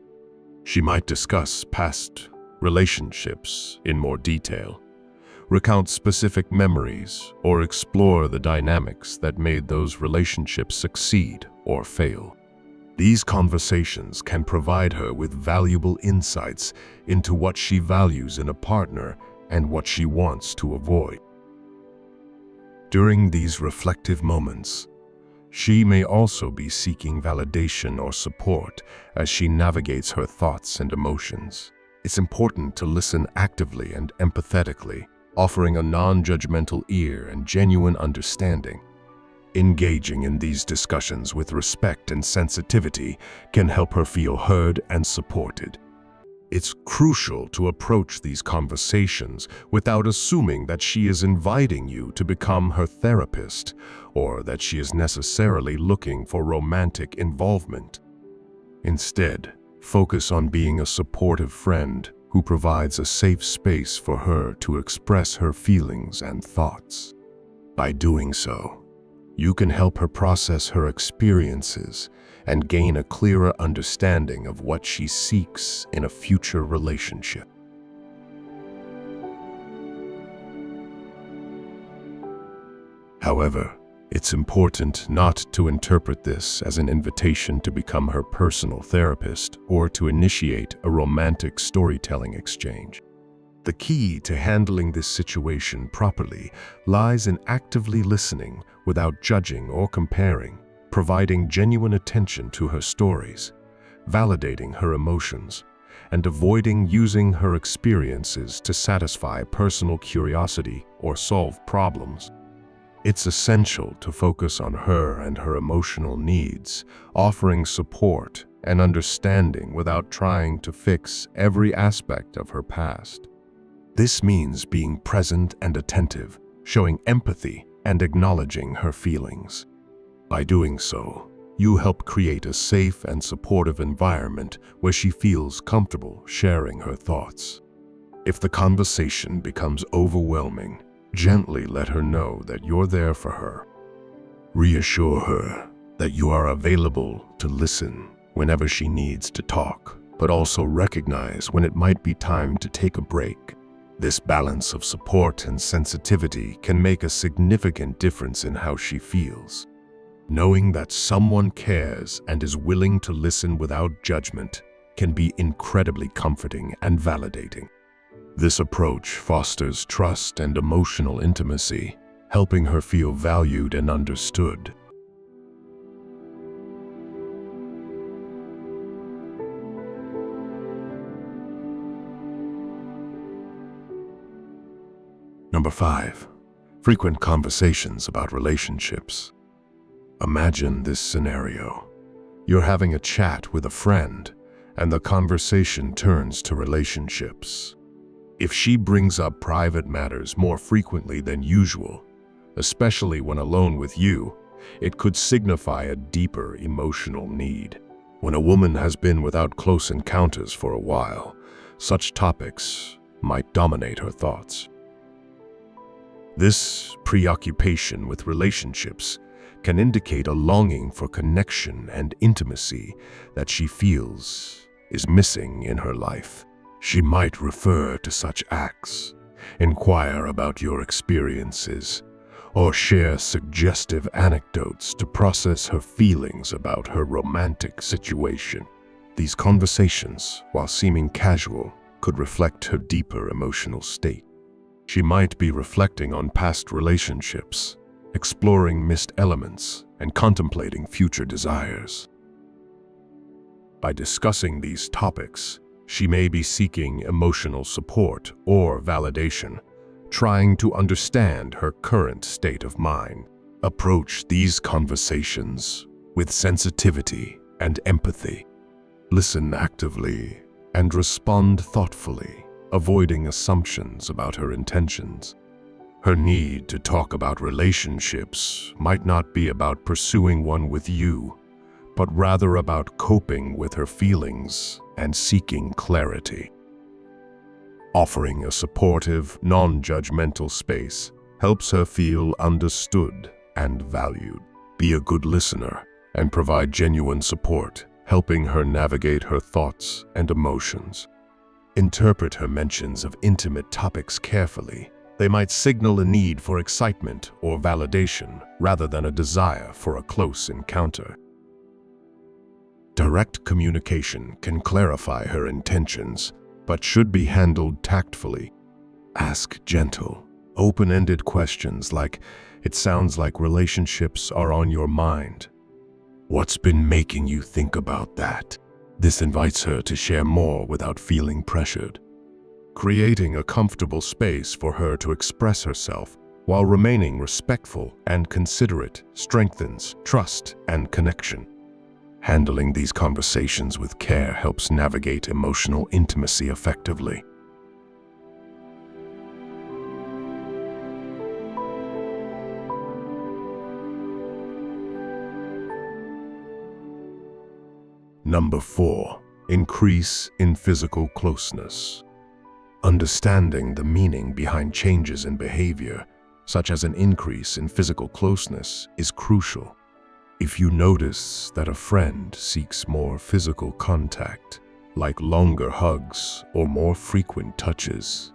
She might discuss past relationships in more detail, recount specific memories, or explore the dynamics that made those relationships succeed or fail. These conversations can provide her with valuable insights into what she values in a partner and what she wants to avoid. During these reflective moments, she may also be seeking validation or support as she navigates her thoughts and emotions. It's important to listen actively and empathetically, offering a non-judgmental ear and genuine understanding. Engaging in these discussions with respect and sensitivity can help her feel heard and supported. It's crucial to approach these conversations without assuming that she is inviting you to become her therapist or that she is necessarily looking for romantic involvement. Instead, focus on being a supportive friend who provides a safe space for her to express her feelings and thoughts. By doing so, you can help her process her experiences and gain a clearer understanding of what she seeks in a future relationship. However, it's important not to interpret this as an invitation to become her personal therapist or to initiate a romantic storytelling exchange. The key to handling this situation properly lies in actively listening without judging or comparing, providing genuine attention to her stories, validating her emotions, and avoiding using her experiences to satisfy personal curiosity or solve problems. It's essential to focus on her and her emotional needs, offering support and understanding without trying to fix every aspect of her past. This means being present and attentive, showing empathy and acknowledging her feelings. By doing so, you help create a safe and supportive environment where she feels comfortable sharing her thoughts. If the conversation becomes overwhelming, gently let her know that you're there for her. Reassure her that you are available to listen whenever she needs to talk, but also recognize when it might be time to take a break. This balance of support and sensitivity can make a significant difference in how she feels. Knowing that someone cares and is willing to listen without judgment can be incredibly comforting and validating. This approach fosters trust and emotional intimacy, helping her feel valued and understood. Number 5. Frequent conversations about relationships. Imagine this scenario. You're having a chat with a friend, and the conversation turns to relationships. If she brings up private matters more frequently than usual, especially when alone with you, it could signify a deeper emotional need. When a woman has been without close encounters for a while, such topics might dominate her thoughts. This preoccupation with relationships can indicate a longing for connection and intimacy that she feels is missing in her life. She might refer to such acts, inquire about your experiences, or share suggestive anecdotes to process her feelings about her romantic situation. These conversations, while seeming casual, could reflect her deeper emotional state. She might be reflecting on past relationships, exploring missed elements, and contemplating future desires. By discussing these topics, she may be seeking emotional support or validation, trying to understand her current state of mind. Approach these conversations with sensitivity and empathy. Listen actively and respond thoughtfully, avoiding assumptions about her intentions. Her need to talk about relationships might not be about pursuing one with you, but rather about coping with her feelings and seeking clarity. Offering a supportive, non-judgmental space helps her feel understood and valued. Be a good listener and provide genuine support, helping her navigate her thoughts and emotions. Interpret her mentions of intimate topics carefully. They might signal a need for excitement or validation rather than a desire for a close encounter. Direct communication can clarify her intentions, but should be handled tactfully. Ask gentle, open-ended questions like, "It sounds like relationships are on your mind. What's been making you think about that?" This invites her to share more without feeling pressured. Creating a comfortable space for her to express herself while remaining respectful and considerate strengthens trust and connection. Handling these conversations with care helps navigate emotional intimacy effectively. Number 4. Increase in physical closeness. Understanding the meaning behind changes in behavior, such as an increase in physical closeness, is crucial. If you notice that a friend seeks more physical contact, like longer hugs or more frequent touches,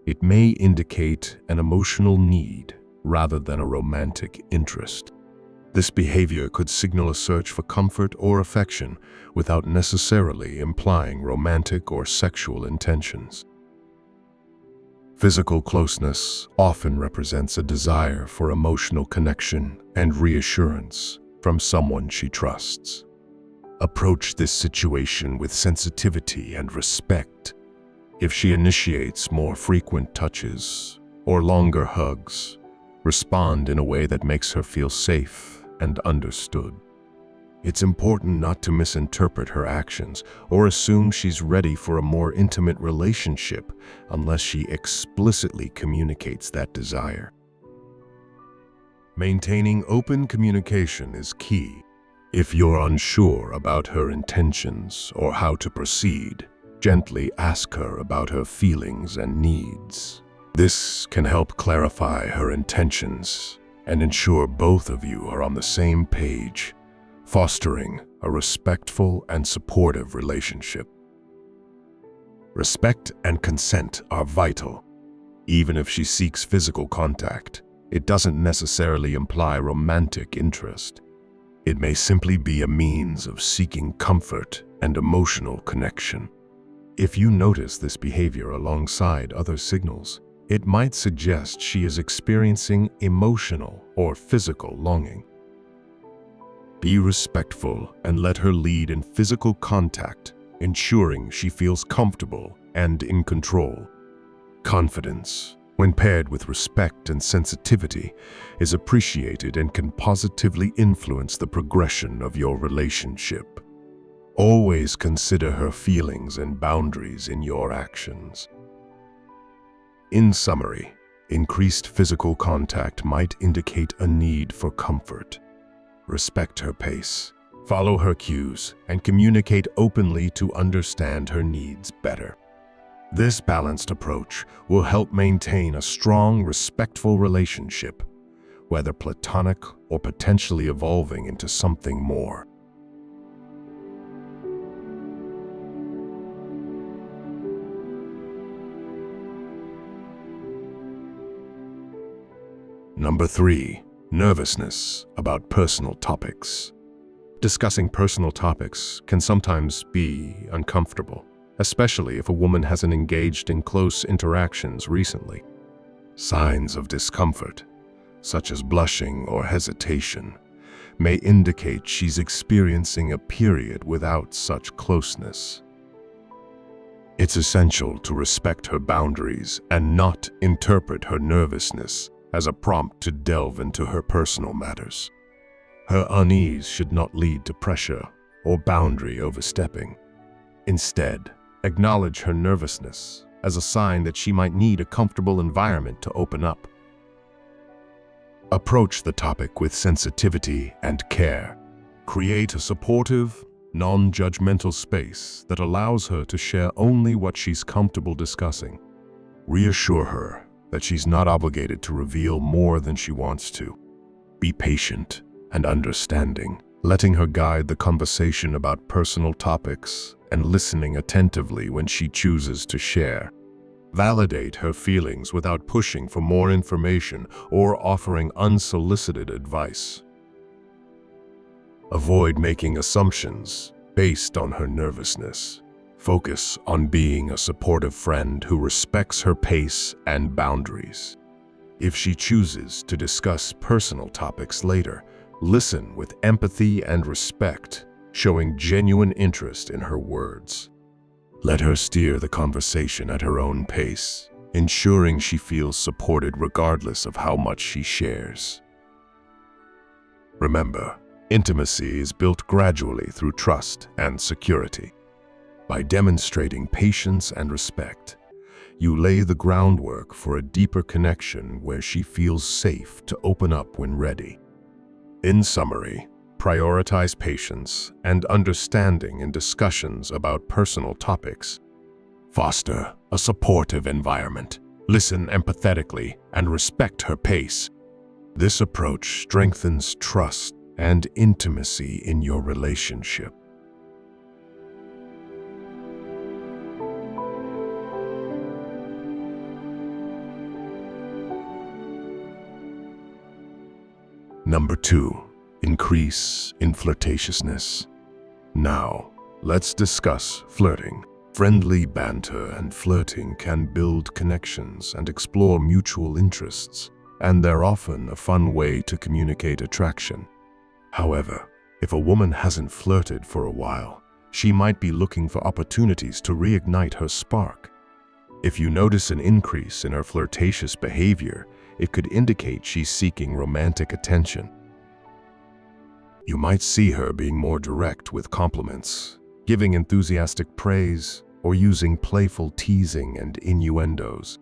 it may indicate an emotional need rather than a romantic interest. This behavior could signal a search for comfort or affection without necessarily implying romantic or sexual intentions. Physical closeness often represents a desire for emotional connection and reassurance from someone she trusts. Approach this situation with sensitivity and respect. If she initiates more frequent touches or longer hugs, respond in a way that makes her feel safe and understood. It's important not to misinterpret her actions or assume she's ready for a more intimate relationship unless she explicitly communicates that desire. Maintaining open communication is key. If you're unsure about her intentions or how to proceed, gently ask her about her feelings and needs. This can help clarify her intentions and ensure both of you are on the same page, fostering a respectful and supportive relationship. Respect and consent are vital. Even if she seeks physical contact, it doesn't necessarily imply romantic interest. It may simply be a means of seeking comfort and emotional connection. If you notice this behavior alongside other signals, it might suggest she is experiencing emotional or physical longing. Be respectful and let her lead in physical contact, ensuring she feels comfortable and in control. Confidence, when paired with respect and sensitivity, is appreciated and can positively influence the progression of your relationship. Always consider her feelings and boundaries in your actions. In summary, increased physical contact might indicate a need for comfort. Respect her pace, follow her cues, and communicate openly to understand her needs better. This balanced approach will help maintain a strong, respectful relationship, whether platonic or potentially evolving into something more. Number 3. Nervousness about personal topics. Discussing personal topics can sometimes be uncomfortable, especially if a woman hasn't engaged in close interactions recently. Signs of discomfort, such as blushing or hesitation, may indicate she's experiencing a period without such closeness. It's essential to respect her boundaries and not interpret her nervousness as a prompt to delve into her personal matters. Her unease should not lead to pressure or boundary overstepping. Instead, acknowledge her nervousness as a sign that she might need a comfortable environment to open up. Approach the topic with sensitivity and care. Create a supportive, non-judgmental space that allows her to share only what she's comfortable discussing. Reassure her that she's not obligated to reveal more than she wants to. Be patient and understanding, letting her guide the conversation about personal topics and listening attentively when she chooses to share. Validate her feelings without pushing for more information or offering unsolicited advice. Avoid making assumptions based on her nervousness. Focus on being a supportive friend who respects her pace and boundaries. If she chooses to discuss personal topics later, listen with empathy and respect, showing genuine interest in her words. Let her steer the conversation at her own pace, ensuring she feels supported regardless of how much she shares. Remember, intimacy is built gradually through trust and security. By demonstrating patience and respect, you lay the groundwork for a deeper connection where she feels safe to open up when ready. In summary, prioritize patience and understanding in discussions about personal topics. Foster a supportive environment. Listen empathetically and respect her pace. This approach strengthens trust and intimacy in your relationship. Number 2. Increase in flirtatiousness. Now, let's discuss flirting. Friendly banter and flirting can build connections and explore mutual interests, and they're often a fun way to communicate attraction. However, if a woman hasn't flirted for a while, she might be looking for opportunities to reignite her spark. If you notice an increase in her flirtatious behavior, it could indicate she's seeking romantic attention. You might see her being more direct with compliments, giving enthusiastic praise, or using playful teasing and innuendos.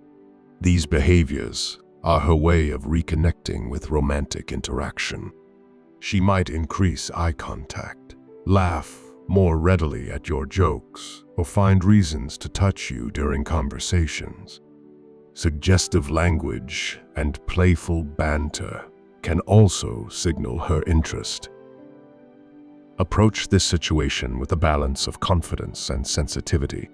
These behaviors are her way of reconnecting with romantic interaction. She might increase eye contact, laugh more readily at your jokes, or find reasons to touch you during conversations. Suggestive language and playful banter can also signal her interest. Approach this situation with a balance of confidence and sensitivity.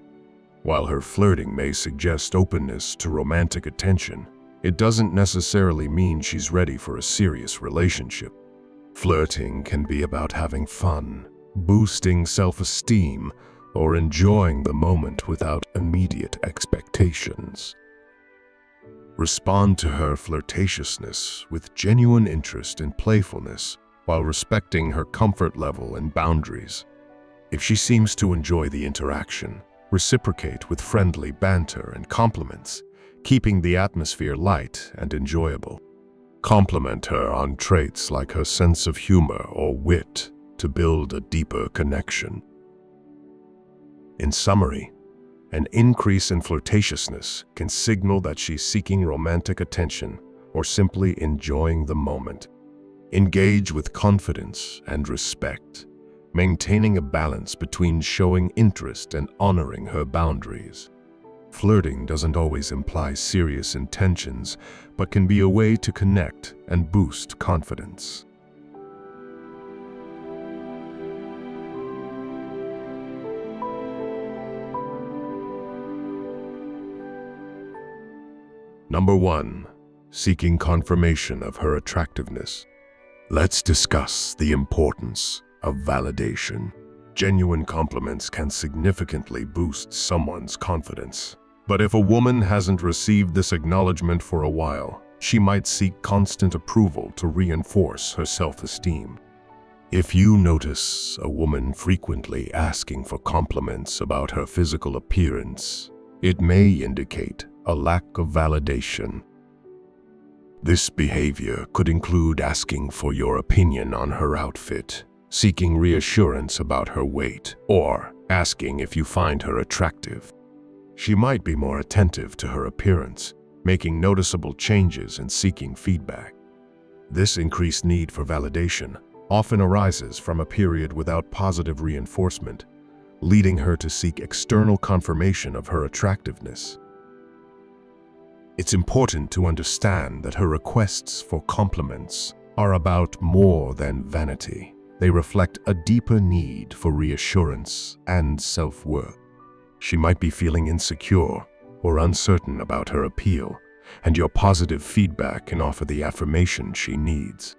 While her flirting may suggest openness to romantic attention, it doesn't necessarily mean she's ready for a serious relationship. Flirting can be about having fun, boosting self-esteem, or enjoying the moment without immediate expectations. Respond to her flirtatiousness with genuine interest and playfulness while respecting her comfort level and boundaries. If she seems to enjoy the interaction, reciprocate with friendly banter and compliments, keeping the atmosphere light and enjoyable. Compliment her on traits like her sense of humor or wit to build a deeper connection. In summary, an increase in flirtatiousness can signal that she's seeking romantic attention or simply enjoying the moment. Engage with confidence and respect, maintaining a balance between showing interest and honoring her boundaries. Flirting doesn't always imply serious intentions, but can be a way to connect and boost confidence. Number 1. Seeking confirmation of her attractiveness. Let's discuss the importance of validation. Genuine compliments can significantly boost someone's confidence. But if a woman hasn't received this acknowledgement for a while, she might seek constant approval to reinforce her self-esteem. If you notice a woman frequently asking for compliments about her physical appearance, it may indicate a lack of validation. This behavior could include asking for your opinion on her outfit, seeking reassurance about her weight, or asking if you find her attractive. She might be more attentive to her appearance, making noticeable changes and seeking feedback. This increased need for validation often arises from a period without positive reinforcement, leading her to seek external confirmation of her attractiveness. It's important to understand that her requests for compliments are about more than vanity. They reflect a deeper need for reassurance and self-worth. She might be feeling insecure or uncertain about her appeal, and your positive feedback can offer the affirmation she needs.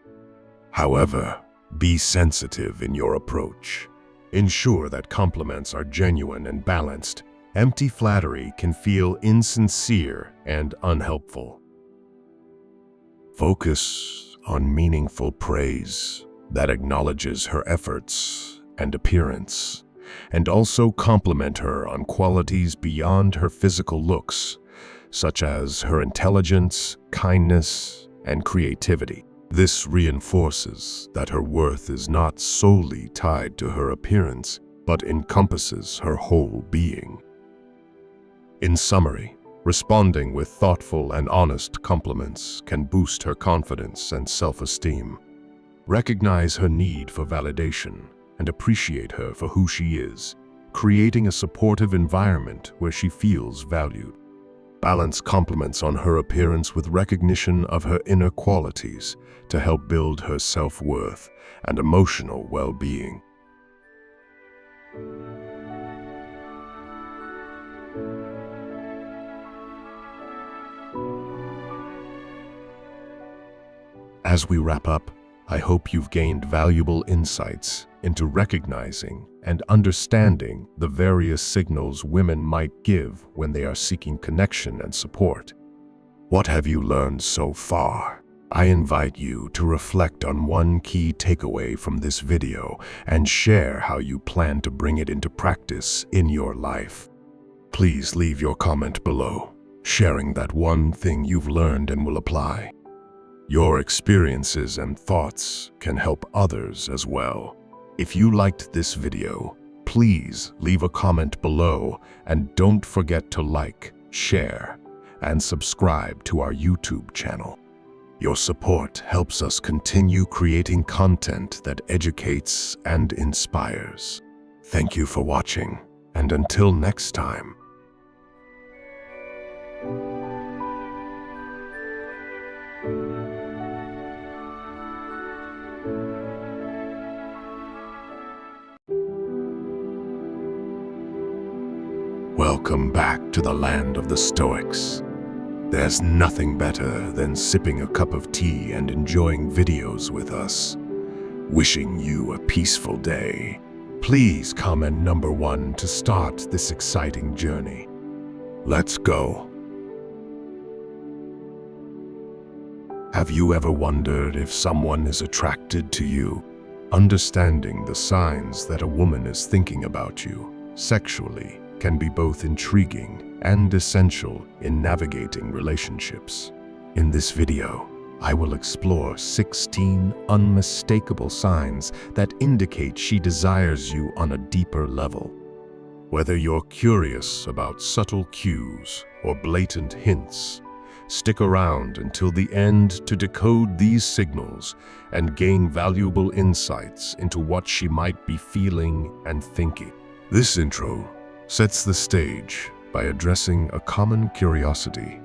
However, be sensitive in your approach. Ensure that compliments are genuine and balanced. Empty flattery can feel insincere and unhelpful. Focus on meaningful praise that acknowledges her efforts and appearance, and also compliment her on qualities beyond her physical looks, such as her intelligence, kindness, and creativity. This reinforces that her worth is not solely tied to her appearance, but encompasses her whole being. In summary, responding with thoughtful and honest compliments can boost her confidence and self-esteem. Recognize her need for validation and appreciate her for who she is, creating a supportive environment where she feels valued. Balance compliments on her appearance with recognition of her inner qualities to help build her self-worth and emotional well-being. As we wrap up, I hope you've gained valuable insights into recognizing and understanding the various signals women might give when they are seeking connection and support. What have you learned so far? I invite you to reflect on one key takeaway from this video and share how you plan to bring it into practice in your life. Please leave your comment below, sharing that one thing you've learned and will apply. Your experiences and thoughts can help others as well. If you liked this video, please leave a comment below and don't forget to like, share, and subscribe to our YouTube channel. Your support helps us continue creating content that educates and inspires. Thank you for watching, and until next time. Welcome back to the land of the Stoics. There's nothing better than sipping a cup of tea and enjoying videos with us. Wishing you a peaceful day. Please comment number 1 to start this exciting journey. Let's go. Have you ever wondered if someone is attracted to you? Understanding the signs that a woman is thinking about you sexually can be both intriguing and essential in navigating relationships. In this video, I will explore 16 unmistakable signs that indicate she desires you on a deeper level. Whether you're curious about subtle cues or blatant hints, stick around until the end to decode these signals and gain valuable insights into what she might be feeling and thinking. This intro sets the stage by addressing a common curiosity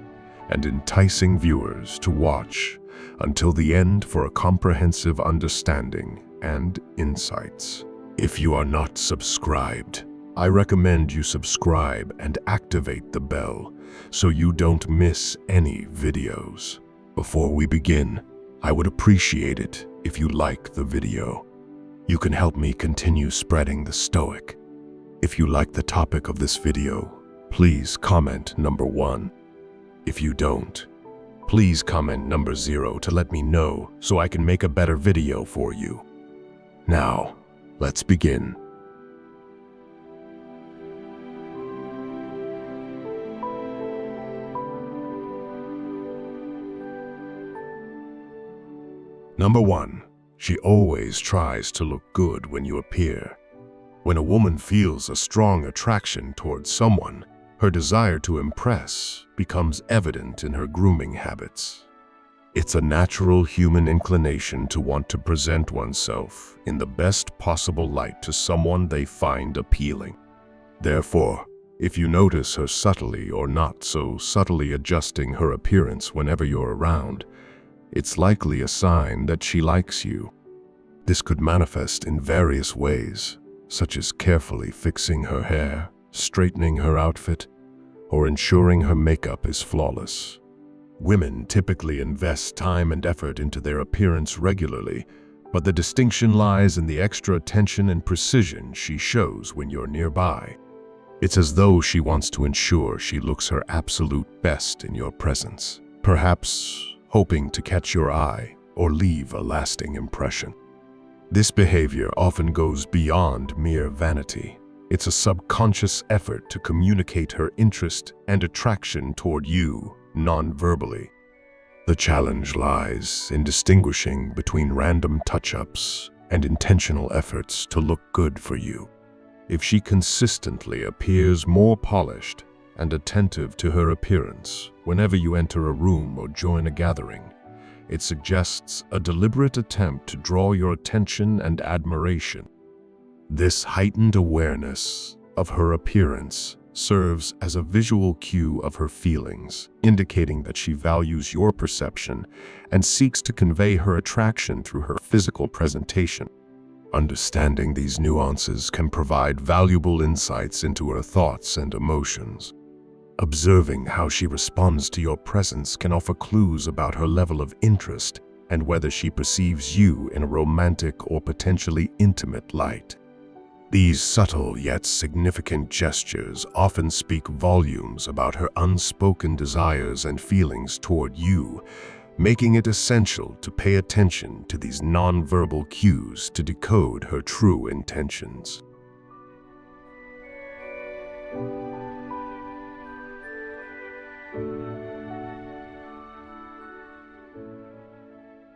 and enticing viewers to watch until the end for a comprehensive understanding and insights. If you are not subscribed, I recommend you subscribe and activate the bell so you don't miss any videos. Before we begin, I would appreciate it if you like the video. You can help me continue spreading the Stoic. If you like the topic of this video, please comment number 1. If you don't, please comment number 0 to let me know so I can make a better video for you. Now, let's begin. Number 1. She always tries to look good when you appear. When a woman feels a strong attraction towards someone, her desire to impress becomes evident in her grooming habits. It's a natural human inclination to want to present oneself in the best possible light to someone they find appealing. Therefore, if you notice her subtly or not so subtly adjusting her appearance whenever you're around, it's likely a sign that she likes you. This could manifest in various ways, such as carefully fixing her hair, straightening her outfit, or ensuring her makeup is flawless. Women typically invest time and effort into their appearance regularly, but the distinction lies in the extra attention and precision she shows when you're nearby. It's as though she wants to ensure she looks her absolute best in your presence, perhaps hoping to catch your eye or leave a lasting impression. This behavior often goes beyond mere vanity. It's a subconscious effort to communicate her interest and attraction toward you non-verbally. The challenge lies in distinguishing between random touch-ups and intentional efforts to look good for you. If she consistently appears more polished and attentive to her appearance whenever you enter a room or join a gathering, it suggests a deliberate attempt to draw your attention and admiration. This heightened awareness of her appearance serves as a visual cue of her feelings, indicating that she values your perception and seeks to convey her attraction through her physical presentation. Understanding these nuances can provide valuable insights into her thoughts and emotions. Observing how she responds to your presence can offer clues about her level of interest and whether she perceives you in a romantic or potentially intimate light. These subtle yet significant gestures often speak volumes about her unspoken desires and feelings toward you, making it essential to pay attention to these nonverbal cues to decode her true intentions.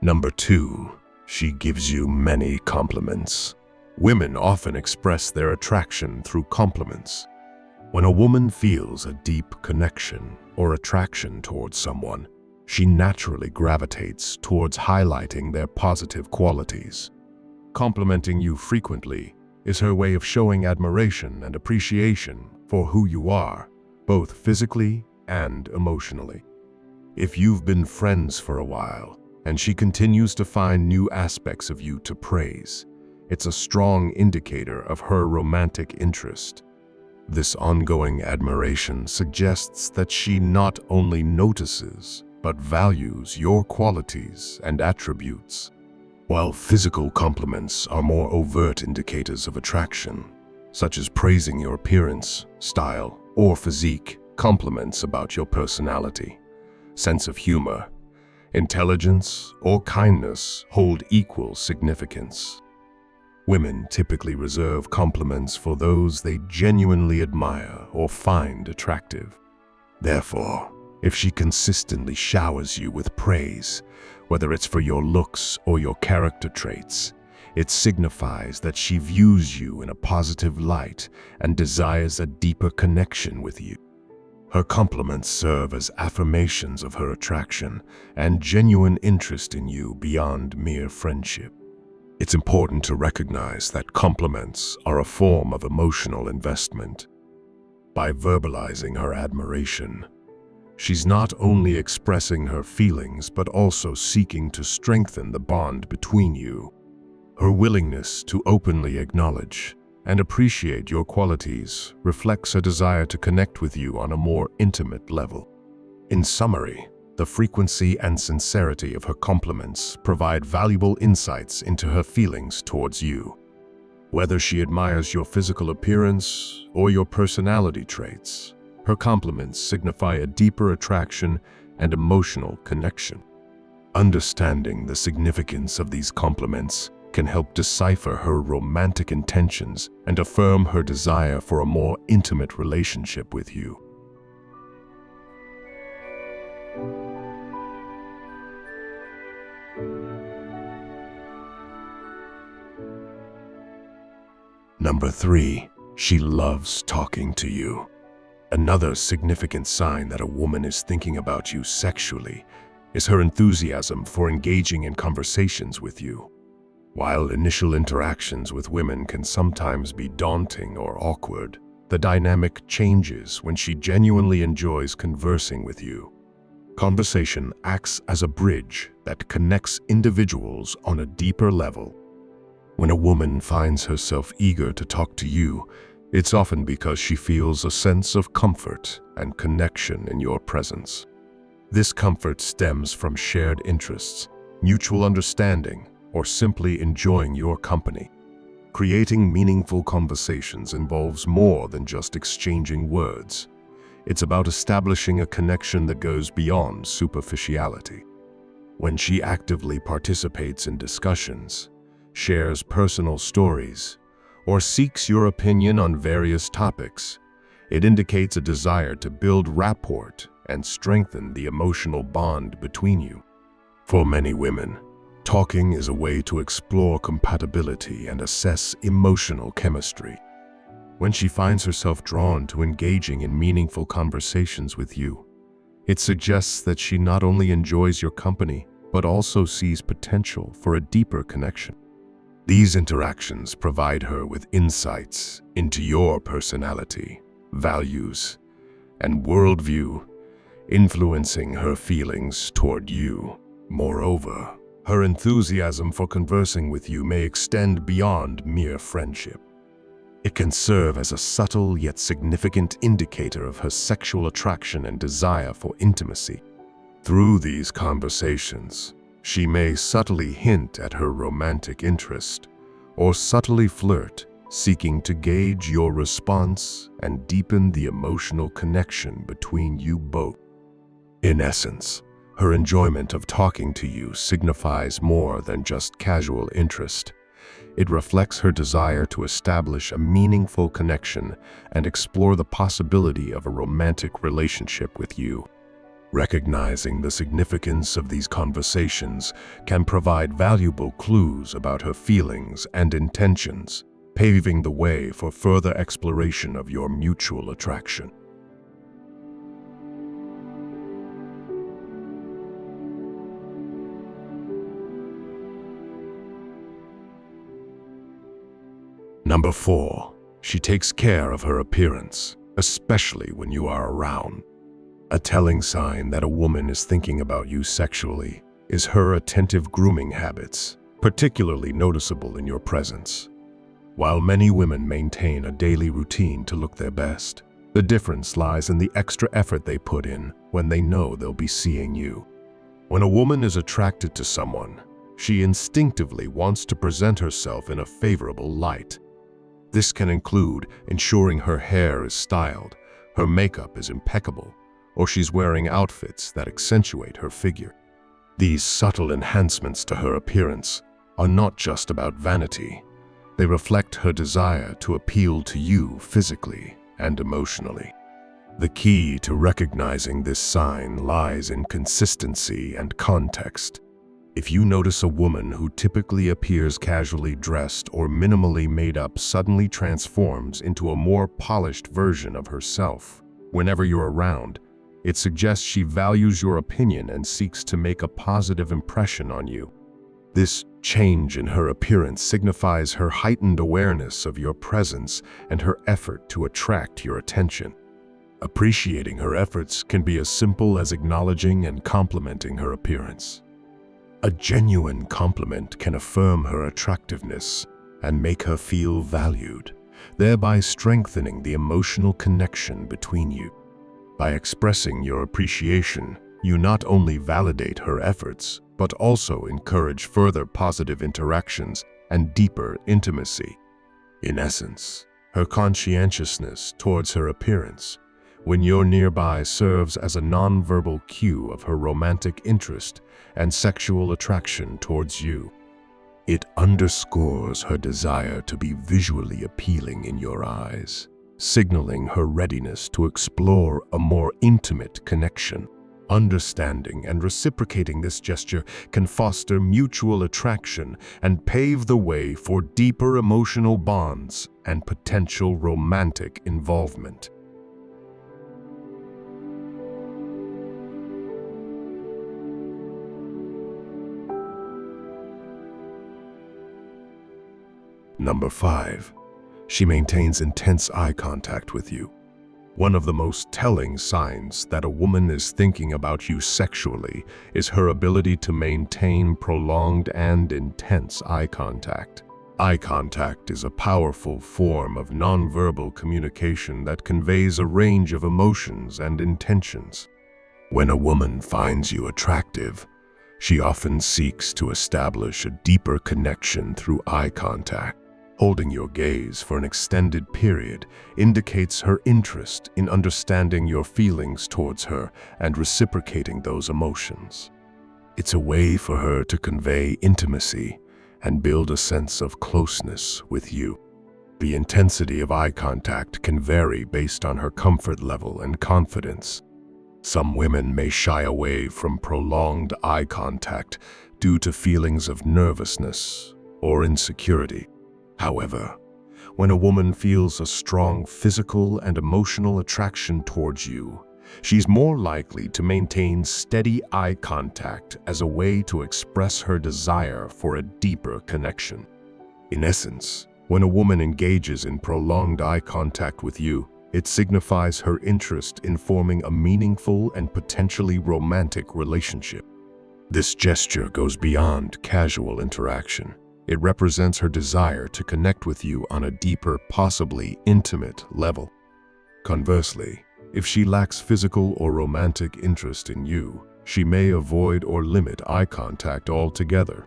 Number 2. She gives you many compliments. Women often express their attraction through compliments. When a woman feels a deep connection or attraction towards someone, she naturally gravitates towards highlighting their positive qualities. Complimenting you frequently is her way of showing admiration and appreciation for who you are, both physically and emotionally. If you've been friends for a while, and she continues to find new aspects of you to praise, it's a strong indicator of her romantic interest. This ongoing admiration suggests that she not only notices, but values your qualities and attributes. While physical compliments are more overt indicators of attraction, such as praising your appearance, style, or physique, compliments about your personality, sense of humor, intelligence, or kindness hold equal significance. Women typically reserve compliments for those they genuinely admire or find attractive. Therefore, if she consistently showers you with praise, whether it's for your looks or your character traits, It signifies that she views you in a positive light and desires a deeper connection with you. Her compliments serve as affirmations of her attraction and genuine interest in you beyond mere friendship. It's important to recognize that compliments are a form of emotional investment. By verbalizing her admiration, she's not only expressing her feelings but also seeking to strengthen the bond between you. Her willingness to openly acknowledge and appreciate your qualities reflects a desire to connect with you on a more intimate level. In summary, the frequency and sincerity of her compliments provide valuable insights into her feelings towards you. Whether she admires your physical appearance or your personality traits, her compliments signify a deeper attraction and emotional connection. Understanding the significance of these compliments can help decipher her romantic intentions and affirm her desire for a more intimate relationship with you. Number 3, she loves talking to you. Another significant sign that a woman is thinking about you sexually is her enthusiasm for engaging in conversations with you. While initial interactions with women can sometimes be daunting or awkward, the dynamic changes when she genuinely enjoys conversing with you. Conversation acts as a bridge that connects individuals on a deeper level. When a woman finds herself eager to talk to you, it's often because she feels a sense of comfort and connection in your presence. This comfort stems from shared interests, mutual understanding, or simply enjoying your company. Creating meaningful conversations involves more than just exchanging words. It's about establishing a connection that goes beyond superficiality. When she actively participates in discussions, shares personal stories, or seeks your opinion on various topics, it indicates a desire to build rapport and strengthen the emotional bond between you. For many women, talking is a way to explore compatibility and assess emotional chemistry. When she finds herself drawn to engaging in meaningful conversations with you, it suggests that she not only enjoys your company, but also sees potential for a deeper connection. These interactions provide her with insights into your personality, values, and worldview, influencing her feelings toward you. Moreover, her enthusiasm for conversing with you may extend beyond mere friendship. It can serve as a subtle yet significant indicator of her sexual attraction and desire for intimacy. Through these conversations, she may subtly hint at her romantic interest, or subtly flirt, seeking to gauge your response and deepen the emotional connection between you both. In essence, her enjoyment of talking to you signifies more than just casual interest. It reflects her desire to establish a meaningful connection and explore the possibility of a romantic relationship with you. Recognizing the significance of these conversations can provide valuable clues about her feelings and intentions, paving the way for further exploration of your mutual attraction. Number 4, she takes care of her appearance, especially when you are around. A telling sign that a woman is thinking about you sexually is her attentive grooming habits, particularly noticeable in your presence. While many women maintain a daily routine to look their best, the difference lies in the extra effort they put in when they know they'll be seeing you. When a woman is attracted to someone, she instinctively wants to present herself in a favorable light. This can include ensuring her hair is styled, her makeup is impeccable, or she's wearing outfits that accentuate her figure. These subtle enhancements to her appearance are not just about vanity. They reflect her desire to appeal to you physically and emotionally. The key to recognizing this sign lies in consistency and context. If you notice a woman who typically appears casually dressed or minimally made up suddenly transforms into a more polished version of herself whenever you're around, it suggests she values your opinion and seeks to make a positive impression on you. This change in her appearance signifies her heightened awareness of your presence and her effort to attract your attention. Appreciating her efforts can be as simple as acknowledging and complimenting her appearance. A genuine compliment can affirm her attractiveness and make her feel valued, thereby strengthening the emotional connection between you. By expressing your appreciation, you not only validate her efforts, but also encourage further positive interactions and deeper intimacy. In essence, her conscientiousness towards her appearance, when you're nearby, serves as a nonverbal cue of her romantic interest and sexual attraction towards you. It underscores her desire to be visually appealing in your eyes, signaling her readiness to explore a more intimate connection. Understanding and reciprocating this gesture can foster mutual attraction and pave the way for deeper emotional bonds and potential romantic involvement. Number 5. She maintains intense eye contact with you. One of the most telling signs that a woman is thinking about you sexually is her ability to maintain prolonged and intense eye contact. Eye contact is a powerful form of nonverbal communication that conveys a range of emotions and intentions. When a woman finds you attractive, she often seeks to establish a deeper connection through eye contact. Holding your gaze for an extended period indicates her interest in understanding your feelings towards her and reciprocating those emotions. It's a way for her to convey intimacy and build a sense of closeness with you. The intensity of eye contact can vary based on her comfort level and confidence. Some women may shy away from prolonged eye contact due to feelings of nervousness or insecurity. However, when a woman feels a strong physical and emotional attraction towards you, she's more likely to maintain steady eye contact as a way to express her desire for a deeper connection. In essence, when a woman engages in prolonged eye contact with you, it signifies her interest in forming a meaningful and potentially romantic relationship. This gesture goes beyond casual interaction. It represents her desire to connect with you on a deeper, possibly intimate level. Conversely, if she lacks physical or romantic interest in you, she may avoid or limit eye contact altogether.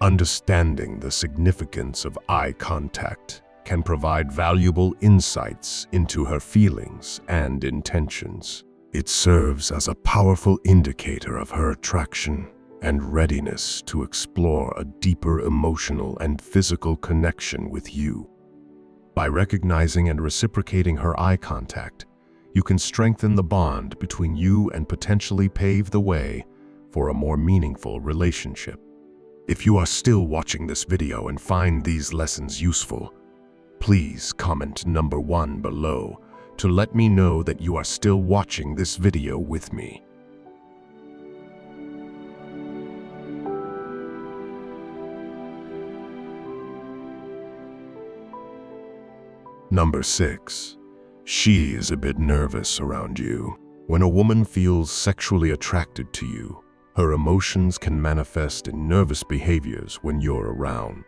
Understanding the significance of eye contact can provide valuable insights into her feelings and intentions. It serves as a powerful indicator of her attraction and readiness to explore a deeper emotional and physical connection with you. By recognizing and reciprocating her eye contact, you can strengthen the bond between you and potentially pave the way for a more meaningful relationship. If you are still watching this video and find these lessons useful, please comment number 1 below to let me know that you are still watching this video with me. Number 6. She is a bit nervous around you. When a woman feels sexually attracted to you, her emotions can manifest in nervous behaviors when you're around.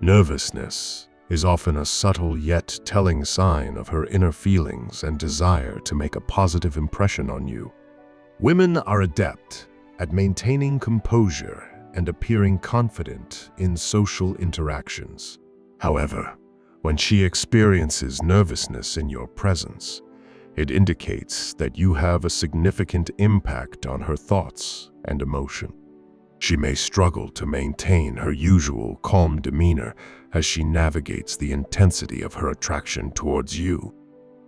Nervousness is often a subtle yet telling sign of her inner feelings and desire to make a positive impression on you. Women are adept at maintaining composure and appearing confident in social interactions. However, when she experiences nervousness in your presence, it indicates that you have a significant impact on her thoughts and emotion. She may struggle to maintain her usual calm demeanor as she navigates the intensity of her attraction towards you.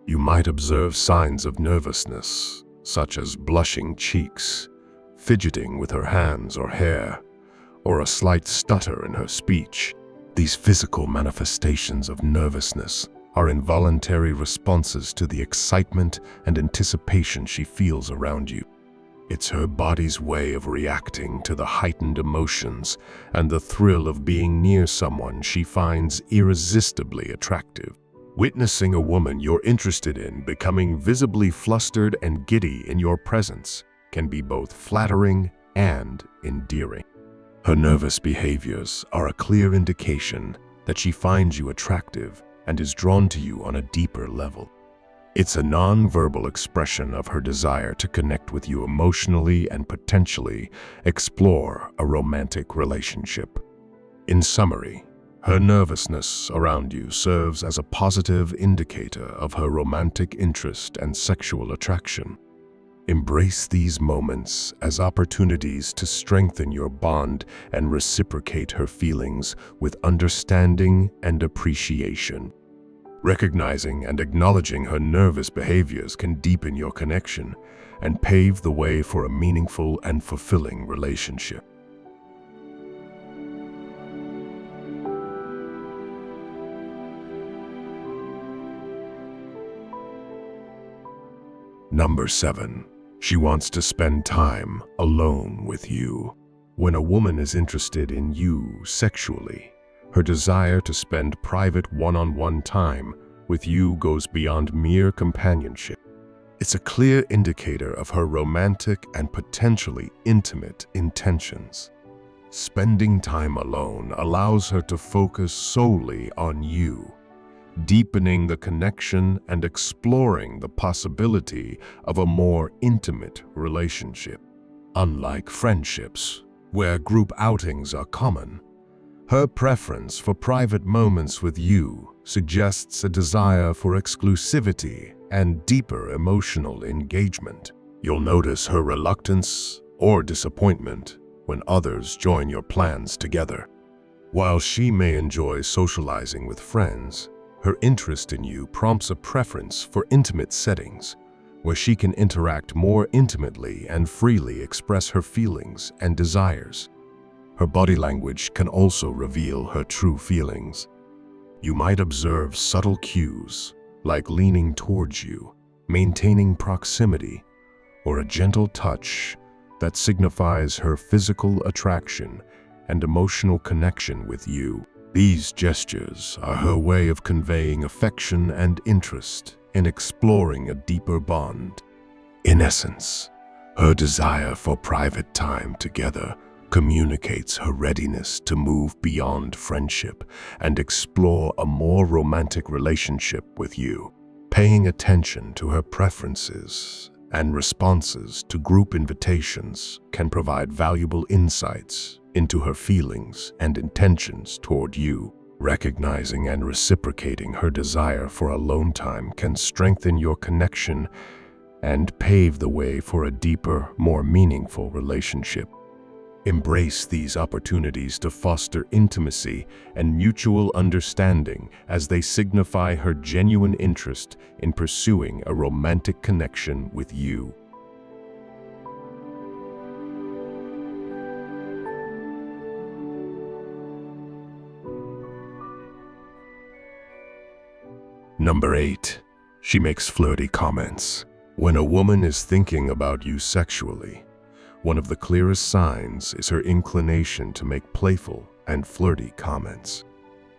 You might observe signs of nervousness, such as blushing cheeks, fidgeting with her hands or hair, or a slight stutter in her speech. These physical manifestations of nervousness are involuntary responses to the excitement and anticipation she feels around you. It's her body's way of reacting to the heightened emotions and the thrill of being near someone she finds irresistibly attractive. Witnessing a woman you're interested in becoming visibly flustered and giddy in your presence can be both flattering and endearing. Her nervous behaviors are a clear indication that she finds you attractive and is drawn to you on a deeper level. It's a non-verbal expression of her desire to connect with you emotionally and potentially explore a romantic relationship. In summary, her nervousness around you serves as a positive indicator of her romantic interest and sexual attraction. Embrace these moments as opportunities to strengthen your bond and reciprocate her feelings with understanding and appreciation. Recognizing and acknowledging her nervous behaviors can deepen your connection and pave the way for a meaningful and fulfilling relationship. Number 7. She wants to spend time alone with you. When a woman is interested in you sexually, her desire to spend private one-on-one time with you goes beyond mere companionship. It's a clear indicator of her romantic and potentially intimate intentions. Spending time alone allows her to focus solely on you, deepening the connection and exploring the possibility of a more intimate relationship. Unlike friendships, where group outings are common, her preference for private moments with you suggests a desire for exclusivity and deeper emotional engagement. You'll notice her reluctance or disappointment when others join your plans together. While she may enjoy socializing with friends, her interest in you prompts a preference for intimate settings, where she can interact more intimately and freely express her feelings and desires. Her body language can also reveal her true feelings. You might observe subtle cues, like leaning towards you, maintaining proximity, or a gentle touch that signifies her physical attraction and emotional connection with you. These gestures are her way of conveying affection and interest in exploring a deeper bond. In essence, her desire for private time together communicates her readiness to move beyond friendship and explore a more romantic relationship with you. Paying attention to her preferences and responses to group invitations can provide valuable insights into her feelings and intentions toward you. Recognizing and reciprocating her desire for alone time can strengthen your connection and pave the way for a deeper, more meaningful relationship. Embrace these opportunities to foster intimacy and mutual understanding as they signify her genuine interest in pursuing a romantic connection with you. Number 8. She makes flirty comments. When a woman is thinking about you sexually, one of the clearest signs is her inclination to make playful and flirty comments.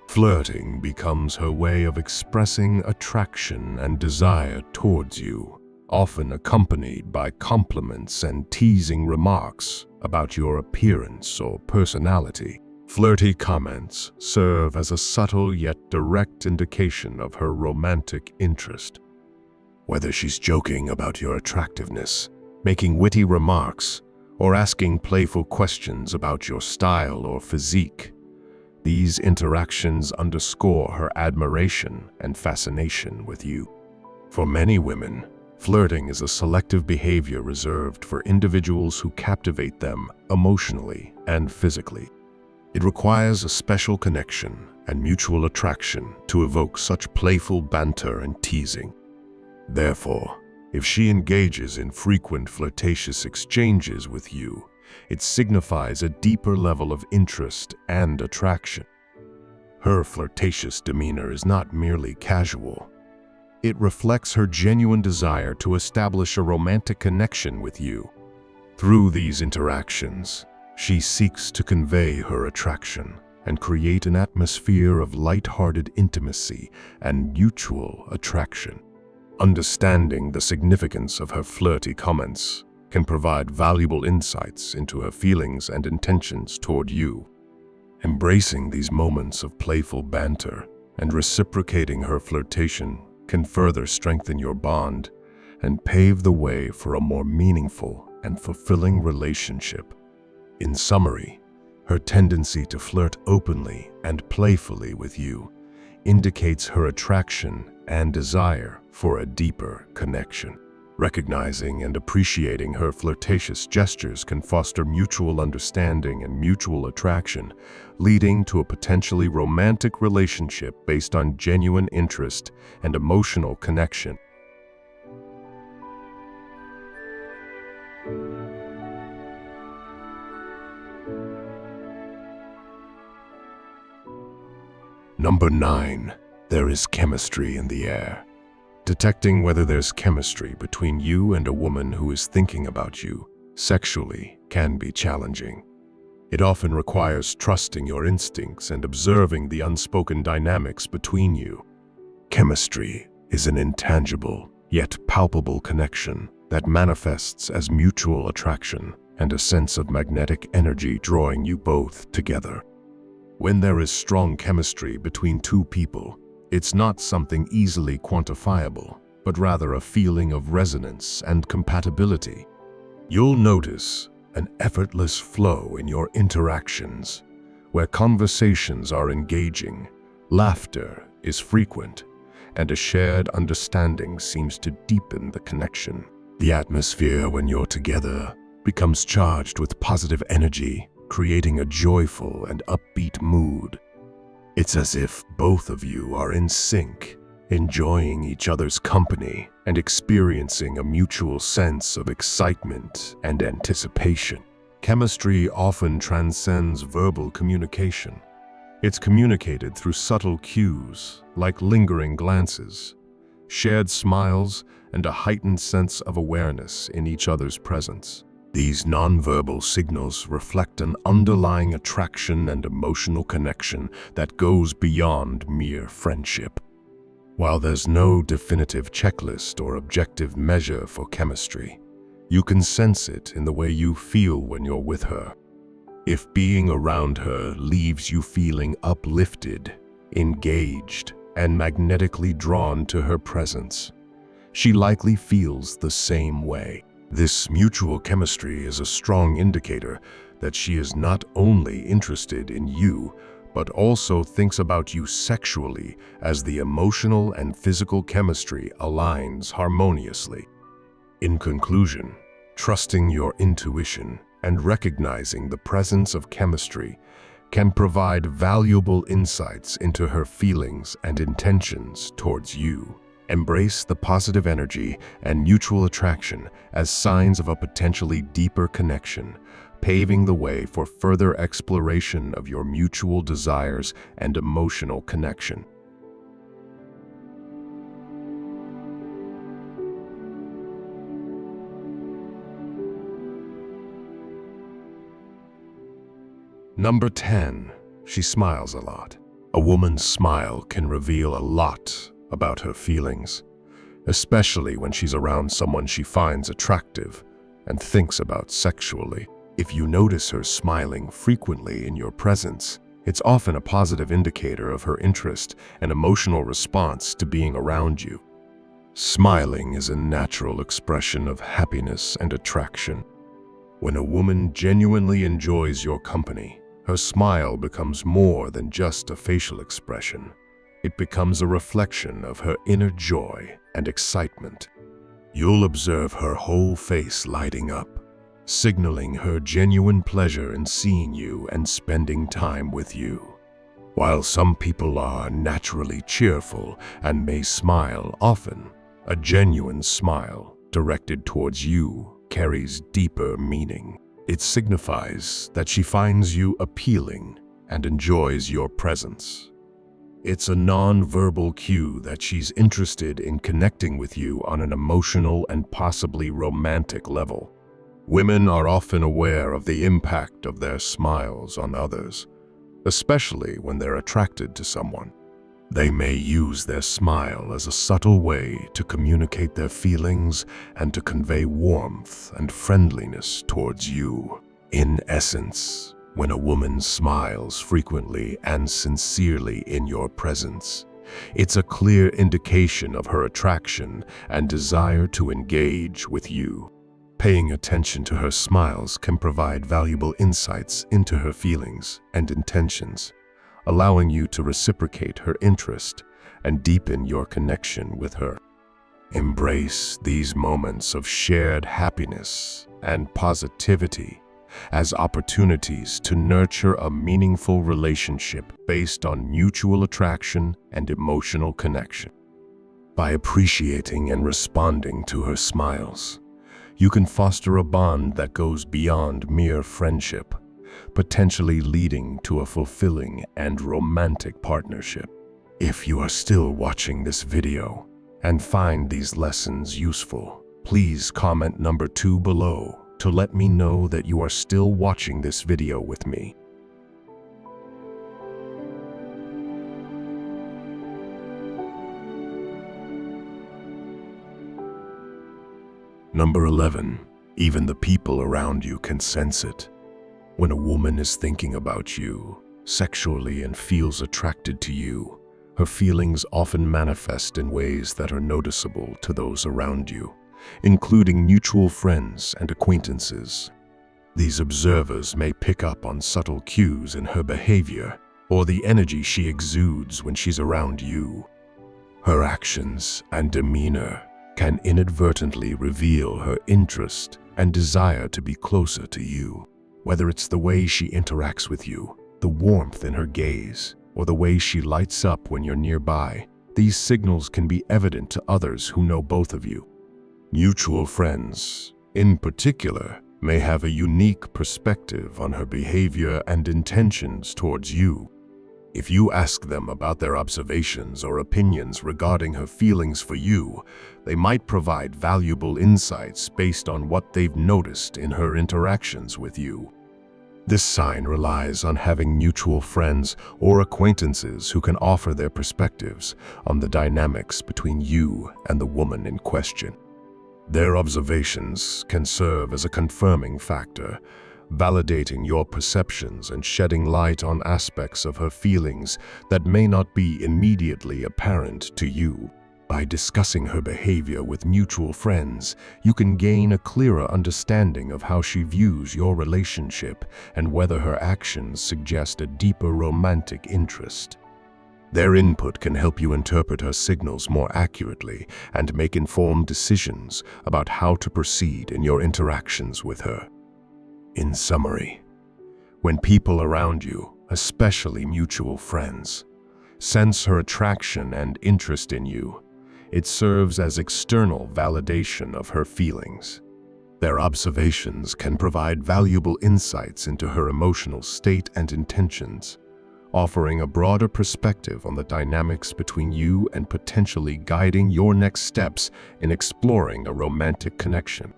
Flirting becomes her way of expressing attraction and desire towards you, often accompanied by compliments and teasing remarks about your appearance or personality. Flirty comments serve as a subtle yet direct indication of her romantic interest. Whether she's joking about your attractiveness, making witty remarks, or asking playful questions about your style or physique, these interactions underscore her admiration and fascination with you. For many women, flirting is a selective behavior reserved for individuals who captivate them emotionally and physically. It requires a special connection and mutual attraction to evoke such playful banter and teasing. Therefore, if she engages in frequent flirtatious exchanges with you, it signifies a deeper level of interest and attraction. Her flirtatious demeanor is not merely casual. It reflects her genuine desire to establish a romantic connection with you. Through these interactions, she seeks to convey her attraction and create an atmosphere of light-hearted intimacy and mutual attraction. Understanding the significance of her flirty comments can provide valuable insights into her feelings and intentions toward you. Embracing these moments of playful banter and reciprocating her flirtation can further strengthen your bond and pave the way for a more meaningful and fulfilling relationship. In summary, her tendency to flirt openly and playfully with you indicates her attraction and desire for a deeper connection. Recognizing and appreciating her flirtatious gestures can foster mutual understanding and mutual attraction, leading to a potentially romantic relationship based on genuine interest and emotional connection. Number 9. There is chemistry in the air. Detecting whether there's chemistry between you and a woman who is thinking about you sexually can be challenging. It often requires trusting your instincts and observing the unspoken dynamics between you. Chemistry is an intangible, yet palpable connection that manifests as mutual attraction and a sense of magnetic energy drawing you both together. When there is strong chemistry between two people, it's not something easily quantifiable, but rather a feeling of resonance and compatibility. You'll notice an effortless flow in your interactions, where conversations are engaging, laughter is frequent, and a shared understanding seems to deepen the connection. The atmosphere when you're together becomes charged with positive energy, creating a joyful and upbeat mood. It's as if both of you are in sync, enjoying each other's company and experiencing a mutual sense of excitement and anticipation. Chemistry often transcends verbal communication. It's communicated through subtle cues like lingering glances, shared smiles, and a heightened sense of awareness in each other's presence. These nonverbal signals reflect an underlying attraction and emotional connection that goes beyond mere friendship. While there's no definitive checklist or objective measure for chemistry, you can sense it in the way you feel when you're with her. If being around her leaves you feeling uplifted, engaged, and magnetically drawn to her presence, she likely feels the same way. This mutual chemistry is a strong indicator that she is not only interested in you, but also thinks about you sexually as the emotional and physical chemistry aligns harmoniously. In conclusion, trusting your intuition and recognizing the presence of chemistry can provide valuable insights into her feelings and intentions towards you. Embrace the positive energy and mutual attraction as signs of a potentially deeper connection, paving the way for further exploration of your mutual desires and emotional connection. Number 10. She smiles a lot. A woman's smile can reveal a lot about her feelings, especially when she's around someone she finds attractive and thinks about sexually. If you notice her smiling frequently in your presence, it's often a positive indicator of her interest and emotional response to being around you. Smiling is a natural expression of happiness and attraction. When a woman genuinely enjoys your company, her smile becomes more than just a facial expression. It becomes a reflection of her inner joy and excitement. You'll observe her whole face lighting up, signaling her genuine pleasure in seeing you and spending time with you. While some people are naturally cheerful and may smile often, a genuine smile directed towards you carries deeper meaning. It signifies that she finds you appealing and enjoys your presence. It's a non-verbal cue that she's interested in connecting with you on an emotional and possibly romantic level. Women are often aware of the impact of their smiles on others, especially when they're attracted to someone. They may use their smile as a subtle way to communicate their feelings and to convey warmth and friendliness towards you. In essence, when a woman smiles frequently and sincerely in your presence, it's a clear indication of her attraction and desire to engage with you. Paying attention to her smiles can provide valuable insights into her feelings and intentions, allowing you to reciprocate her interest and deepen your connection with her. Embrace these moments of shared happiness and positivity as opportunities to nurture a meaningful relationship based on mutual attraction and emotional connection. By appreciating and responding to her smiles, you can foster a bond that goes beyond mere friendship, potentially leading to a fulfilling and romantic partnership. If you are still watching this video and find these lessons useful, please comment number 2 below to let me know that you are still watching this video with me. Number 11. Even the people around you can sense it. When a woman is thinking about you sexually and feels attracted to you, her feelings often manifest in ways that are noticeable to those around you, including mutual friends and acquaintances. These observers may pick up on subtle cues in her behavior or the energy she exudes when she's around you. Her actions and demeanor can inadvertently reveal her interest and desire to be closer to you. Whether it's the way she interacts with you, the warmth in her gaze, or the way she lights up when you're nearby, these signals can be evident to others who know both of you. Mutual friends, in particular, may have a unique perspective on her behavior and intentions towards you. If you ask them about their observations or opinions regarding her feelings for you, they might provide valuable insights based on what they've noticed in her interactions with you. This sign relies on having mutual friends or acquaintances who can offer their perspectives on the dynamics between you and the woman in question. Their observations can serve as a confirming factor, validating your perceptions and shedding light on aspects of her feelings that may not be immediately apparent to you. By discussing her behavior with mutual friends, you can gain a clearer understanding of how she views your relationship and whether her actions suggest a deeper romantic interest. Their input can help you interpret her signals more accurately and make informed decisions about how to proceed in your interactions with her. In summary, when people around you, especially mutual friends, sense her attraction and interest in you, it serves as external validation of her feelings. Their observations can provide valuable insights into her emotional state and intentions, offering a broader perspective on the dynamics between you and potentially guiding your next steps in exploring a romantic connection.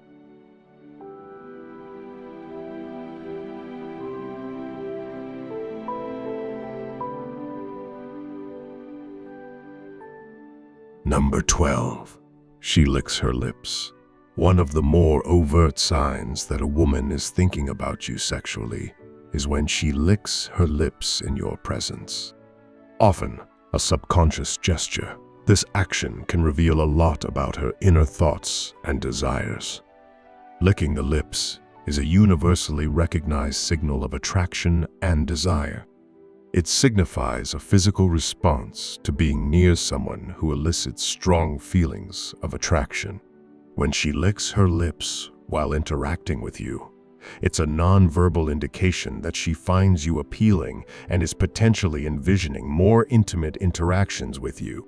Number 12. She licks her lips. One of the more overt signs that a woman is thinking about you sexually is when she licks her lips in your presence. Often a subconscious gesture, this action can reveal a lot about her inner thoughts and desires. Licking the lips is a universally recognized signal of attraction and desire. It signifies a physical response to being near someone who elicits strong feelings of attraction. When she licks her lips while interacting with you, it's a non-verbal indication that she finds you appealing and is potentially envisioning more intimate interactions with you.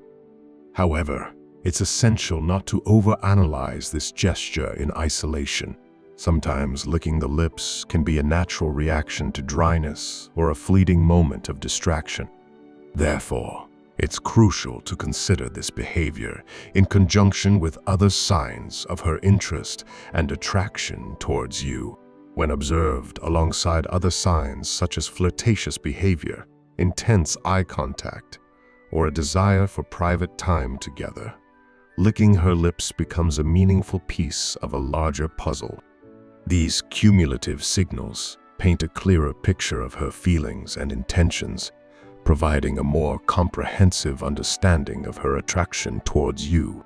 However, it's essential not to overanalyze this gesture in isolation. Sometimes licking the lips can be a natural reaction to dryness or a fleeting moment of distraction. Therefore, it's crucial to consider this behavior in conjunction with other signs of her interest and attraction towards you. When observed alongside other signs such as flirtatious behavior, intense eye contact, or a desire for private time together, licking her lips becomes a meaningful piece of a larger puzzle. These cumulative signals paint a clearer picture of her feelings and intentions, providing a more comprehensive understanding of her attraction towards you.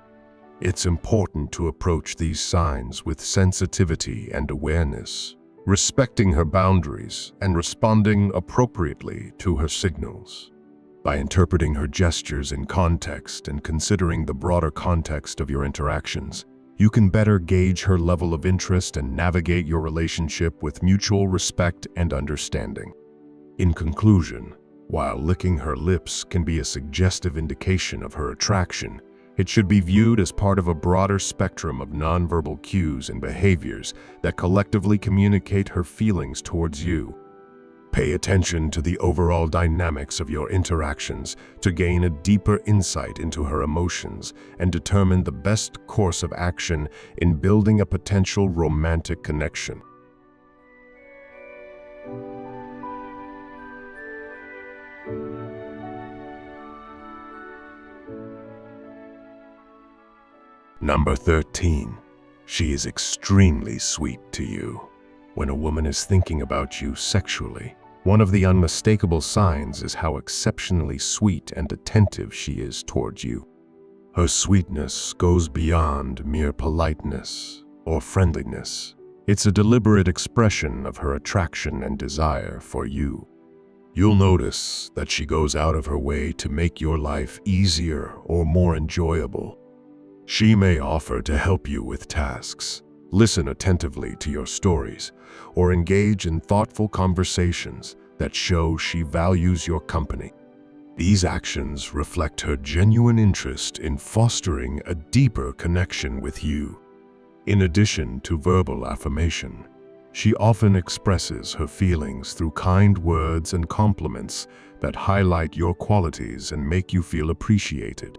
It's important to approach these signs with sensitivity and awareness, respecting her boundaries and responding appropriately to her signals. By interpreting her gestures in context and considering the broader context of your interactions, you can better gauge her level of interest and navigate your relationship with mutual respect and understanding. In conclusion, while licking her lips can be a suggestive indication of her attraction, it should be viewed as part of a broader spectrum of nonverbal cues and behaviors that collectively communicate her feelings towards you. Pay attention to the overall dynamics of your interactions to gain a deeper insight into her emotions and determine the best course of action in building a potential romantic connection. Number 13. She is extremely sweet to you. When a woman is thinking about you sexually, one of the unmistakable signs is how exceptionally sweet and attentive she is towards you. Her sweetness goes beyond mere politeness or friendliness. It's a deliberate expression of her attraction and desire for you. You'll notice that she goes out of her way to make your life easier or more enjoyable. She may offer to help you with tasks, listen attentively to your stories, or engage in thoughtful conversations that show she values your company. These actions reflect her genuine interest in fostering a deeper connection with you. In addition to verbal affirmation, she often expresses her feelings through kind words and compliments that highlight your qualities and make you feel appreciated.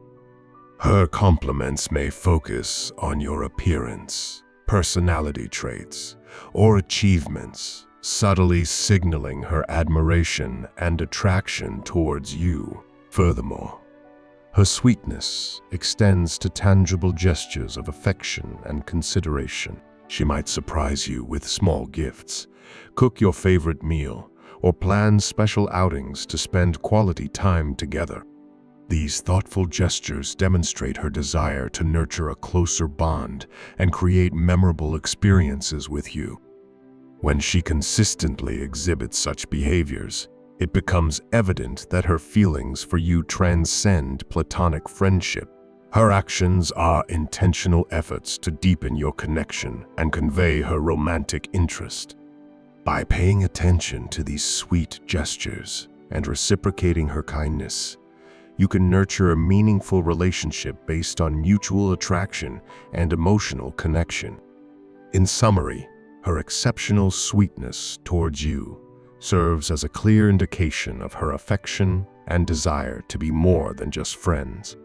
Her compliments may focus on your appearance, personality traits, or achievements, subtly signaling her admiration and attraction towards you. Furthermore, her sweetness extends to tangible gestures of affection and consideration. She might surprise you with small gifts, cook your favorite meal, or plan special outings to spend quality time together. These thoughtful gestures demonstrate her desire to nurture a closer bond and create memorable experiences with you. When she consistently exhibits such behaviors, it becomes evident that her feelings for you transcend platonic friendship. Her actions are intentional efforts to deepen your connection and convey her romantic interest. By paying attention to these sweet gestures and reciprocating her kindness, you can nurture a meaningful relationship based on mutual attraction and emotional connection. In summary, her exceptional sweetness towards you serves as a clear indication of her affection and desire to be more than just friends.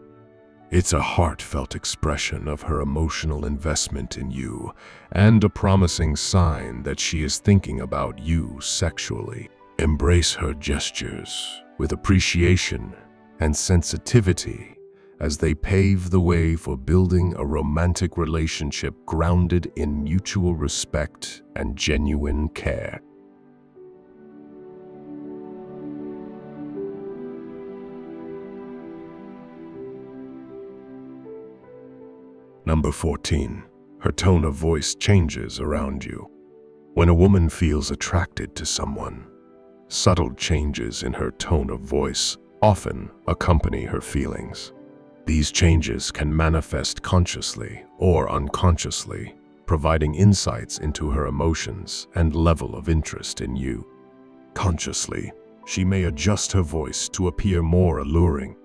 It's a heartfelt expression of her emotional investment in you and a promising sign that she is thinking about you sexually. Embrace her gestures with appreciation and sensitivity as they pave the way for building a romantic relationship grounded in mutual respect and genuine care. Number 14. Her tone of voice changes around you. When a woman feels attracted to someone, subtle changes in her tone of voice often accompany her feelings. These changes can manifest consciously or unconsciously, providing insights into her emotions and level of interest in you. Consciously, she may adjust her voice to appear more alluring.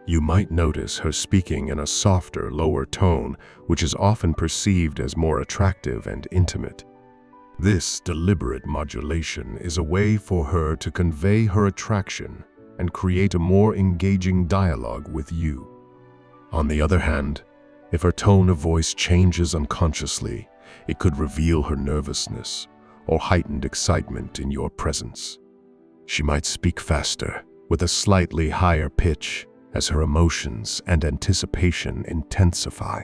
You might notice her speaking in a softer, lower tone, which is often perceived as more attractive and intimate. This deliberate modulation is a way for her to convey her attraction and create a more engaging dialogue with you. On the other hand, if her tone of voice changes unconsciously, it could reveal her nervousness or heightened excitement in your presence. She might speak faster, with a slightly higher pitch, as her emotions and anticipation intensify.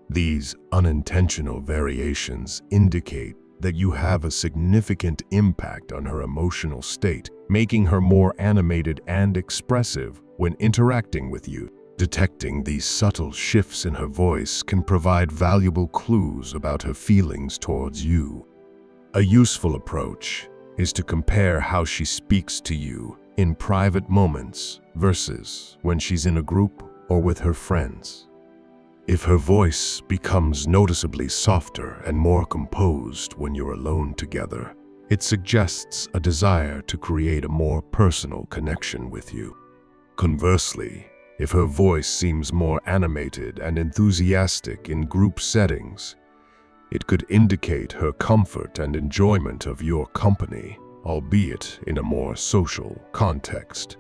These unintentional variations indicate that you have a significant impact on her emotional state, making her more animated and expressive when interacting with you. Detecting these subtle shifts in her voice can provide valuable clues about her feelings towards you. A useful approach is to compare how she speaks to you in private moments versus when she's in a group or with her friends. If her voice becomes noticeably softer and more composed when you're alone together, it suggests a desire to create a more personal connection with you. Conversely, if her voice seems more animated and enthusiastic in group settings, it could indicate her comfort and enjoyment of your company, albeit in a more social context.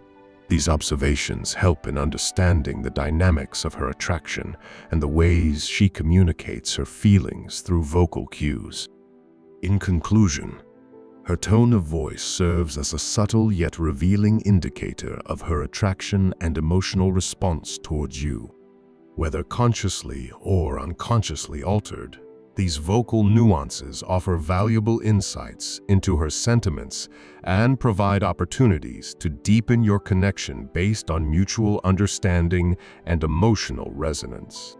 These observations help in understanding the dynamics of her attraction and the ways she communicates her feelings through vocal cues. In conclusion, her tone of voice serves as a subtle yet revealing indicator of her attraction and emotional response towards you. Whether consciously or unconsciously altered, these vocal nuances offer valuable insights into her sentiments and provide opportunities to deepen your connection based on mutual understanding and emotional resonance.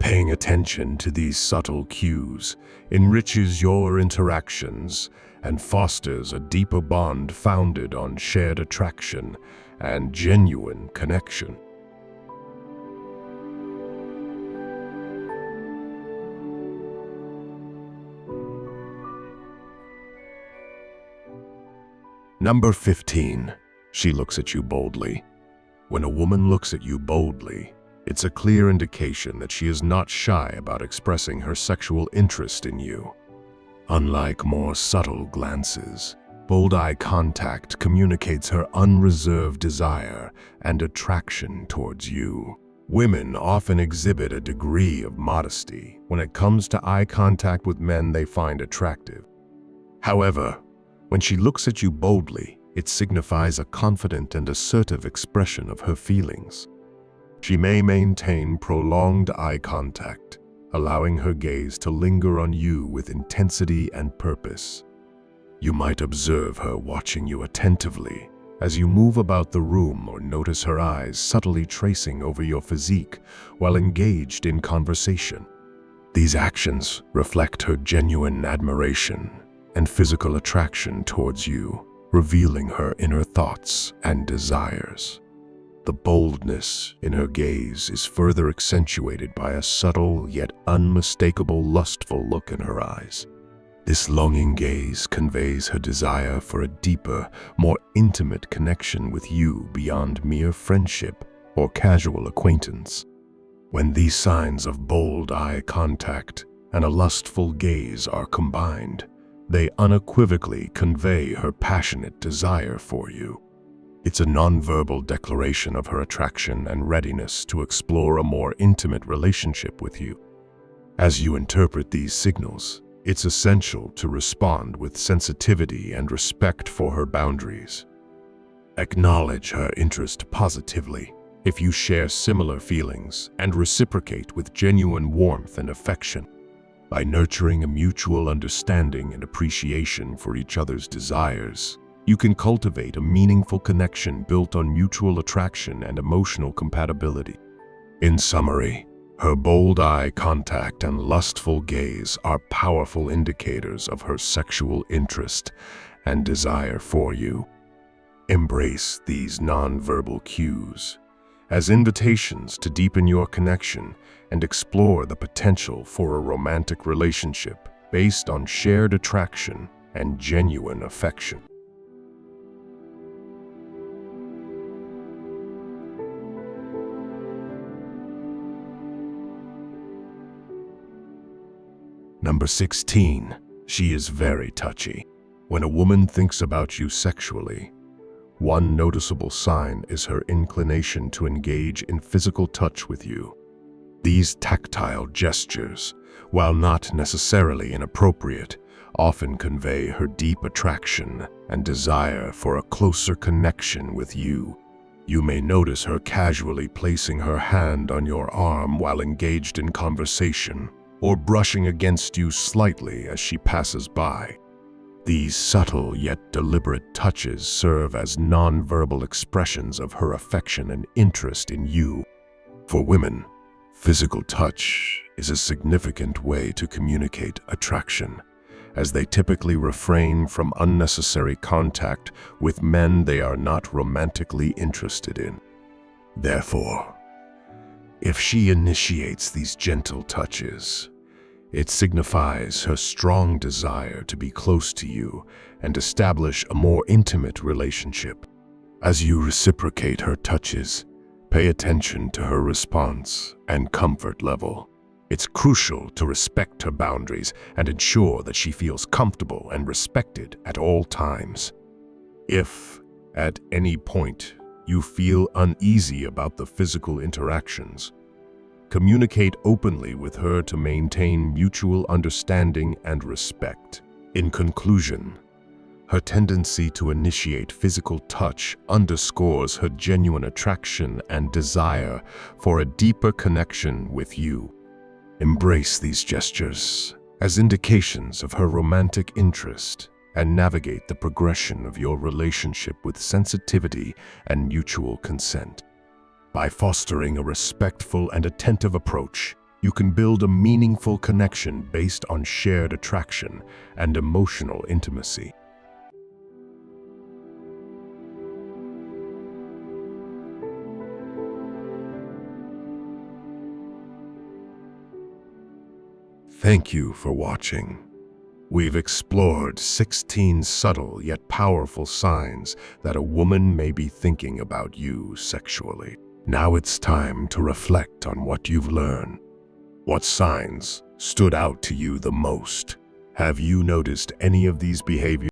Paying attention to these subtle cues enriches your interactions and fosters a deeper bond founded on shared attraction and genuine connection. Number 15. She looks at you boldly. When a woman looks at you boldly, it's a clear indication that she is not shy about expressing her sexual interest in you. Unlike more subtle glances, bold eye contact communicates her unreserved desire and attraction towards you. Women often exhibit a degree of modesty when it comes to eye contact with men they find attractive. However, when she looks at you boldly, it signifies a confident and assertive expression of her feelings. She may maintain prolonged eye contact, allowing her gaze to linger on you with intensity and purpose. You might observe her watching you attentively as you move about the room or notice her eyes subtly tracing over your physique while engaged in conversation. These actions reflect her genuine admiration and physical attraction towards you, revealing her inner thoughts and desires. The boldness in her gaze is further accentuated by a subtle yet unmistakable lustful look in her eyes. This longing gaze conveys her desire for a deeper, more intimate connection with you beyond mere friendship or casual acquaintance. When these signs of bold eye contact and a lustful gaze are combined, they unequivocally convey her passionate desire for you. It's a nonverbal declaration of her attraction and readiness to explore a more intimate relationship with you. As you interpret these signals, it's essential to respond with sensitivity and respect for her boundaries. Acknowledge her interest positively if you share similar feelings and reciprocate with genuine warmth and affection. By nurturing a mutual understanding and appreciation for each other's desires, you can cultivate a meaningful connection built on mutual attraction and emotional compatibility. In summary, her bold eye contact and lustful gaze are powerful indicators of her sexual interest and desire for you. Embrace these nonverbal cues as invitations to deepen your connection and explore the potential for a romantic relationship based on shared attraction and genuine affection. Number 16. She is very touchy. When a woman thinks about you sexually, one noticeable sign is her inclination to engage in physical touch with you. These tactile gestures, while not necessarily inappropriate, often convey her deep attraction and desire for a closer connection with you. You may notice her casually placing her hand on your arm while engaged in conversation, or brushing against you slightly as she passes by. These subtle yet deliberate touches serve as nonverbal expressions of her affection and interest in you. For women, physical touch is a significant way to communicate attraction, as they typically refrain from unnecessary contact with men they are not romantically interested in. Therefore, if she initiates these gentle touches, it signifies her strong desire to be close to you and establish a more intimate relationship. As you reciprocate her touches, pay attention to her response and comfort level. It's crucial to respect her boundaries and ensure that she feels comfortable and respected at all times. If, at any point, you feel uneasy about the physical interactions, communicate openly with her to maintain mutual understanding and respect. In conclusion, her tendency to initiate physical touch underscores her genuine attraction and desire for a deeper connection with you. Embrace these gestures as indications of her romantic interest and navigate the progression of your relationship with sensitivity and mutual consent. By fostering a respectful and attentive approach, you can build a meaningful connection based on shared attraction and emotional intimacy. Thank you for watching. We've explored 16 subtle yet powerful signs that a woman may be thinking about you sexually. Now it's time to reflect on what you've learned. What signs stood out to you the most? Have you noticed any of these behaviors